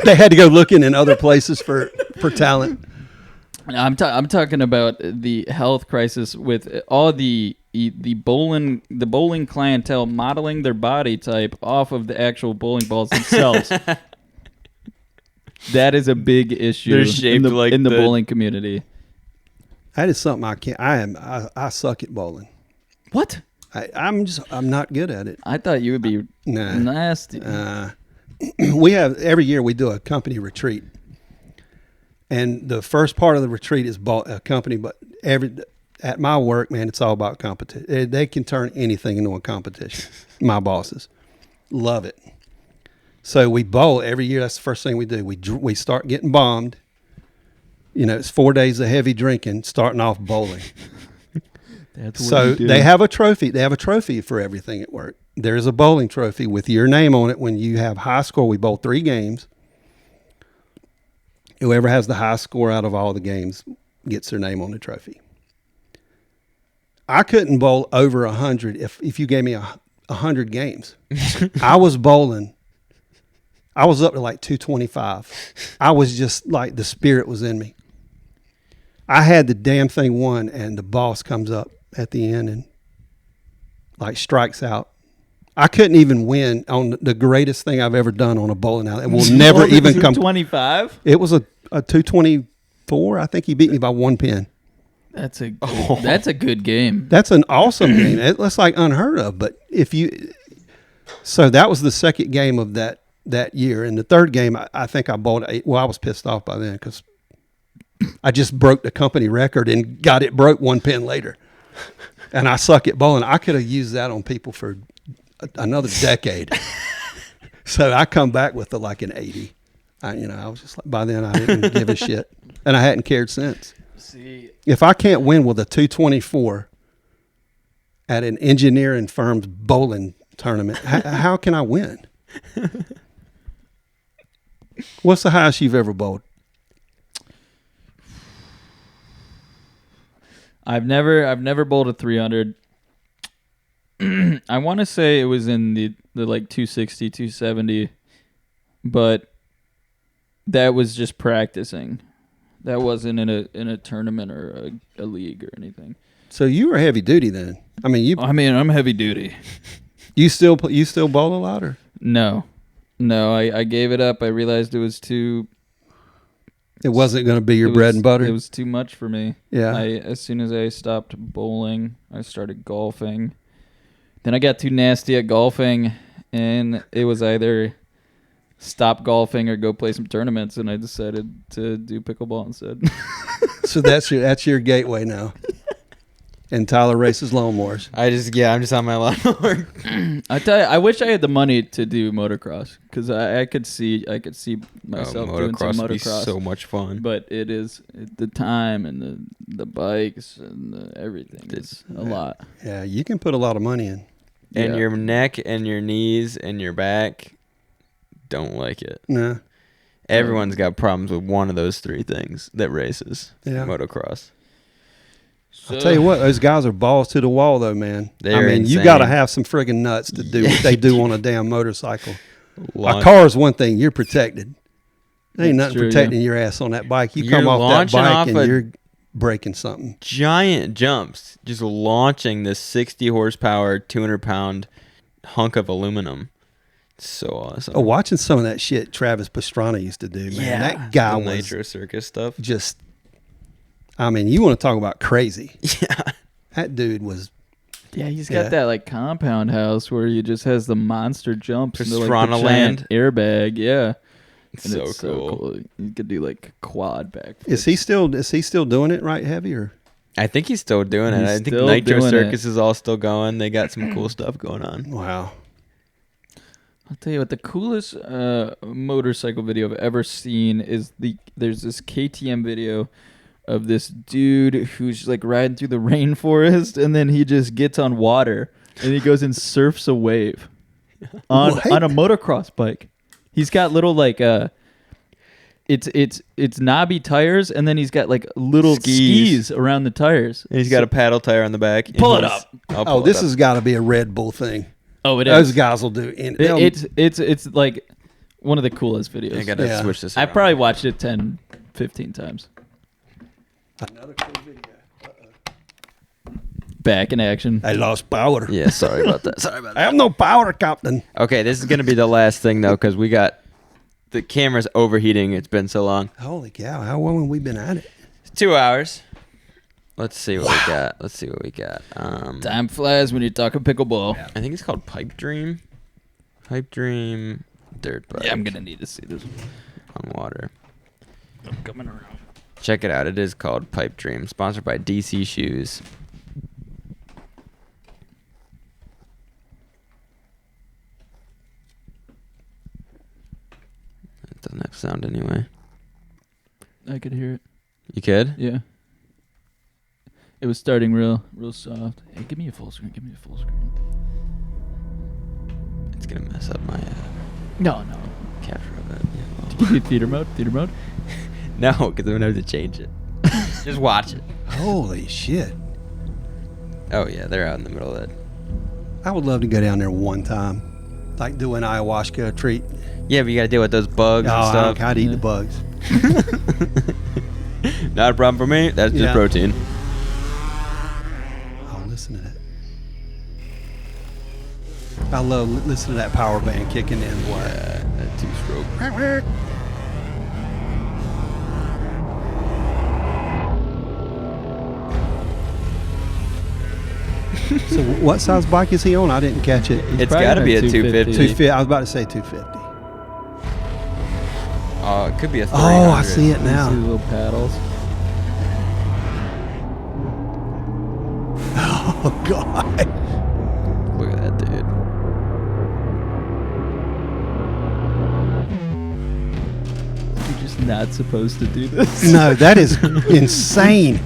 They had to go looking in other places for talent. I'm talking about the health crisis with all the bowling clientele modeling their body type off of the actual bowling balls themselves. That is a big issue They're shaped like in the the- bowling community. That is something I can't. I suck at bowling. What? I'm not good at it. I thought you would be Nah. nasty. We have every year we do a company retreat, and the first part of the retreat is a company. But at my work, man, it's all about competition. They can turn anything into a competition. My bosses love it. So we bowl every year. That's the first thing we do. We start getting bombed. You know, it's 4 days of heavy drinking, starting off bowling. That's what So you do. they have a trophy. They have a trophy for everything at work. There's a bowling trophy with your name on it. When you have high score, we bowl 3 games. Whoever has the high score out of all the games gets their name on the trophy. I couldn't bowl over 100 if you gave me 100 games. I was bowling. I was up to like 225. I was just like, the spirit was in me. I had the damn thing won, and the boss comes up at the end and like strikes out. I couldn't even win on the greatest thing I've ever done on a bowling alley. It will never even come. 25. It was a 224. I think he beat me by 1 pin. That's a good game. That's an awesome game. That's like unheard of. But so that was the second game of that year. And the third game, I think I bowled 8. Well, I was pissed off by then because I just broke the company record and got it broke 1 pin later. And I suck at bowling. I could have used that on people for another decade. So I come back with like an 80. I was just like, by then I didn't give a shit. And I hadn't cared since. See, If I can't win with a 224 at an engineering firm's bowling tournament, how can I win? What's the highest you've ever bowled? I've never bowled a 300. I want to say it was in the like 260, 270, but that was just practicing. That wasn't in a tournament or a league or anything. So you were heavy duty then. I mean, I'm heavy duty. you still bowl a lot, or? No, I gave it up. I realized it was too. It wasn't going to be your it bread was- and butter. It was too much for me. Yeah. As soon as I stopped bowling, I started golfing. Then I got too nasty at golfing, and it was either stop golfing or go play some tournaments, and I decided to do pickleball instead. So that's your gateway now. And Tyler races lawnmowers. I'm just on my lawnmower. I tell you, I wish I had the money to do motocross because I could see myself doing some motocross would be motocross. so much fun. But it is the time and the bikes and everything. It's a lot. Yeah, you can put a lot of money in. And Yeah. your neck and your knees and your back don't like it. Nah. Everyone's got problems with one of those 3 things that races Yeah. motocross. I'll tell you what, those guys are balls to the wall, though, man. They're you insane. got to have some friggin' nuts to do what they do on a damn motorcycle. A Launch- car is one thing. You're protected. There ain't That's nothing true, protecting your ass on that bike. You You're come off that launching bike off and a- you're breaking something. Giant jumps, just launching this 60 horsepower, 200-pound hunk of aluminum. So awesome. Oh, watching some of that shit Travis Pastrana used to do, man. That guy the was Nitro Circus stuff. just, I mean, you want to talk about crazy. Yeah. That dude was, Yeah, he's got that like compound house where he just has the monster jumps into like the Pastrana giant Land. airbag. Yeah, It's And so it's cool. You could do like quad back. is he still doing it right heavy or? I think he's still doing it. He's I think still Nitro doing Circus is all still going. They got some cool stuff going on. Wow. I'll tell you what, the coolest motorcycle video I've ever seen is there's this KTM video of this dude who's like riding through the rainforest, and then he just gets on water and he goes and surfs a wave on What? a motocross bike. He's got little like it's knobby tires, and then he's got like little skis around the tires. And he's got a paddle tire on the back. and Pull it he's- up. I'll pull Oh, it this up. has got to be a Red Bull thing. Oh, it Those is. guys will do. It's like one of the coolest videos. I gotta Yeah. switch this. I around. probably watched it 10, 15 times. Another cool video. Back in action. I lost power. Yeah, sorry about that. Sorry about I that. have no power, Captain. Okay, this is gonna be the last thing though, because we got the camera's overheating. It's been so long. Holy cow! How long have we been at it? 2 hours. Let's see what we got. Time flies when you're talking pickleball. I think it's called Pipe Dream. Pipe Dream dirt bike. Yeah, I'm gonna need to see this. on water. I'm coming around. Check it out. It is called Pipe Dream, sponsored by DC Shoes. It doesn't have sound anyway. I could hear it. You could? Yeah. It was starting real soft. Hey, give me a full screen. Give me a full screen. It's gonna mess up my No. capture of it. Give me theater mode. Theater mode. No, because I'm gonna have to change it. Just watch it. Holy shit! Oh yeah, they're out in the middle of it. I would love to go down there one time, like do an ayahuasca treat. Yeah, but you gotta deal with those bugs Oh, and I stuff. don't, I'd eat Yeah. the bugs. Not a problem for me. That's just Yeah. protein. Oh, listen to that. I love listening to that power band kicking in. Yeah, that two-stroke. So what size bike is he on? I didn't catch it. It's probably got to like be a 250. 250. I was about to say 250. Oh, it could be a 300. Oh, I see it You see the now. little paddles. Oh God! Look at that dude. You're just not supposed to do this. No, that is insane.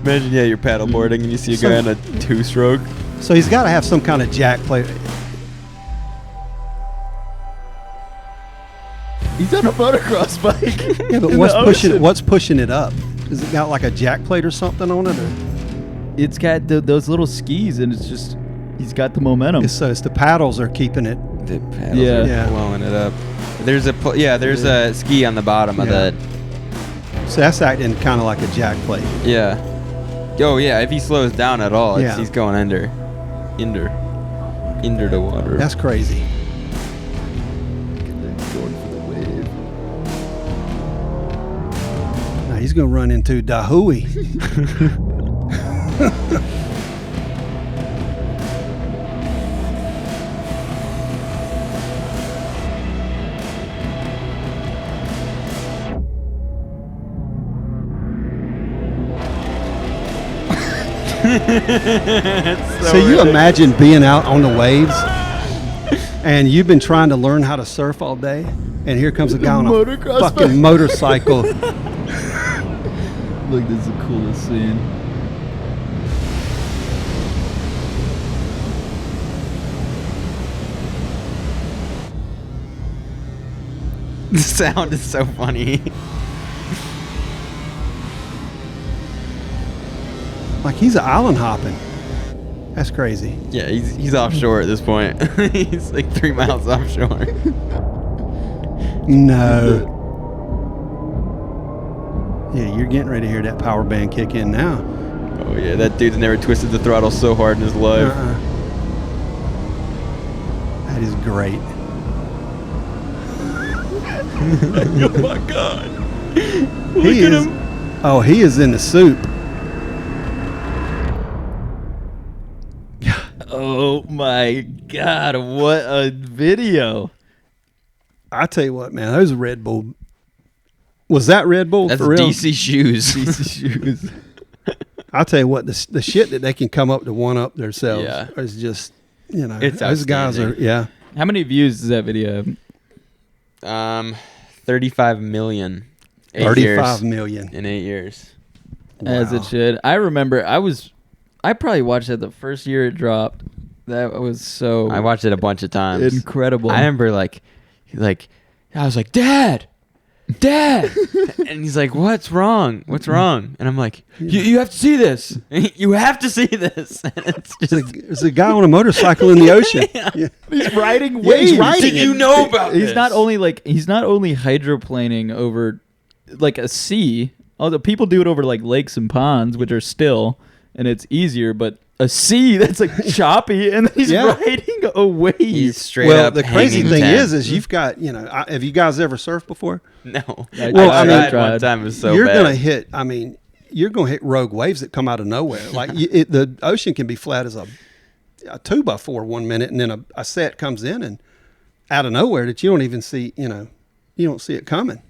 Imagine, yeah, you're paddleboarding and you see a So- guy on a two-stroke. So he's got to have some kind of jack plate. He's on a motocross bike. Yeah, but in what's the pushing? ocean. What's pushing it up? Has it got like a jack plate or something on it? Or? It's got those little skis, and it's just he's got the momentum. It's the paddles are keeping it. The paddles Yeah. are Yeah. blowing it up. There's a ski on the bottom of Yeah. that. So that's acting kind of like a jack plate. Yeah. Oh yeah, if he slows down at all, Yeah. he's going under the water. That's crazy. Going for the wave. Now he's going to run into Dahui. So you imagine being out on the waves and you've been trying to learn how to surf all day, and here comes a guy on a Motocross fucking bike. motorcycle. Look, this is the coolest scene. The sound is so funny. Like he's island hopping. That's crazy. Yeah, he's offshore at this point. He's like 3 miles offshore. No. Yeah, you're getting ready to hear that power band kick in now. Oh yeah, that dude's never twisted the throttle so hard in his life. That is great. Oh my god! He is. Oh, he is in the soup. Oh my God! What a video! I tell you what, man, those Red Bull. Was that Red Bull That's for real? DC shoes. DC shoes. I'll tell you what, the shit that they can come up to one up themselves is just, It's those guys are, outstanding. How many views does that video have? 35 million. 35 million. in 8 years. As it should. I remember I probably watched it the first year it dropped. That was so I watched it a bunch of times. incredible. I remember like I was like, Dad, and he's like, what's wrong? And I'm like, you have to see this. You have to see this. And it's just There's a guy on a motorcycle in the ocean. Yeah. He's riding Yeah, waves. he's riding Did you know about He's this? not only hydroplaning over like a sea. Although people do it over like lakes and ponds, which are still, and it's easier. But a sea that's like choppy, and he's riding a wave. He's straight Well, up the crazy hanging thing 10. is you've got, have you guys ever surfed before? No. Well, I mean, tried one time. It was so you're bad. gonna hit. I mean, you're gonna hit rogue waves that come out of nowhere. Like the ocean can be flat as a 2x4 1 minute, and then a set comes in and out of nowhere that you don't even see. You don't see it coming.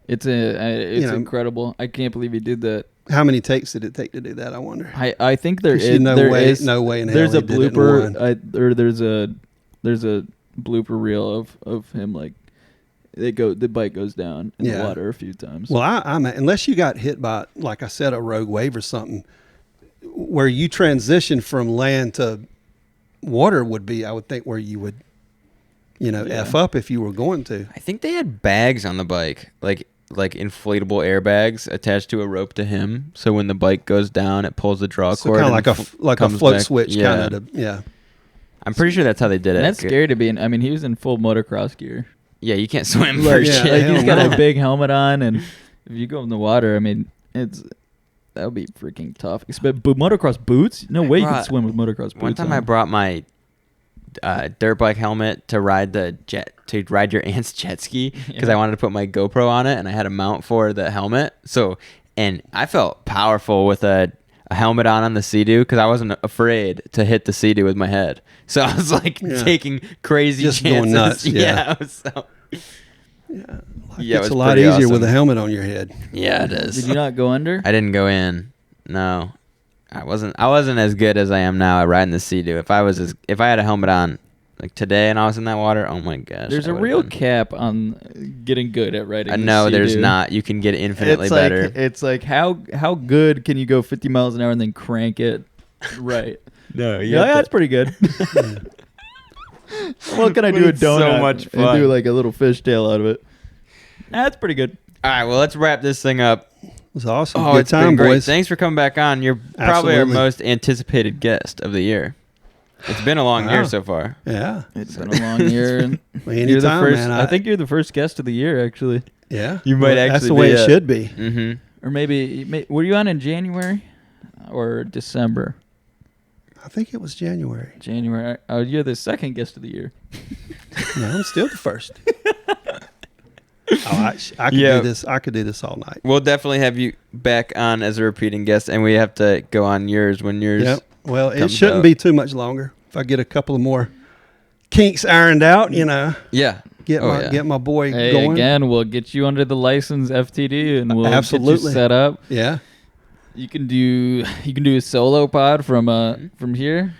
It's incredible. I can't believe he did that. How many takes did it take to do that? I wonder. I think there 'Cause is no way in hell there's he a did it in blooper or there's a blooper reel of him like the bike goes down in the water a few times. Well, I'm unless you got hit by, like I said, a rogue wave or something, where you transition from land to water would be, I would think, where you would, F up if you were going to. I think they had bags on the bike, like inflatable airbags attached to a rope to him. So when the bike goes down, it pulls the draw So cord. kind of and like a comes float back. switch, Yeah. kind of. Yeah. I'm pretty sure that's how they did it. And that's scary to be in. I mean, he was in full motocross gear. Yeah, you can't swim Like, for yeah, shit. hell he's got no. a big helmet on, and if you go in the water, I mean, that would be freaking tough. But motocross boots? No way you can swim with motocross boots. One time on. I brought my dirt bike helmet to ride your aunt's jet ski because I wanted to put my GoPro on it, and I had a mount for the helmet. And I felt powerful with a helmet on the Sea-Doo because I wasn't afraid to hit the Sea-Doo with my head. So I was like taking crazy Just chances. going nuts, Yeah, it was so. Yeah, It's a lot easier with a helmet on your head. Yeah, it is. Did you not go under? I didn't go in. No, I wasn't as good as I am now at riding the Sea-Doo. If I had a helmet on like today and I was in that water, oh my gosh. There's I a would've real been- cap on getting good at riding. the No, there's Sea-Doo. not. You can get infinitely It's better. It's like how good can you go 50 miles an hour and then crank it right? No, Yeah, that's pretty good. What can I do? A It's so donut much and fun. do like a little fishtail out of it. That's pretty good. All right, well, let's wrap this thing up. It was awesome. Oh, Good it's time, been great. boys. Thanks for coming back on. You're probably our Absolutely. most anticipated guest of the year. It's been a long Wow. year so far. Yeah. It's been a long year. And Well, you're the anytime, first. man. I think you're the first guest of the year, actually, Yeah. You might That's actually the way be it it. should be. Mm-hmm. or maybe were you on in January or December? I think it was January. January. Oh, you're the second guest of the year. No, I'm still the first. I could Yeah. do this. I could do this all night. We'll definitely have you back on as a repeating guest, and we have to go on yours when yours. Yep. Well, it comes shouldn't out. be too much longer. If I get a couple of more kinks ironed out, Yeah. get my boy Hey, going. again, we'll get you under the license FTD, and we'll get Absolutely. you set up. Yeah. You can do a solo pod from here.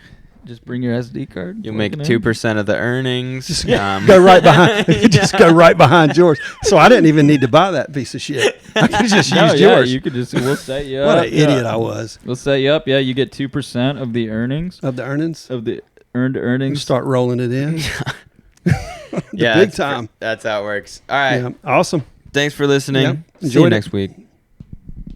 Just bring your SD card. You'll plug make it in. 2% of the earnings. Go right behind. Just go right behind yours. So I didn't even need to buy that piece of shit. I could just No, use yeah, yours. you could just. We'll set you What up. an idiot I was. We'll set you up. Yeah, you get 2% of the earnings Of the earnings, of the earned earnings. start rolling it in. Yeah, big that's time. That's how it works. All right. Yeah. Awesome. Thanks for listening. Yep. See you Enjoyed it. next week.